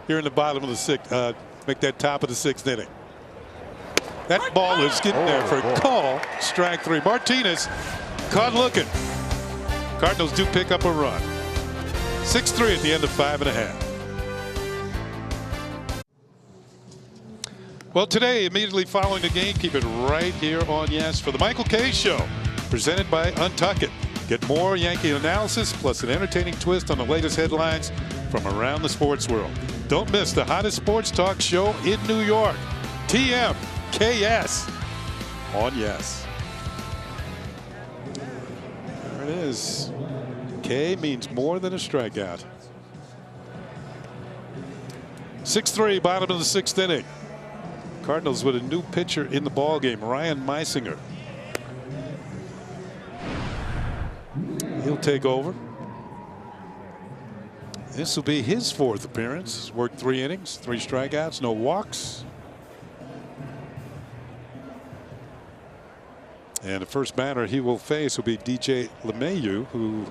here in the bottom of the 6th. Make that top of the 6th inning. That ball is getting there for a call. Strike 3. Martinez caught looking. Cardinals do pick up a run. 6-3 at the end of 5½. Well, today, immediately following the game, keep it right here on Yes for the Michael Kay Show, presented by Untuck It. Get more Yankee analysis plus an entertaining twist on the latest headlines from around the sports world. Don't miss the hottest sports talk show in New York, TMKS on Yes. There it is. K means more than a strikeout. 6-3, bottom of the 6th inning. Cardinals with a new pitcher in the ballgame, Ryan Meisinger. He'll take over. This will be his 4th appearance. He's worked 3 innings, 3 strikeouts, no walks. And the first batter he will face will be DJ LeMahieu, who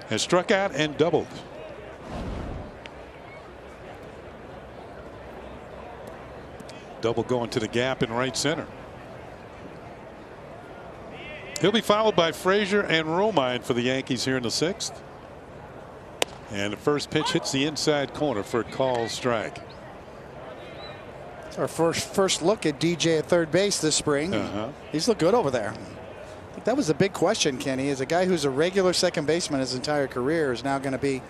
has struck out and doubled. Double going to the gap in right center. He'll be followed by Frazier and Romine for the Yankees here in the 6th. And the first pitch hits the inside corner for a call strike. It's our first look at DJ at third base this spring. He's looked good over there. I think that was the big question, Kenny, is a guy who's a regular second baseman his entire career is now going to be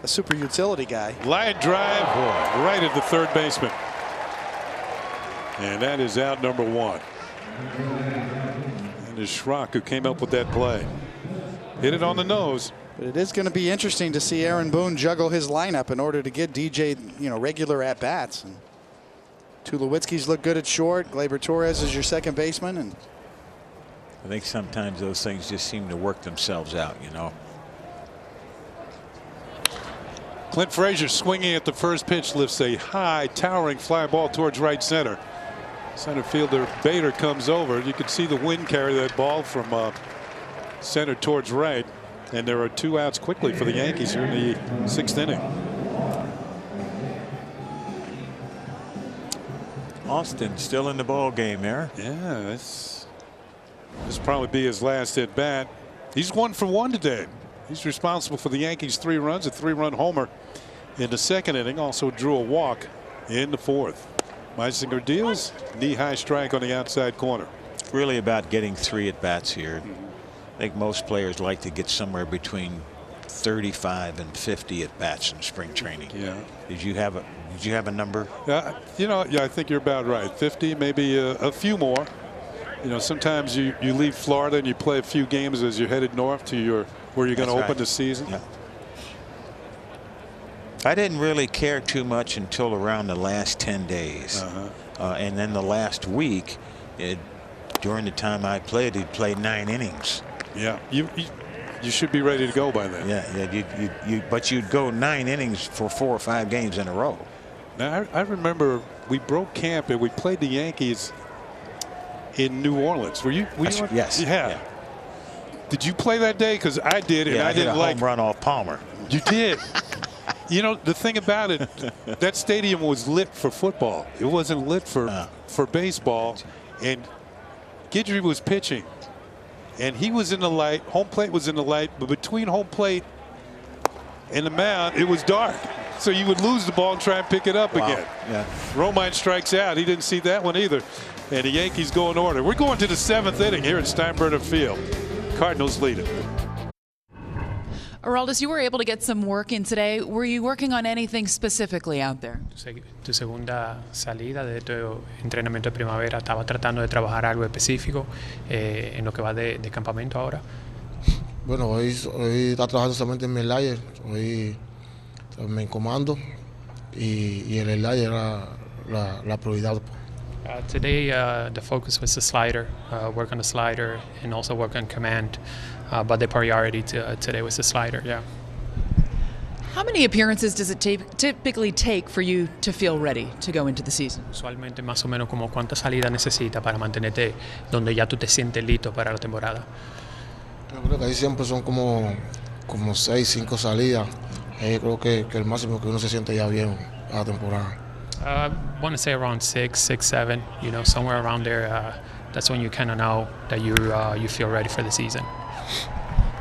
a super utility guy. Line drive right at the third baseman. And that is out number 1. And it's Schrock who came up with that play. Hit it on the nose. But it is going to be interesting to see Aaron Boone juggle his lineup in order to get DJ, regular at bats. And Tulowitzki's look good at short. Gleyber Torres is your second baseman, and I think sometimes those things just seem to work themselves out, Clint Frazier swinging at the first pitch, lifts a high, towering fly ball towards right center. Center fielder Bader comes over. You can see the wind carry that ball from center towards right. And there are 2 outs quickly for the Yankees here in the 6th inning. Austin still in the ball game there. Yeah, this probably be his last at bat. He's 1 for 1 today. He's responsible for the Yankees' 3 runs, a 3-run homer in the 2nd inning. Also drew a walk in the 4th. Meisinger deals knee-high strike on the outside corner. Really about getting 3 at bats here. I think most players like to get somewhere between 35 and 50 at bats in spring training. Yeah. Did you have a number? You know, yeah, I think you're about right. 50, maybe a few more. You know, sometimes you leave Florida and you play a few games as you're headed north to where you're going to open the season. Yeah. I didn't really care too much until around the last 10 days. And then the last week, during the time I played, he'd played 9 innings. Yeah, you should be ready to go by then. Yeah. But you'd go 9 innings for 4 or 5 games in a row. Now I remember we broke camp and we played the Yankees in New Orleans. Were you? Yes. Yeah. Did you play that day? Because I did, and I didn't like. Home run off Palmer. You did. You know, the thing about it, that stadium was lit for football. It wasn't lit for baseball. And Guidry was pitching. And he was in the light. Home plate was in the light. But between home plate and the mound, it was dark. So you would lose the ball and try and pick it up again. Yeah. Romine strikes out. He didn't see that one either. And the Yankees go in order. We're going to the 7th inning here at Steinbrenner Field. Cardinals lead it. Aroldis, you were able to get some work in today. Were you working on anything specifically out there? Tu segunda salida de tu entrenamiento de primavera, ¿estaba tratando de trabajar algo específico en lo que va de campamento ahora? Bueno, hoy está trabajando solamente en mi slider. Hoy me comando y el slider era la prioridad. Today, the focus was the slider, work on the slider, and also work on command. But the priority today was the slider, yeah. How many appearances does it typically take for you to feel ready to go into the season? Usualmente, más o menos, como cuántas salidas necesita para mantenerte donde ya tú te sientes listo para la temporada. Yo creo que ahí siempre son como 6, 5 salidas. Ahí creo que el máximo que uno se siente ya bien a la temporada. I want to say around 6, 7, you know, somewhere around there. That's when you kind of know that you feel ready for the season.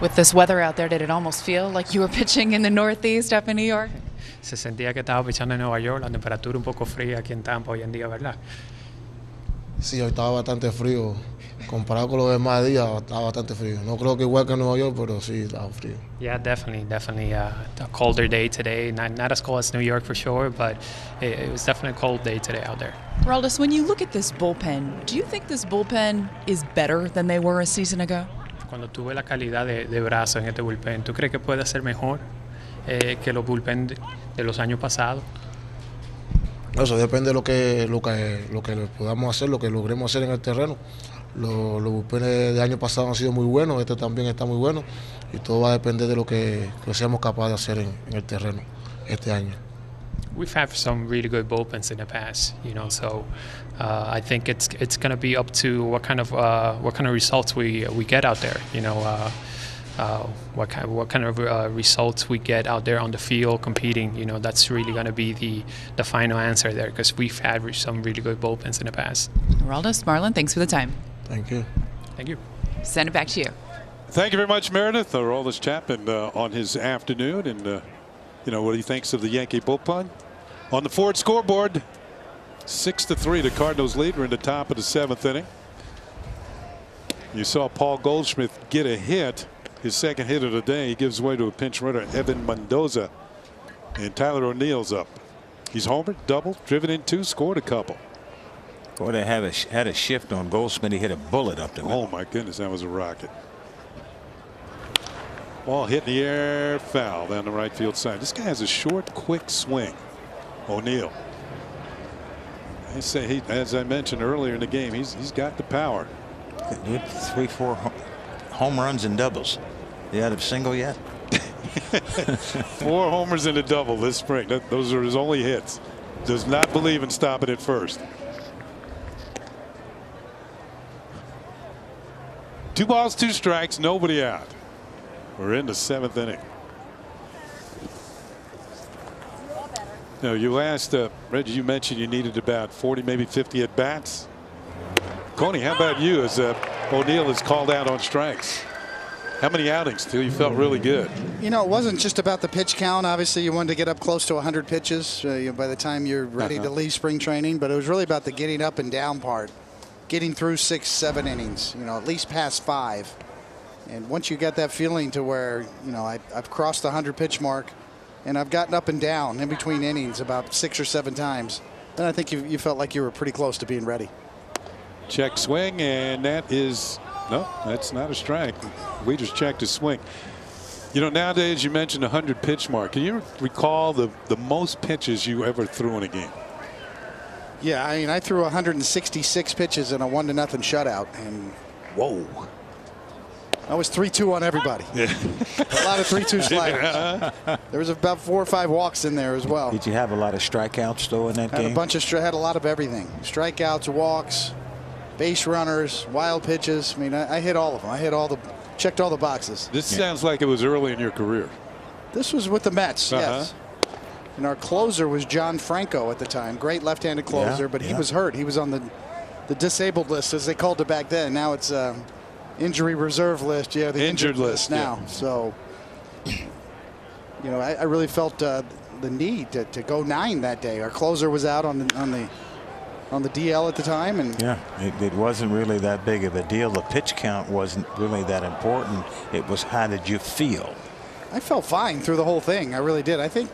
With this weather out there, did it almost feel like you were pitching in the Northeast up in New York? Se sentía que estaba pichando en Nueva York, la temperatura un poco fría aquí en Tampa hoy en día, ¿verdad? Sí, hoy estaba bastante frío. Comparado con los demás días, estaba bastante frío. No creo que igual que en Nueva York, pero sí estaba frío. Yeah, definitely a colder day today. Not as cold as New York for sure, but it was definitely a cold day today out there. Aroldis, when you look at this bullpen, do you think this bullpen is better than they were a season ago? Cuando tú ves la calidad de brazo en este bullpen, ¿tú crees que puede ser mejor que los bullpen de los años pasados? Eso depende de lo que podamos hacer, lo que logremos hacer en el terreno. Los bullpenes de año pasado han sido muy buenos, este también está muy bueno y todo va a depender de lo que seamos capaces de hacer en el terreno este año. We've had some really good bullpens in the past, you know. So I think it's going to be up to what kind of results we get out there, you know. What kind of results we get out there on the field competing, you know. That's really going to be the final answer there because we've had some really good bullpens in the past. Aroldis, Marlon, thanks for the time. Thank you. Thank you. Send it back to you. Thank you very much, Meredith. Aroldis Chapman on his afternoon, and you know what he thinks of the Yankee bullpen. On the Ford scoreboard, 6-3 the Cardinals lead. We're in the top of the 7th inning. You saw Paul Goldschmidt get a hit, his second hit of the day. He gives way to a pinch runner, Evan Mendoza, and Tyler O'Neill's up. He's homered, doubled, driven in 2, scored a couple. Boy, they had a shift on Goldschmidt. He hit a bullet up the middle. Oh my goodness, that was a rocket. Ball hit in the air, foul down the right field side. This guy has a short, quick swing. O'Neill. As I mentioned earlier in the game, he's got the power. 3, 4 home runs and doubles. They out of single yet? 4 homers and a double this spring. Those are his only hits. Does not believe in stopping at first. 2 balls, 2 strikes, nobody out. We're in the 7th inning. No, you asked, Reggie, you mentioned you needed about 40, maybe 50 at bats. Coney, how about you as O'Neill is called out on strikes? How many outings till you felt really good? You know, it wasn't just about the pitch count. Obviously, you wanted to get up close to 100 pitches by the time you're ready to leave spring training. But it was really about the getting up and down part, getting through 6, 7 innings, at least past 5. And once you got that feeling to where, I've crossed the 100 pitch mark and I've gotten up and down in between innings about 6 or 7 times, then I think you felt like you were pretty close to being ready. Check swing, and that is, no, that's not a strike. We just checked his swing. Nowadays you mentioned the 100 pitch mark. Can you recall the most pitches you ever threw in a game? Yeah, I threw 166 pitches in a 1-0 shutout, and whoa. I was 3-2 on everybody. Yeah. A lot of 3-2 sliders. There was about 4 or 5 walks in there as well. Did you have a lot of strikeouts though in that game? Had a lot of everything. Strikeouts, walks, base runners, wild pitches. I hit all of them. Checked all the boxes. This sounds like it was early in your career. This was with the Mets, yes. And our closer was John Franco at the time. Great left-handed closer, but he was hurt. He was on the disabled list, as they called it back then. Now it's injury reserve list. Yeah, the injured list now. Yeah. So, I really felt the need to go 9 that day. Our closer was out on the DL at the time, and it wasn't really that big of a deal. The pitch count wasn't really that important. It was, how did you feel? I felt fine through the whole thing. I really did. I think,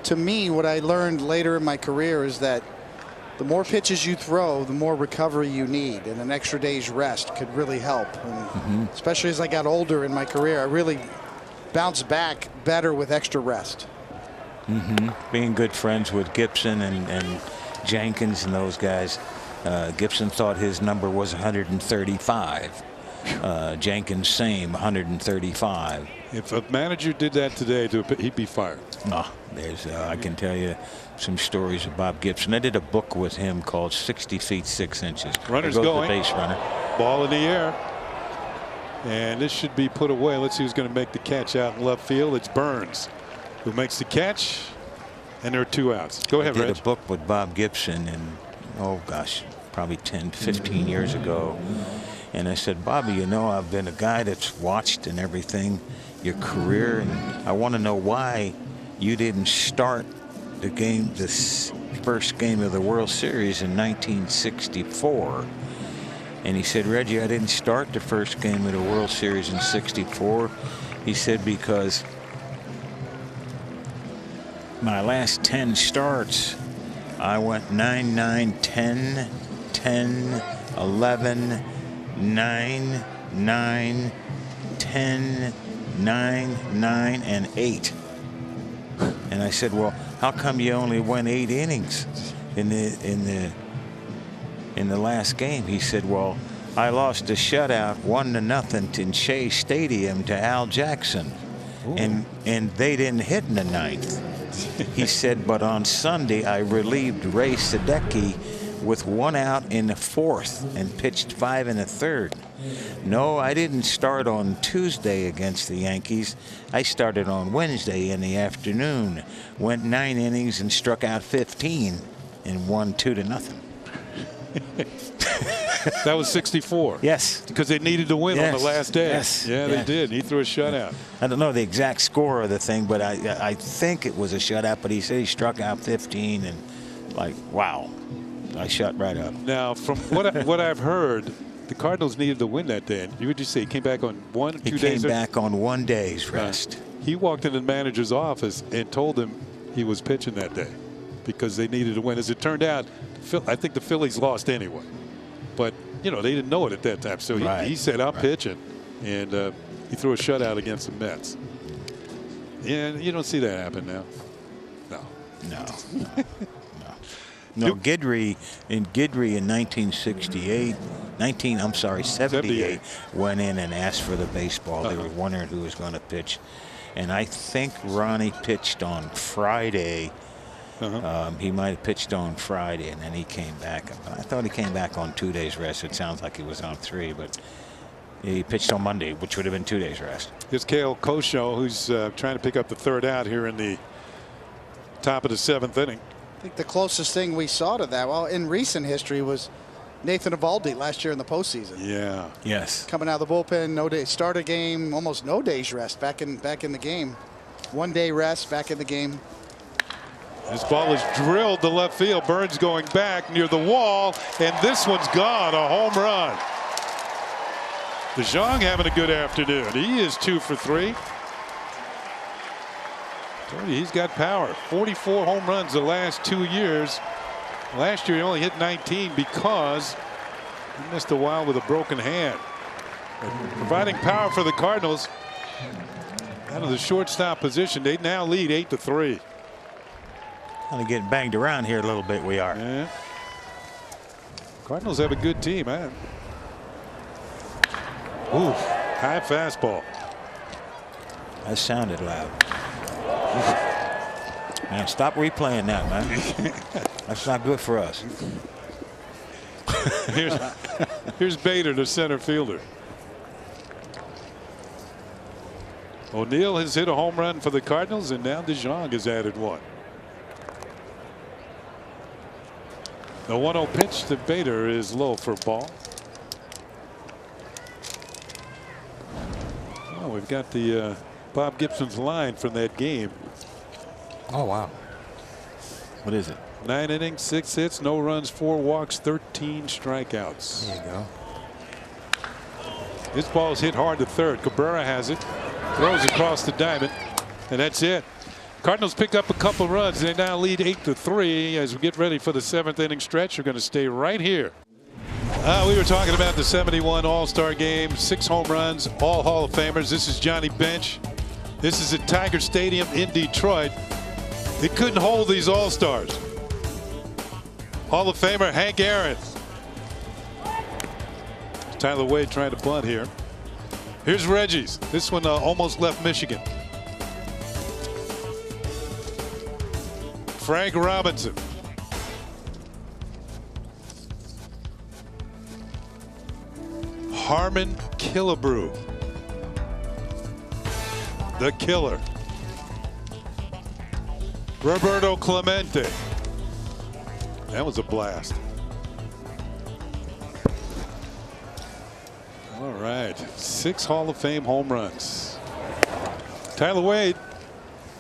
to me, what I learned later in my career is that the more pitches you throw, the more recovery you need, and an extra day's rest could really help. And especially as I got older in my career, I really bounced back better with extra rest. Being good friends with Gibson and Jenkins and those guys, Gibson thought his number was 135. Jenkins, same, 135. If a manager did that today, he'd be fired. I can tell you some stories of Bob Gibson. I did a book with him called 60 Feet 6 Inches. Runner's going. The base runner. Ball in the air. And this should be put away. Let's see who's going to make the catch out in left field. It's Burns who makes the catch. And there are 2 outs. Go ahead, I did Reg. a book with Bob Gibson, and probably 10, 15 years ago. And I said, Bobby, I've been a guy that's watched and everything, your career, and I want to know why you didn't start the game, this first game of the World Series in 1964. And he said, Reggie, I didn't start the first game of the World Series in '64. He said, because my last 10 starts, I went 9, 9, 10, 10, 11, 9, 9, 10, 9, 9, and 8. And I said, well, how come you only went 8 innings in the last game? He said, well, I lost a shutout 1-0 in Shea Stadium to Al Jackson. And they didn't hit in the 9th. He said, but on Sunday I relieved Ray Sadecki with 1 out in the 4th and pitched 5 in the 3rd. No, I didn't start on Tuesday against the Yankees. I started on Wednesday in the afternoon, went 9 innings and struck out 15 and won 2-0. That was 64. Yes. Because they needed to win on the last day. Yes. Yeah, they did. He threw a shutout. I don't know the exact score of the thing, but I think it was a shutout. But he said he struck out 15, and wow, I shut right up. Now, from what I've heard, the Cardinals needed to win that day. And you would just say he came back on 2 days. He came back on 1 day's rest. He walked into the manager's office and told him he was pitching that day because they needed to win. As it turned out, I think the Phillies lost anyway. But, they didn't know it at that time. So he said, I'm pitching. And he threw a shutout against the Mets. And you don't see that happen now. No, Guidry in 1968, 78, went in and asked for the baseball. They were wondering who was going to pitch. And I think Ronnie pitched on Friday. He might have pitched on Friday, and then he came back. I thought he came back on 2 days rest. It sounds like he was on 3, but he pitched on Monday, which would have been 2 days rest. Here's Kale Kosho, who's trying to pick up the third out here in the top of the 7th inning. I think the closest thing we saw to that, well, in recent history, was Nathan Eovaldi last year in the postseason. Yeah. Yes. Coming out of the bullpen, no day, start a game, almost no days rest back in the game. 1 day rest back in the game. This ball is drilled to left field. Burns going back near the wall, and this one's gone. A home run. DeJong having a good afternoon. He is 2 for 3. He's got power. 44 home runs the last 2 years. Last year he only hit 19 because he missed a while with a broken hand. Providing power for the Cardinals out of the shortstop position. They now lead 8-3. Kind of getting banged around here a little bit. We are. Yeah. Cardinals have a good team, man. Ooh, high fastball. That sounded loud. Man, stop replaying that, man. That's not good for us. Here's Bader, the center fielder. O'Neill has hit a home run for the Cardinals, and now DeJong has added one. The 1-0 pitch to Bader is low for a ball. Oh, we've got the Bob Gibson's line from that game. Oh, wow. What is it? 9 innings, 6 hits, no runs, 4 walks, 13 strikeouts. There you go. This ball is hit hard to third. Cabrera has it, throws across the diamond, and that's it. Cardinals pick up a couple runs. They now lead 8-3 as we get ready for the 7th inning stretch. We're going to stay right here. We were talking about the 71 All-Star game, 6 home runs, all Hall of Famers. This is Johnny Bench. This is at Tiger Stadium in Detroit. They couldn't hold these All-Stars. Hall of Famer Hank Aaron. Tyler Wade trying to bunt here. Here's Reggie's. This one almost left Michigan. Frank Robinson. Harmon Killebrew. The killer. Roberto Clemente. That was a blast. All right. 6 Hall of Fame home runs. Tyler Wade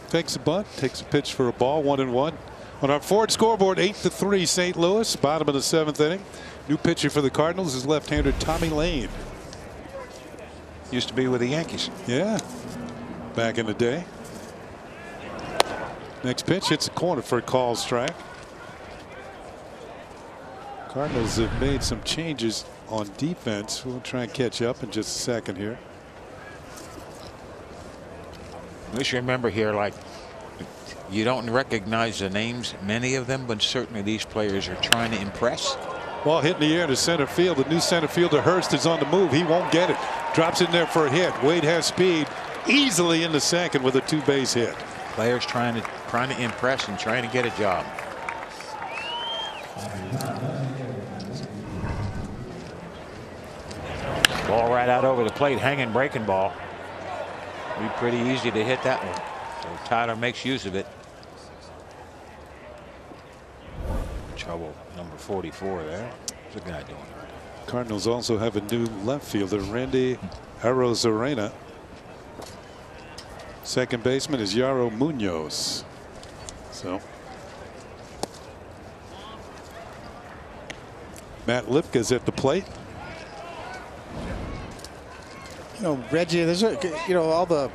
takes a bunt, takes a pitch for a ball, 1-1. On our Ford scoreboard, 8-3 St. Louis, bottom of the 7th inning. New pitcher for the Cardinals is left-hander Tommy Lane. Used to be with the Yankees. Yeah, back in the day. Next pitch hits the corner for a call strike. Cardinals have made some changes on defense. We'll try and catch up in just a second here. We should remember here, like, you don't recognize the names, many of them, but certainly these players are trying to impress. Ball hit in the air to center field. The new center fielder Hurst is on the move. He won't get it. Drops in there for a hit. Wade has speed, easily into second with a 2-base hit. Players trying to impress and trying to get a job. Ball right out over the plate, hanging breaking ball. Be pretty easy to hit that one. So Tyler makes use of it. Trouble number 44 there. What's the guy doing? Cardinals also have a new left fielder, Randy Arozarena. Second baseman is Yaro Munoz. So Matt Lipka's at the plate. You know, Reggie, there's all the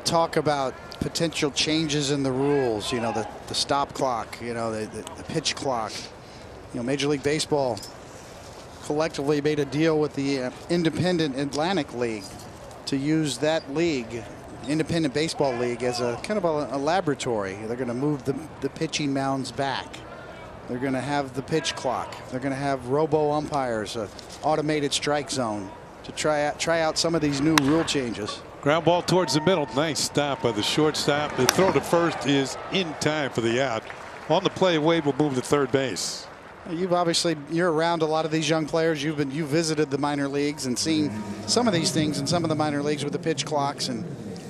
talk about potential changes in the rules. You know, the stop clock. You know, the pitch clock. You know, Major League Baseball collectively made a deal with the Independent Atlantic League to use that league, Independent Baseball League, as a kind of a laboratory. They're going to move the pitching mounds back. They're going to have the pitch clock. They're going to have robo umpires, automated strike zone, to try out some of these new rule changes. Ground ball towards the middle. Nice stop by the shortstop. The throw to first is in time for the out. On the play, Wade will move to third base. You're around a lot of these young players. You visited the minor leagues and seen some of these things in some of the minor leagues with the pitch clocks.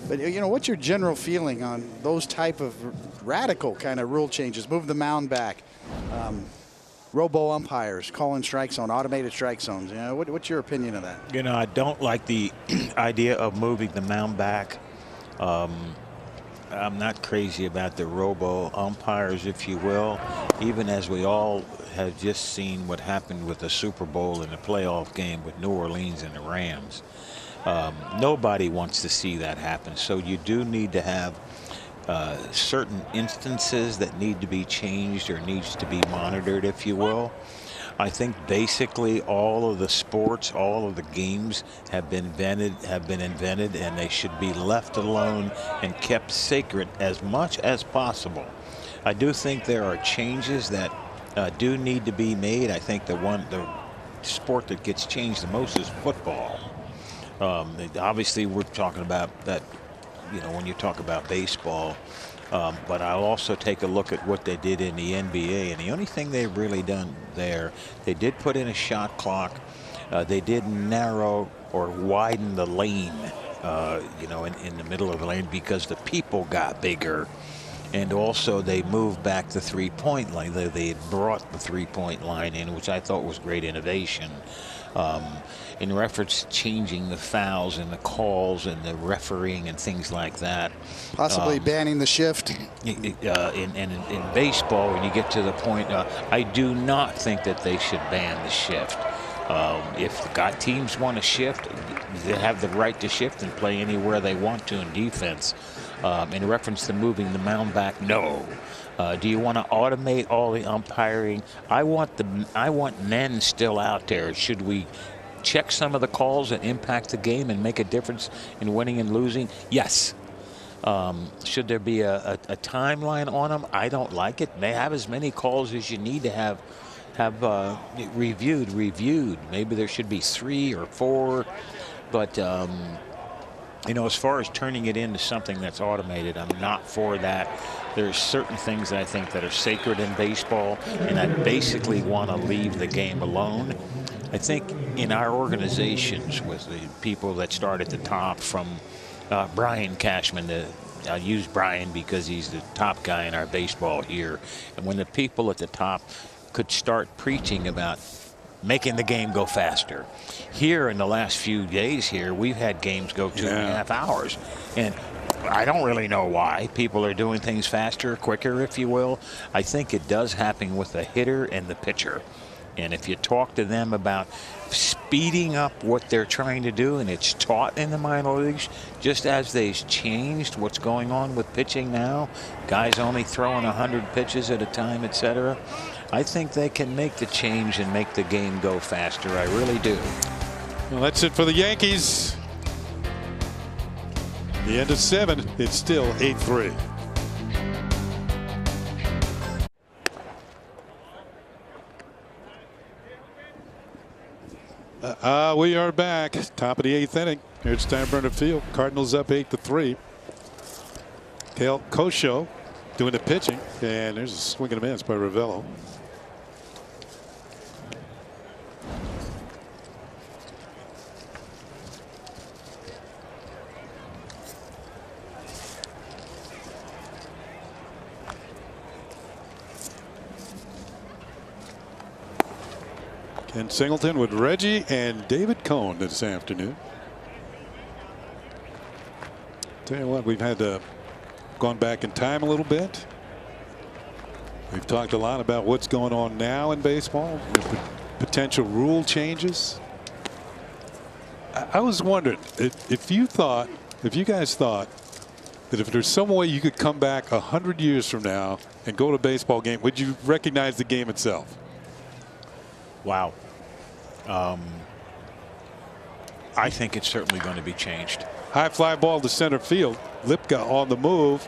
But what's your general feeling on those type of radical kind of rule changes? Move the mound back, robo umpires calling strike zone, automated strike zones. What's your opinion of that? I don't like the idea of moving the mound back. I'm not crazy about the robo umpires, if you will, even as we all have just seen what happened with the Super Bowl and the playoff game with New Orleans and the Rams. Nobody wants to see that happen. So you do need to have certain instances that need to be changed or needs to be monitored, if you will. I think basically all of the sports, all of the games have been invented, and they should be left alone and kept sacred as much as possible. I do think there are changes that do need to be made. I think the sport that gets changed the most is football. Obviously, we're talking about that, when you talk about baseball. But I'll also take a look at what they did in the NBA, and the only thing they've really done there, they did put in a shot clock. They did narrow or widen the lane, in the middle of the lane because the people got bigger. And also they moved back the three-point line. They had brought the three-point line in, which I thought was great innovation. In reference to changing the fouls and the calls and the refereeing and things like that. Possibly banning the shift. In baseball, when you get to the point, I do not think that they should ban the shift. If teams want to shift, they have the right to shift and play anywhere they want to in defense. In reference to moving the mound back, no. Do you want to automate all the umpiring? I want men still out there. Should we check some of the calls that impact the game and make a difference in winning and losing? Yes. Should there be a timeline on them? I don't like it. They have as many calls as you need to have reviewed. Maybe there should be 3 or 4, but as far as turning it into something that's automated, I'm not for that. There's certain things that I think that are sacred in baseball, and I basically want to leave the game alone. I think in our organizations, with the people that start at the top, from Brian Cashman, I'll use Brian because he's the top guy in our baseball here, and when the people at the top could start preaching about making the game go faster. Here in the last few days here, we've had games go 2.5 hours. And I don't really know why. People are doing things faster, quicker, if you will. I think it does happen with the hitter and the pitcher. And if you talk to them about speeding up what they're trying to do, and it's taught in the minor leagues, just as they've changed what's going on with pitching now, guys only throwing 100 pitches at a time, etc. I think they can make the change and make the game go faster. I really do. Well, that's it for the Yankees. The end of 7. It's still 8-3. We are back. Top of the 8th inning. Here at Steinbrenner Field. Cardinals up 8-3. Kale Kosho doing the pitching, and there's a swing and a miss by Ravello. Ken Singleton with Reggie and David Cohn this afternoon. Tell you what, we've had gone back in time a little bit. We've talked a lot about what's going on now in baseball, potential rule changes. I was wondering if you guys thought that if there's some way you could come back 100 years from now and go to a baseball game, would you recognize the game itself? Wow. I think it's certainly going to be changed. High fly ball to center field. Lipka on the move.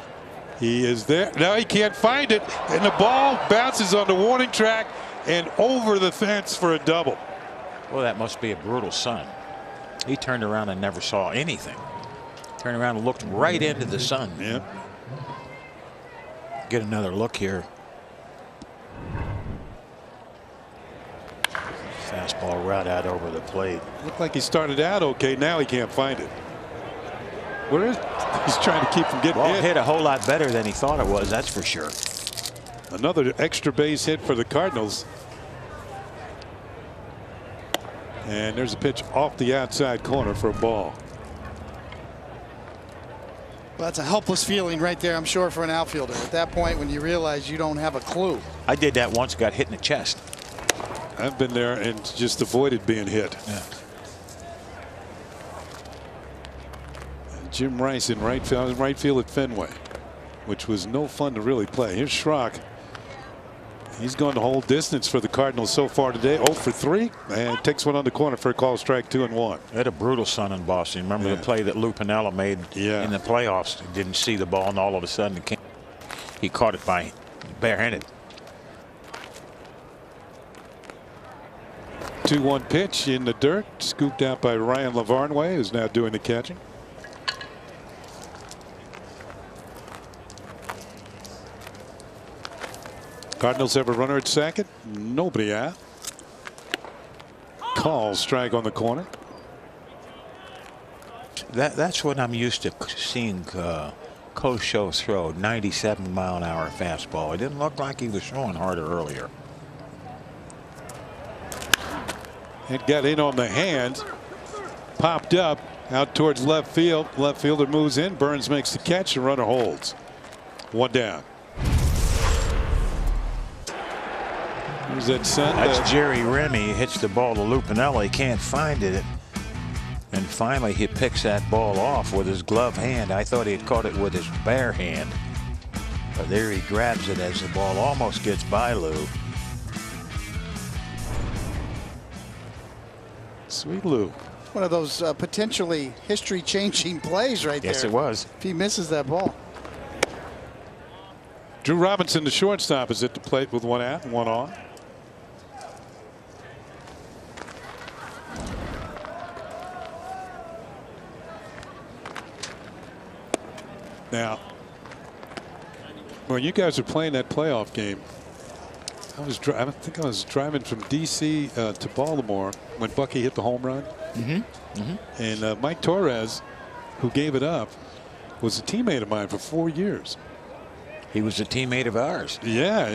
He is there. Now he can't find it. And the ball bounces on the warning track and over the fence for a double. Well, that must be a brutal son. He turned around and never saw anything. Turned around and looked right into the sun. Yeah. Get another look here. Fastball right out over the plate. Looked like he started out okay. Now he can't find it. Where is? He's trying to keep from getting Ball hit. hit a whole lot better than he thought it was. That's for sure. Another extra base hit for the Cardinals. And there's a pitch off the outside corner for a ball. Well, that's a helpless feeling right there, I'm sure, for an outfielder. At that point, when you realize you don't have a clue. I did that once, got hit in the chest. I've been there and just avoided being hit. Yeah. Jim Rice in right field at Fenway, which was no fun to really play. Here's Schrock. He's gone the whole distance for the Cardinals so far today. 0 for 3 and takes one on the corner for a call strike, 2-1. They had a brutal sun in Boston. Remember the play that Lou Piniella made in the playoffs? He didn't see the ball, and all of a sudden he caught it by barehanded. 2-1 pitch in the dirt, scooped out by Ryan Lavarnway, who's now doing the catching. Cardinals have a runner at second. Nobody out. Call strike on the corner. That's what I'm used to seeing Kosho throw. 97-mile-an-hour fastball. It didn't look like he was throwing harder earlier. It got in on the hand. Popped up out towards left field. Left fielder moves in. Burns makes the catch. The runner holds. One down. Who's that son? That's Jerry Remy. He hits the ball to Lou Piniella. He can't find it. And finally he picks that ball off with his glove hand. I thought he had caught it with his bare hand. But there he grabs it as the ball almost gets by Lou. Sweet Lou. One of those potentially history-changing plays right there. Yes, it was. If he misses that ball. Drew Robinson, the shortstop, is at the plate with one out and one on. Now, when you guys are playing that playoff game, I think I was driving from D.C. To Baltimore when Bucky hit the home run. And Mike Torres, who gave it up, was a teammate of mine for 4 years. He was a teammate of ours. Yeah.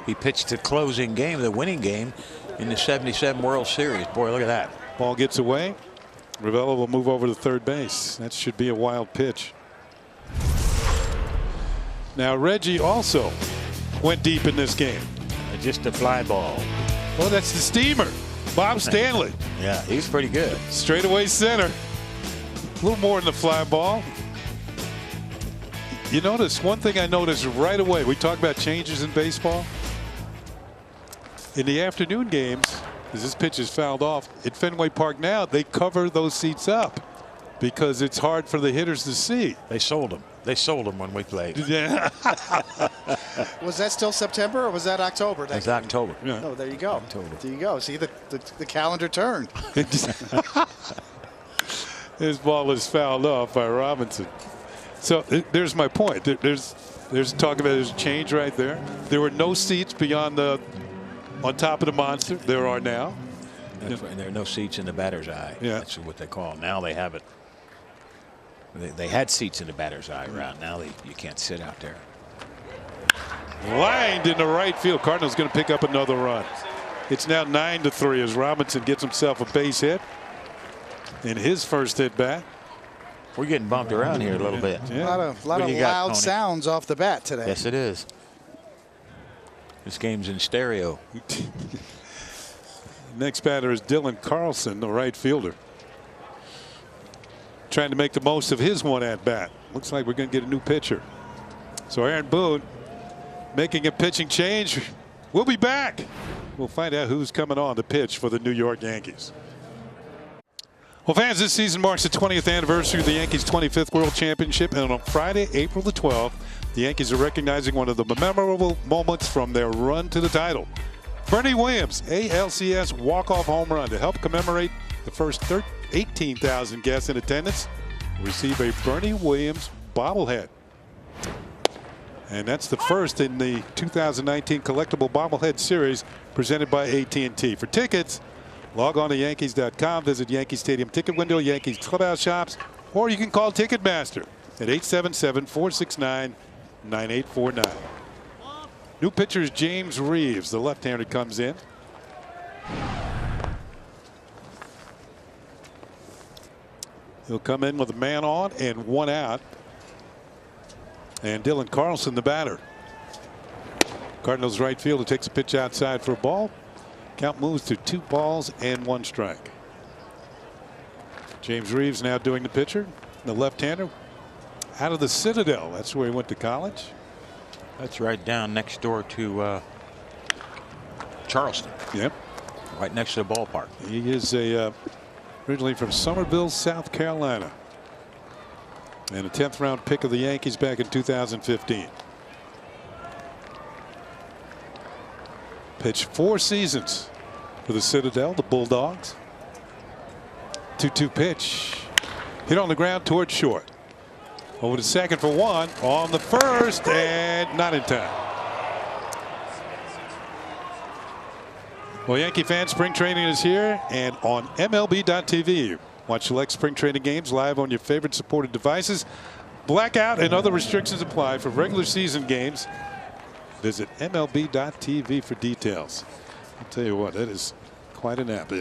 He pitched the closing game, the winning game in the '77 World Series. Boy, look at that. Ball gets away. Ravello will move over to third base. That should be a wild pitch. Now, Reggie also went deep in this game. Just a fly ball. Well, that's the steamer, Bob Stanley. Yeah, he's pretty good. Straightaway center. A little more than the fly ball. You notice one thing I noticed right away. We talk about changes in baseball. In the afternoon games, as this pitch is fouled off at Fenway Park now, they cover those seats up because it's hard for the hitters to see. They sold them. They sold them when we played. Yeah. Was that still September or was that October? It's October. Yeah. Oh, there you go. October. There you go. See, the calendar turned. His ball is fouled off by Robinson. So there's my point. There's talk about there's a change right there. There were no seats beyond on top of the monster. There are now. That's right. And there are no seats in the batter's eye. Yeah. That's what they call it. Now they have it. They had seats in the batter's eye round. Now you can't sit out there. Lined into right field. Cardinals going to pick up another run. It's now 9-3 as Robinson gets himself a base hit in his first at bat. We're getting bumped around here a little bit. Yeah. A lot of loud sounds off the bat today. Yes, it is. This game's in stereo. Next batter is Dylan Carlson, the right fielder, trying to make the most of his one at bat. Looks like we're going to get a new pitcher. So Aaron Boone making a pitching change. We'll be back. We'll find out who's coming on to pitch for the New York Yankees. Well, fans, this season marks the 20th anniversary of the Yankees' 25th World Championship, and on Friday, April the 12th, the Yankees are recognizing one of the memorable moments from their run to the title. Bernie Williams' ALCS walk-off home run to help commemorate the first 18,000 guests in attendance receive a Bernie Williams bobblehead. And that's the first in the 2019 collectible bobblehead series presented by AT&T. For tickets, log on to Yankees.com, visit Yankee Stadium ticket window, Yankees clubhouse shops, or you can call Ticketmaster at 877-469-9849. New pitcher is James Reeves. The left-hander comes in. He'll come in with a man on and one out. And Dylan Carlson, the batter. Cardinals right fielder takes a pitch outside for a ball. Count moves to 2 balls and 1 strike. James Reeves now doing the pitcher. The left-hander out of the Citadel. That's where he went to college. That's right down next door to Charleston. Yep. Right next to the ballpark. He is originally from Somerville, South Carolina. And a 10th round pick of the Yankees back in 2015. Pitched 4 seasons for the Citadel, the Bulldogs. 2-2 pitch. Hit on the ground towards short. Over to second for 1. On the first and not in time. Well, Yankee fans, spring training is here and on MLB.tv. Watch select spring training games live on your favorite supported devices. Blackout and other restrictions apply for regular season games. Visit MLB.tv for details. I'll tell you what, that is quite an app.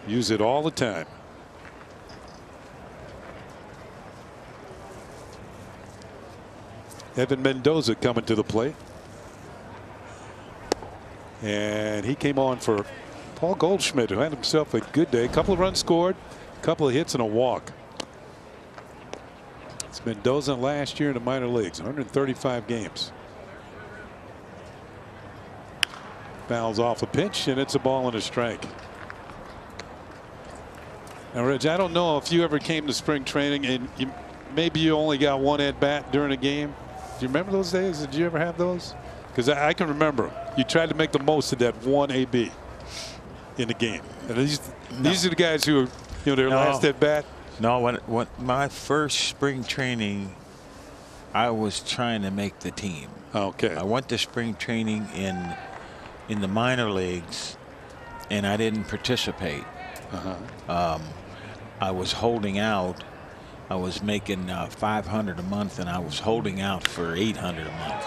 Use it all the time. Evan Mendoza coming to the plate. And he came on for Paul Goldschmidt, who had himself a good day. A couple of runs scored, a couple of hits and a walk. It's Mendoza last year in the minor leagues, 135 games. Fouls off a pitch, and it's a ball and a strike. Now, Reg, I don't know if you ever came to spring training and maybe you only got 1 at bat during a game. Do you remember those days? Did you ever have those? Because I can remember them. You tried to make the most of that 1 AB in the game. And these are the guys who are, their last at bat. No, when my first spring training, I was trying to make the team. Okay. I went to spring training in the minor leagues, and I didn't participate. I was holding out. I was making $500 a month, and I was holding out for $800 a month.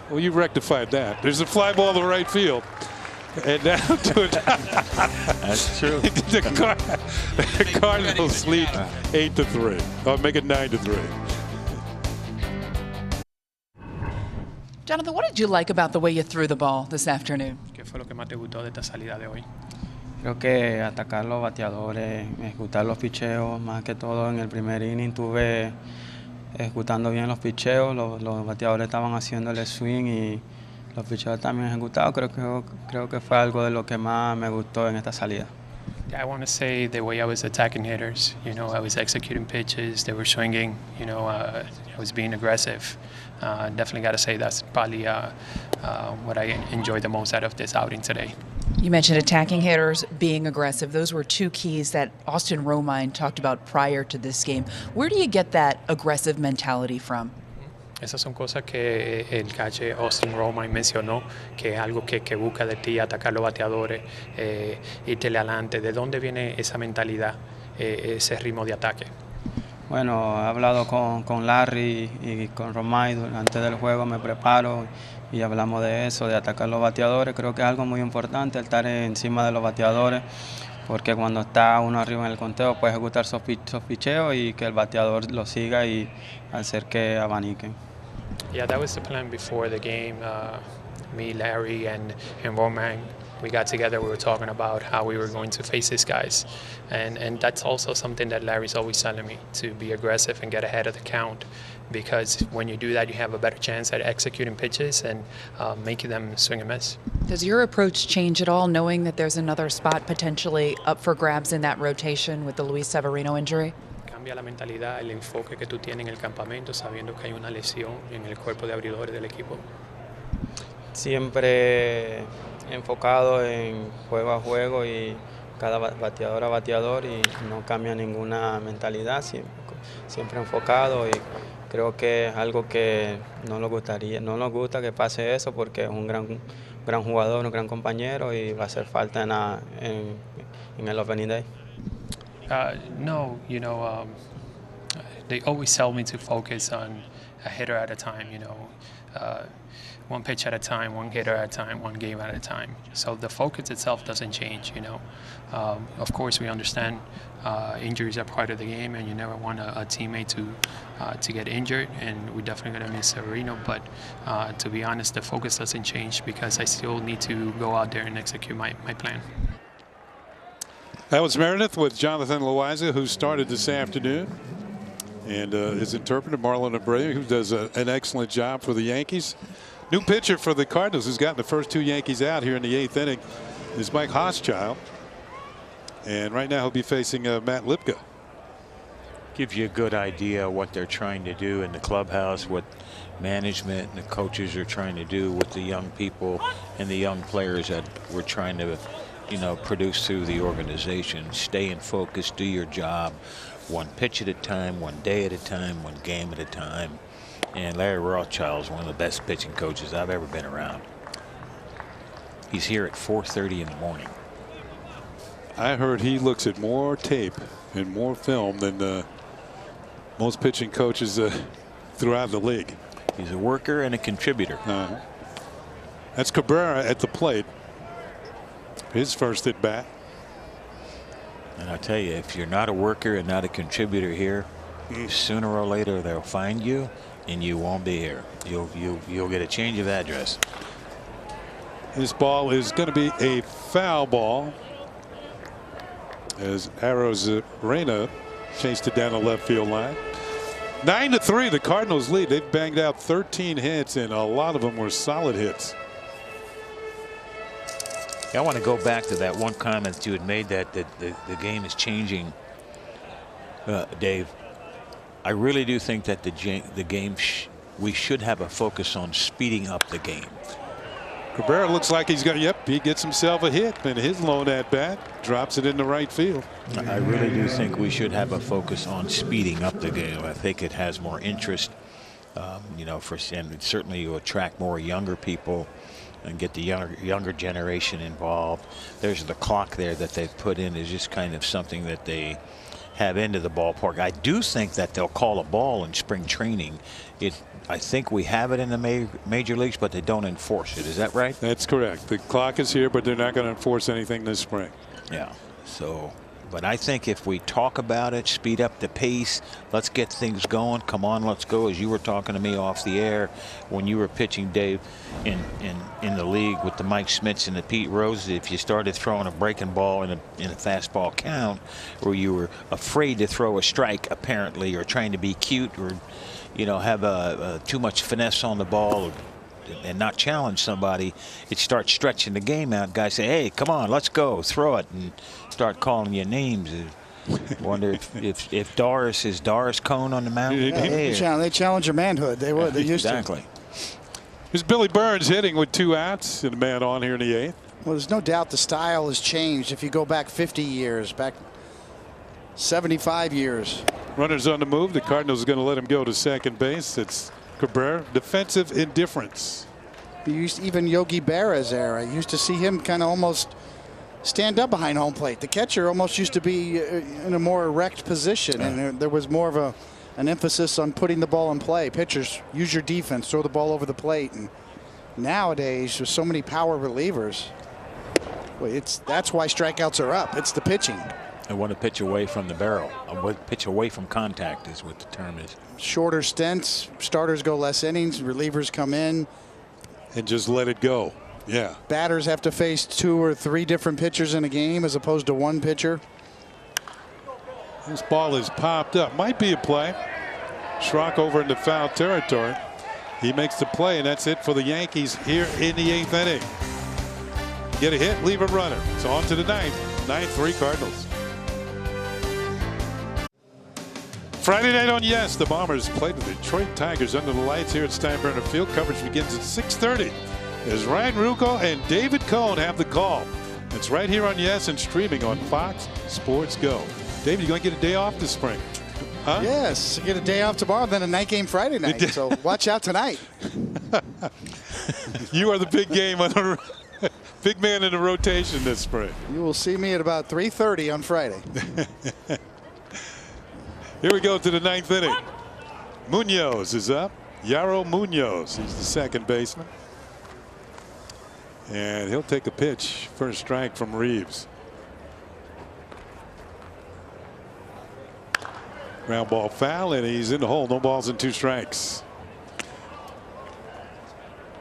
Well, you rectified that. There's a fly ball to right field. And now to it. That's true. the Cardinals lead 8-3. I'll make it 9-3. Jonathan, what did you like about the way you threw the ball this afternoon? ¿Qué fue lo que más te gustó de esta salida de hoy? Creo que atacar los bateadores, ejecutar los picheos, más que todo en el primer inning tuve ejecutando bien los picheos, los bateadores estaban haciéndole swing y los picheos también ejecutados. Creo que fue algo de lo que más me gustó en esta salida. I want to say the way I was attacking hitters, I was executing pitches, they were swinging, I was being aggressive. Definitely got to say that's probably what I enjoyed the most out of this outing today. You mentioned attacking hitters, being aggressive. Those were 2 keys that Austin Romine talked about prior to this game. Where do you get that aggressive mentality from? Esas son cosas que el catcher Austin Romine mencionó, que es algo que busca de ti, atacar los bateadores, irte adelante. ¿De dónde viene esa mentalidad, ese ritmo de ataque? Bueno, he hablado con Larry y con Romine durante del juego, me preparo y hablamos de eso, de atacar los bateadores. Creo que es algo muy importante estar encima de los bateadores, porque cuando está uno arriba en el conteo puede ejecutar esos picheos y que el bateador lo siga y hacer que abaniquen. Yeah, that was the plan before the game. Me, Larry, and Romine, we got together. We were talking about how we were going to face these guys, and that's also something that Larry's always telling me, to be aggressive and get ahead of the count, because when you do that, you have a better chance at executing pitches and making them swing and miss. Does your approach change at all, knowing that there's another spot potentially up for grabs in that rotation with the Luis Severino injury? Cambia la mentalidad, el enfoque que tú tienes en el campamento, sabiendo que hay una lesión en el cuerpo de abridores del equipo. Siempre enfocado en juego a juego y cada bateador a bateador y no cambia ninguna mentalidad, siempre enfocado, y creo que es algo que no nos gusta que pase eso, porque es un gran jugador, un gran compañero, y va a hacer falta en el opening day. No, they always tell me to focus on a hitter at a time, one pitch at a time, one hitter at a time, one game at a time. So the focus itself doesn't change, Of course, we understand injuries are part of the game, and you never want a teammate to get injured, and we're definitely going to miss Severino. But to be honest, the focus doesn't change because I still need to go out there and execute my plan. That was Meredith with Jonathan Loaiza, who started this afternoon, and his interpreter, Marlon Abreu, who does an excellent job for the Yankees. New pitcher for the Cardinals, who's gotten the first two Yankees out here in the 8th inning, is Mike Hochschild. And right now he'll be facing Matt Lipka. Gives you a good idea what they're trying to do in the clubhouse, what management and the coaches are trying to do with the young people and the young players that we're trying to produce through the organization. Stay in focus, do your job, one pitch at a time, one day at a time, one game at a time. And Larry Rothschild is one of the best pitching coaches I've ever been around. He's here at 4:30 in the morning. I heard he looks at more tape and more film than most pitching coaches throughout the league. He's a worker and a contributor. That's Cabrera at the plate. His first at bat. And I tell you, if you're not a worker and not a contributor here, sooner or later they'll find you, and you won't be here. You'll get a change of address. This ball is going to be a foul ball, as Arozarena chased it down the left field line. 9-3, the Cardinals lead. They've banged out 13 hits, and a lot of them were solid hits. I want to go back to that one comment that you had made, that the game is changing, Dave. I really do think that the game we should have a focus on speeding up the game. Cabrera looks like he's got, he gets himself a hit, and his lone at bat drops it into right field. I really do think we should have a focus on speeding up the game. I think it has more interest, and certainly you attract more younger people and get the younger generation involved. There's the clock there that they've put in is just kind of something that they have into the ballpark. I do think that they'll call a ball in spring training. I think we have it in the major leagues, but they don't enforce it. Is that right? That's correct. The clock is here, but they're not going to enforce anything this spring. Yeah. But I think if we talk about it, speed up the pace, let's get things going. Come on, let's go. As you were talking to me off the air when you were pitching, Dave, in the league with the Mike Smiths and the Pete Roses, if you started throwing a breaking ball in a fastball count, or you were afraid to throw a strike apparently, or trying to be cute, or have too much finesse on the ball, and not challenge somebody, it starts stretching the game out. Guys say, hey, come on, let's go, throw it, and start calling you names. Wonder if Doris is Doris Cone on the mound. They challenge your manhood. They would. They used to. Exactly. Here's Billy Burns hitting with 2 outs and a man on here in the 8th. Well, there's no doubt the style has changed. If you go back 50 years, back 75 years. Runners on the move. The Cardinals are going to let him go to second base. It's Cabrera. Defensive indifference. Even Yogi Berra's era, you used to see him kind of almost stand up behind home plate. The catcher almost used to be in a more erect position, and there was more of an emphasis on putting the ball in play. Pitchers, use your defense, throw the ball over the plate. And nowadays, there's so many power relievers. That's why strikeouts are up. It's the pitching. I want to pitch away from the barrel. I want to pitch away from contact is what the term is. Shorter stints. Starters go less innings. Relievers come in. And just let it go. Yeah. Batters have to face 2 or 3 different pitchers in a game as opposed to 1 pitcher. This ball is popped up. Might be a play. Schrock over into foul territory. He makes the play, and that's it for the Yankees here in the 8th inning. Get a hit, leave a runner. It's on to the 9th. 9-3 Cardinals. Friday night on Yes, the Bombers play the Detroit Tigers under the lights here at Steinbrenner Field. Coverage begins at 6:30 as Ryan Ruocco and David Cone have the call. It's right here on Yes and streaming on Fox Sports Go. David, you going to get a day off this spring? Huh? Yes, get a day off tomorrow, then a night game Friday night. So watch out tonight. You are the big game on the big man in the rotation this spring. You will see me at about 3:30 on Friday. Here we go to the 9th inning. Munoz is up. Yaro Munoz. He's the second baseman. And he'll take a pitch for a strike from Reeves. Ground ball foul, and he's in the hole. No balls and 2 strikes.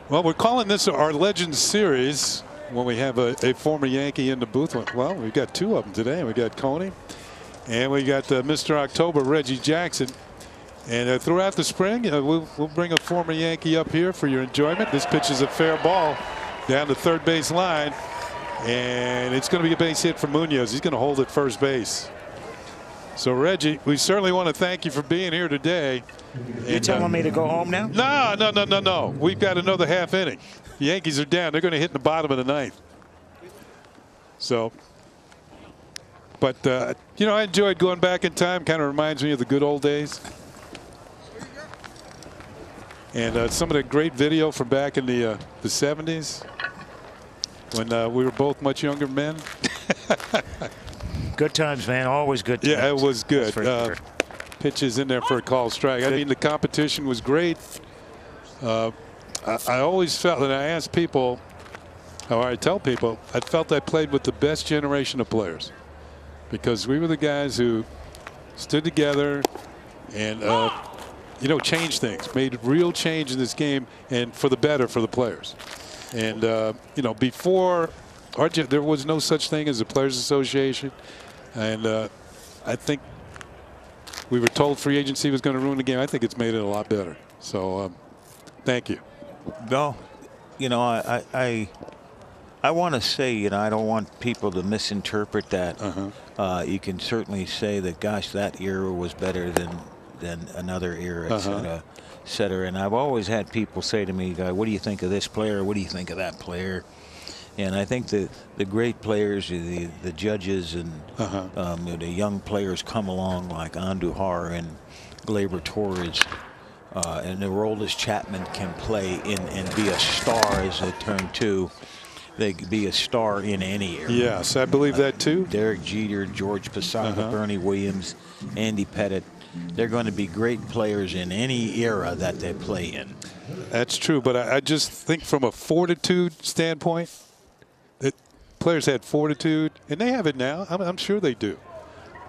Well, we're calling this our Legends Series when we have a former Yankee in the booth. Well, we've got 2 of them today. We got Coney, and we got Mr. October, Reggie Jackson. And throughout the spring, we'll bring a former Yankee up here for your enjoyment. This pitch is a fair ball down the third base line, and it's going to be a base hit for Munoz. He's going to hold at first base. So, Reggie, we certainly want to thank you for being here today. You telling me to go home now? No. We've got another half inning. The Yankees are down. They're going to hit in the bottom of the 9th. So, but, you know, I enjoyed going back in time. Kind of reminds me of the good old days. And some of the great video from back in the 70s when we were both much younger men. Good times, man. Always good times. Yeah, it was good. Sure. Pitches in there for a call strike. Good. I mean, the competition was great. I always felt, and I ask people, or I tell people, I felt I played with the best generation of players because we were the guys who stood together and you know, changed things, made real change in this game, and for the better for the players. And you know, before there was no such thing as a Players Association, and I think we were told free agency was going to ruin the game. I think it's made it a lot better. So thank you. No, you know, I want to say, you know, I don't want people to misinterpret that. You can certainly say that, gosh, that era was better than another era, et cetera. And I've always had people say to me, what do you think of this player? What do you think of that player? And I think the great players, the judges, and the young players come along like Andujar and Gleyber Torres, and Aroldis Chapman can play and be a star as they turn to. They could be a star in any era. Yes, I believe that too. Derek Jeter, George Posada, Bernie Williams, Andy Pettitte. They're going to be great players in any era that they play in. That's true, but I just think from a fortitude standpoint, that players had fortitude, and they have it now. I'm sure they do.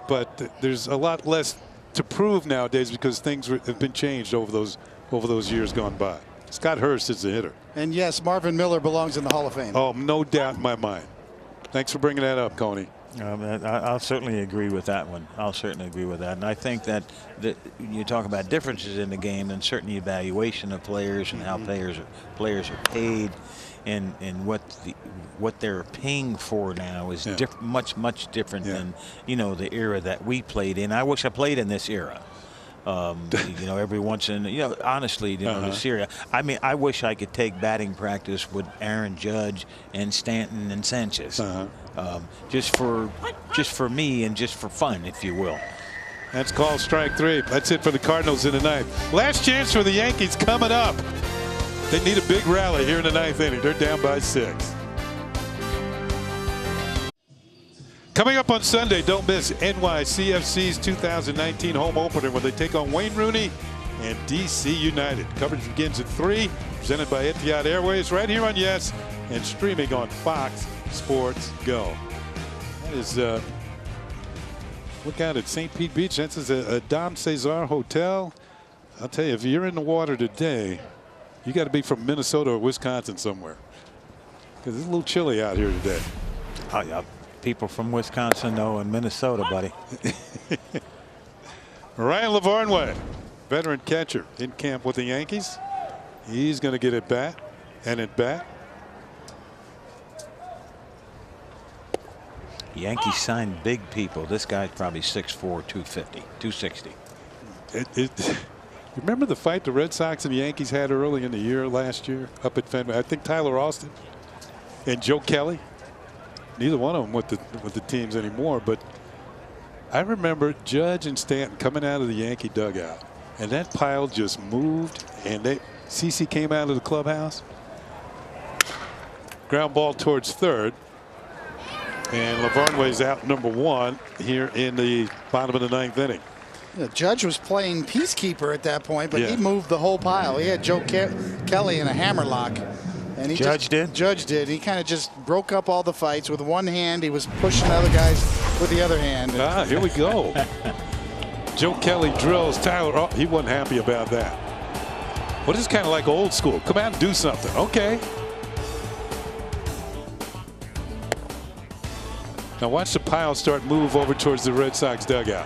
But there's a lot less to prove nowadays because things have been changed over those years gone by. Scott Hurst is the hitter. And yes, Marvin Miller belongs in the Hall of Fame. Oh, no doubt in my mind. Thanks for bringing that up, Coney. I'll certainly agree with that one. I'll certainly agree with that. And I think that you talk about differences in the game and certainly evaluation of players and how players are paid and what they're paying for now is much different than, you know, the era that we played in. I wish I played in this era. You know, every once in, you know, honestly, you know, this era. I mean, I wish I could take batting practice with Aaron Judge and Stanton and Sanchez, just for me and just for fun, if you will. That's called strike 3. That's it for the Cardinals in the 9th. Last chance for the Yankees coming up. They need a big rally here in the 9th inning. They're down by 6. Coming up on Sunday, don't miss NYCFC's 2019 home opener when they take on Wayne Rooney and DC United. Coverage begins at 3, presented by Etihad Airways, right here on Yes and streaming on Fox Sports Go. That is, look out at St. Pete Beach. That's a Dom Cesar Hotel. I'll tell you, if you're in the water today, you got to be from Minnesota or Wisconsin somewhere, because it's a little chilly out here today. Oh, yeah. People from Wisconsin know and Minnesota, buddy. Ryan Lavarnway, veteran catcher, in camp with the Yankees. He's going to get it back and at bat. Yankees signed big people. This guy's probably 6'4", 250, 260. Remember the fight the Red Sox and the Yankees had early in the year last year up at Fenway? I think Tyler Austin and Joe Kelly. neither one of them with the teams anymore. But I remember Judge and Stanton coming out of the Yankee dugout, and that pile just moved. And CeCe came out of the clubhouse. Ground ball towards third. And Lavarnway's out number 1 here in the bottom of the 9th inning. The Judge was playing peacekeeper at that point, but he moved the whole pile. He had Joe Kelly in a hammerlock. And he Judge did. He kind of just broke up all the fights with one hand. He was pushing other guys with the other hand. Here we go. Joe Kelly drills Tyler. Oh, he wasn't happy about that. Well, this is kind of like old school. Come out and do something. Okay. Now watch the pile start move over towards the Red Sox dugout.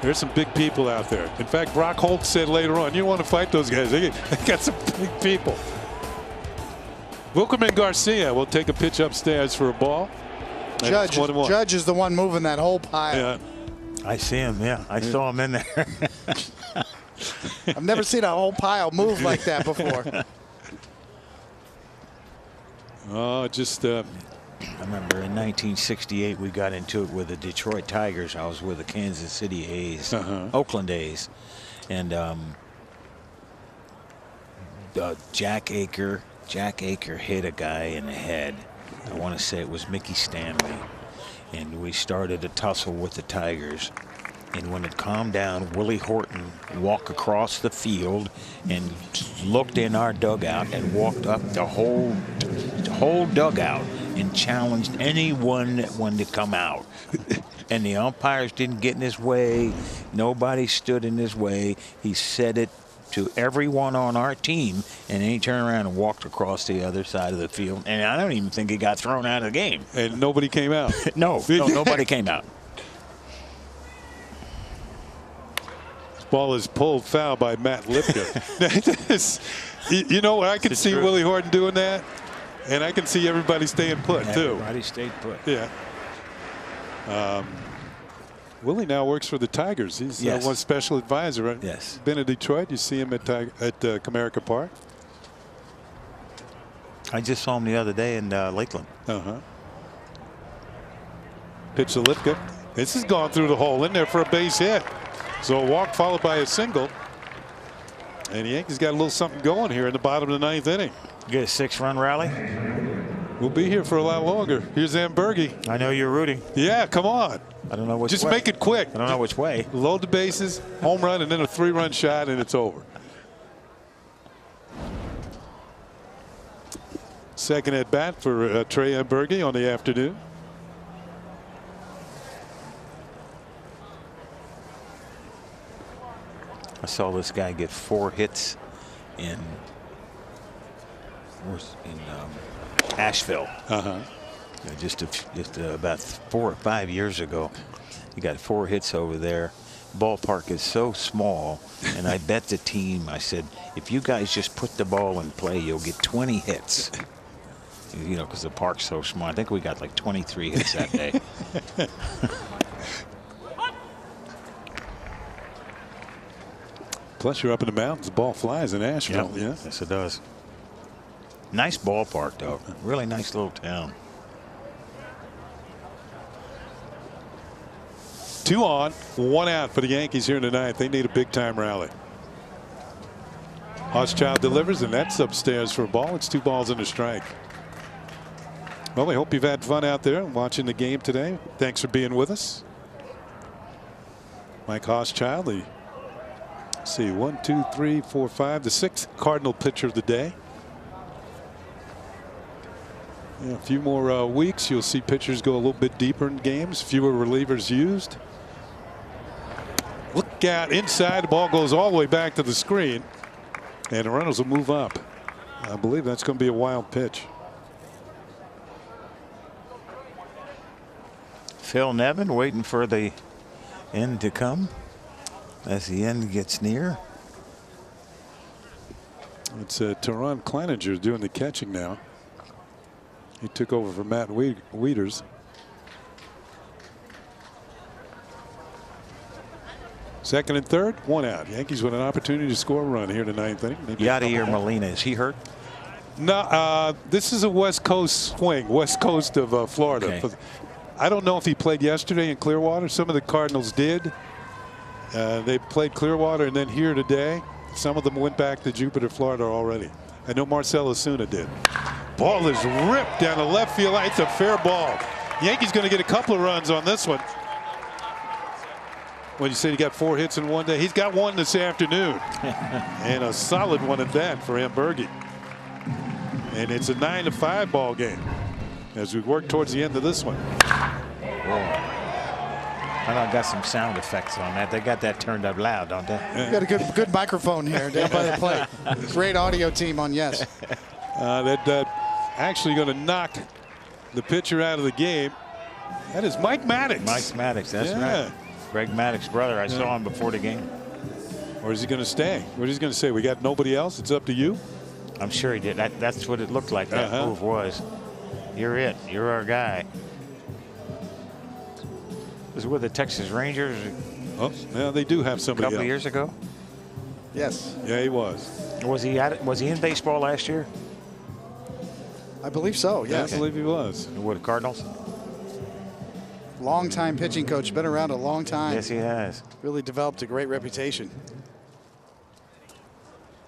There's some big people out there. In fact, Brock Holt said later on, you want to fight those guys. They got some big people. Wilkerman Garcia will take a pitch upstairs for a ball. Judge is the one moving that whole pile. Yeah. I see him. Yeah, I saw him in there. I've never seen a whole pile move like that before. Oh, just. I remember in 1968 we got into it with the Detroit Tigers. I was with the Kansas City A's, Oakland A's, and Jack Aker hit a guy in the head. I want to say it was Mickey Stanley, and we started a tussle with the Tigers. And when it calmed down, Willie Horton walked across the field and looked in our dugout and walked up the whole dugout and challenged anyone that wanted to come out. And the umpires didn't get in his way. Nobody stood in his way. He said it to everyone on our team, and then he turned around and walked across the other side of the field. And I don't even think he got thrown out of the game. And nobody came out. No, nobody came out. Ball is pulled foul by Matt Lipka. You know, I can see Willie Horton doing that, and I can see everybody staying put too. Everybody stayed put. Yeah. Willie now works for the Tigers. He's one special advisor. Right? Yes. Been in Detroit. You see him at Comerica Park. I just saw him the other day in Lakeland. Pitch to Lipka. This has gone through the hole in there for a base hit. So a walk followed by a single. And the Yankees got a little something going here in the bottom of the 9th inning. Get a 6-run rally. We'll be here for a lot longer. Here's Amberge. I know you're rooting. Yeah, come on. I don't know which way. Just make it quick. I don't know which way. Load the bases, home run, and then a 3-run shot, and it's over. Second at bat for Trey Amberge on the afternoon. I saw this guy get 4 hits in Asheville. Just about 4 or 5 years ago. He got 4 hits over there. Ballpark is so small, and I bet the team, I said, if you guys just put the ball in play, you'll get 20 hits. You know, because the park's so small. I think we got like 23 hits that day. Plus, you're up in the mountains. The ball flies in Asheville. Yep. Yeah? Yes, it does. Nice ballpark, though. Really nice little town. 2 on, 1 out for the Yankees here in the 9th. They need a big-time rally. Hochschild delivers, and that's upstairs for a ball. It's 2 balls and a strike. Well, we hope you've had fun out there watching the game today. Thanks for being with us. Mike Hochschild, the 1, 2, 3, 4, 5, the 6th Cardinal pitcher of the day. A few more weeks, you'll see pitchers go a little bit deeper in games. Fewer relievers used. Look out inside. The ball goes all the way back to the screen, and the runners will move up. I believe that's going to be a wild pitch. Phil Nevin waiting for the end to come as the end gets near. It's Teron Cleninger doing the catching now. He took over for Matt Wieters. Second and third, 1 out. Yankees with an opportunity to score a run here in the 9th inning. Yadier Molina, is he hurt? No, this is a West Coast swing, West Coast of Florida. Okay. I don't know if he played yesterday in Clearwater. Some of the Cardinals did. They played Clearwater and then here today. Some of them went back to Jupiter, Florida already. I know Marcell Osuna did. Ball is ripped down the left field line. It's a fair ball. Yankees going to get a couple of runs on this one. When you say he got 4 hits in one day, he's got one this afternoon. And a solid one at that for Amberge. And it's a 9-5 ball game as we work towards the end of this one. I got some sound effects on that. They got that turned up loud, don't they? You got a good microphone here down by the plate. Great audio team on Yes. That actually going to knock the pitcher out of the game. That is Mike Maddox. Mike Maddox, that's right. Greg Maddox's brother. I saw him before the game. Or is he going to stay? What is he going to say? We got nobody else? It's up to you? I'm sure he did. That's what it looked like that move was. You're it. You're our guy. Was it with the Texas Rangers? Oh, yeah, they do have somebody a couple else. Of years ago? Yes. Yeah, he was. Was he in baseball last year? I believe so, yes. I believe he was. With the Cardinals? Long-time pitching coach. Been around a long time. Yes, he has. Really developed a great reputation.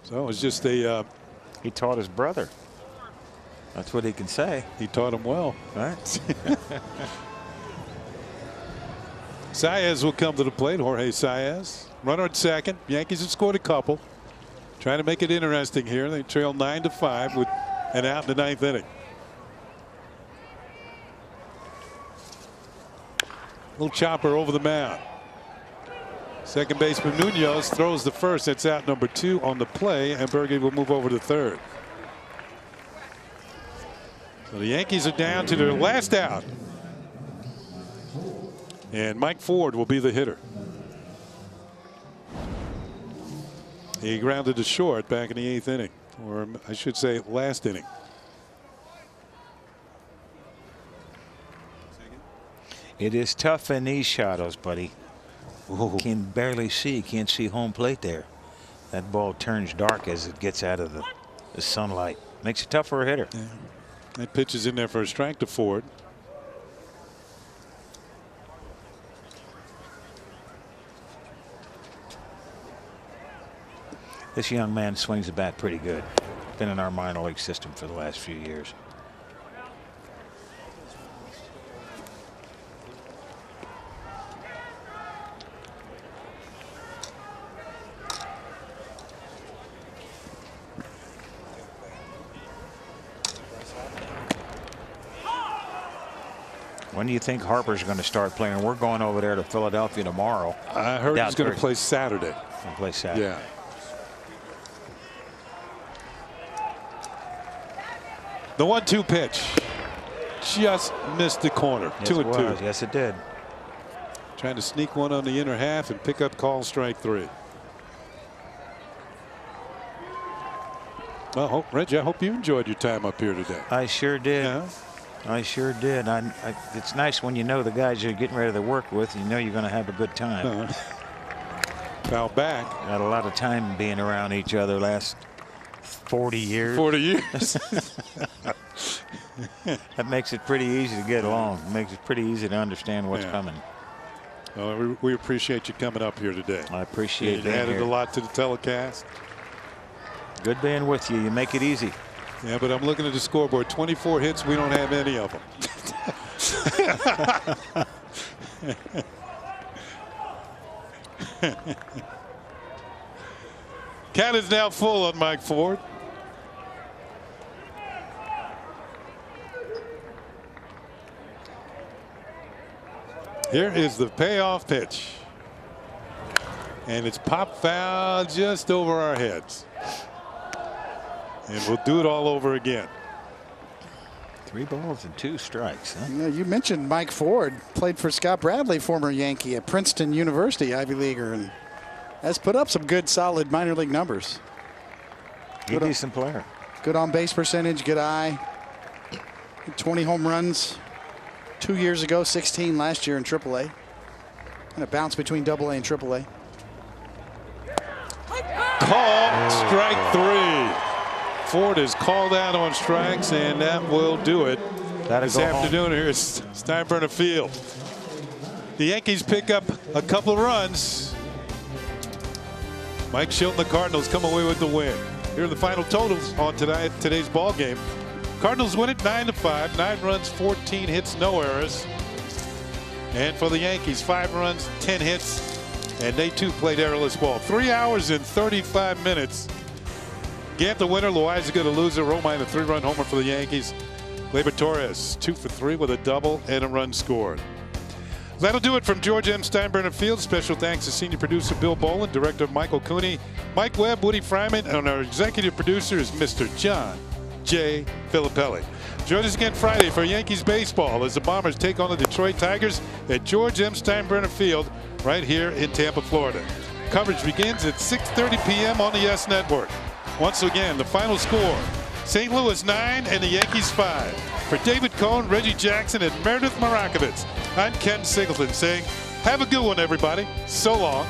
So it was just a... he taught his brother. That's what he can say. He taught him well. Right. Saez will come to the plate. Jorge Saez. Runner at second. Yankees have scored a couple. Trying to make it interesting here. They trail 9-5 with an out in the 9th inning. Little chopper over the mound. Second baseman Munoz throws the first. That's out number 2 on the play. And Berge will move over to third. So the Yankees are down to their last out. And Mike Ford will be the hitter. He grounded to short back in the 8th inning, or I should say last inning. It is tough in these shadows, buddy. Can barely see. Can't see home plate there. That ball turns dark as it gets out of the sunlight. Makes it tough for a hitter. Yeah. That pitch is in there for a strike to Ford. This young man swings the bat pretty good. Been in our minor league system for the last few years. When do you think Harper's going to start playing? We're going over there to Philadelphia tomorrow. I heard he's going to play Saturday. He'll play Saturday. Yeah. The 1-2 pitch just missed the corner. Yes, 2-2. Yes, it did. Trying to sneak one on the inner half and pick up call strike 3. Well, Reggie, I hope you enjoyed your time up here today. I sure did. Yeah. I sure did. It's nice when you know the guys you're getting ready to work with. You know you're going to have a good time. Foul back. Had a lot of time being around each other last 40 years. 40 years. That makes it pretty easy to get along. It makes it pretty easy to understand what's coming. Well, we appreciate you coming up here today. I appreciate you that. added a lot to the telecast. Good being with you. You make it easy. Yeah, but I'm looking at the scoreboard. 24 hits. We don't have any of them. Count is now full on Mike Ford. Here is the payoff pitch. And it's pop foul just over our heads. And we'll do it all over again. 3 balls and 2 strikes. Huh? Yeah, you mentioned Mike Ford. Played for Scott Bradley, former Yankee at Princeton University, Ivy Leaguer, and has put up some good, solid minor league numbers. Good decent player. Good on base percentage, good eye. 20 home runs 2 years ago, 16 last year in AAA. And a bounce between AA and AAA. Call strike 3. Ford is called out on strikes, and that will do it this afternoon here at Steinbrenner Field. The Yankees pick up a couple of runs. Mike Shilton, the Cardinals, come away with the win. Here are the final totals on today's ball game. Cardinals win it 9-5, 9 runs, 14 hits, no errors. And for the Yankees, 5 runs, 10 hits, and they too played errorless ball. 3 hours and 35 minutes. Gant the winner, Loaizaga the loser. Romine a 3-run homer for the Yankees. Gleyber Torres 2 for 3 with a double and a run scored. That'll do it from George M. Steinbrenner Field. Special thanks to senior producer Bill Boland, director Michael Cooney, Mike Webb, Woody Fryman, and our executive producer is Mr. John J. Filippelli. Join us again Friday for Yankees baseball as the Bombers take on the Detroit Tigers at George M. Steinbrenner Field right here in Tampa, Florida. Coverage begins at 6:30 p.m. on the YES Network. Once again, the final score, St. Louis 9 and the Yankees 5. For David Cohn, Reggie Jackson, and Meredith Marakovitz, I'm Ken Singleton saying, have a good one, everybody. So long.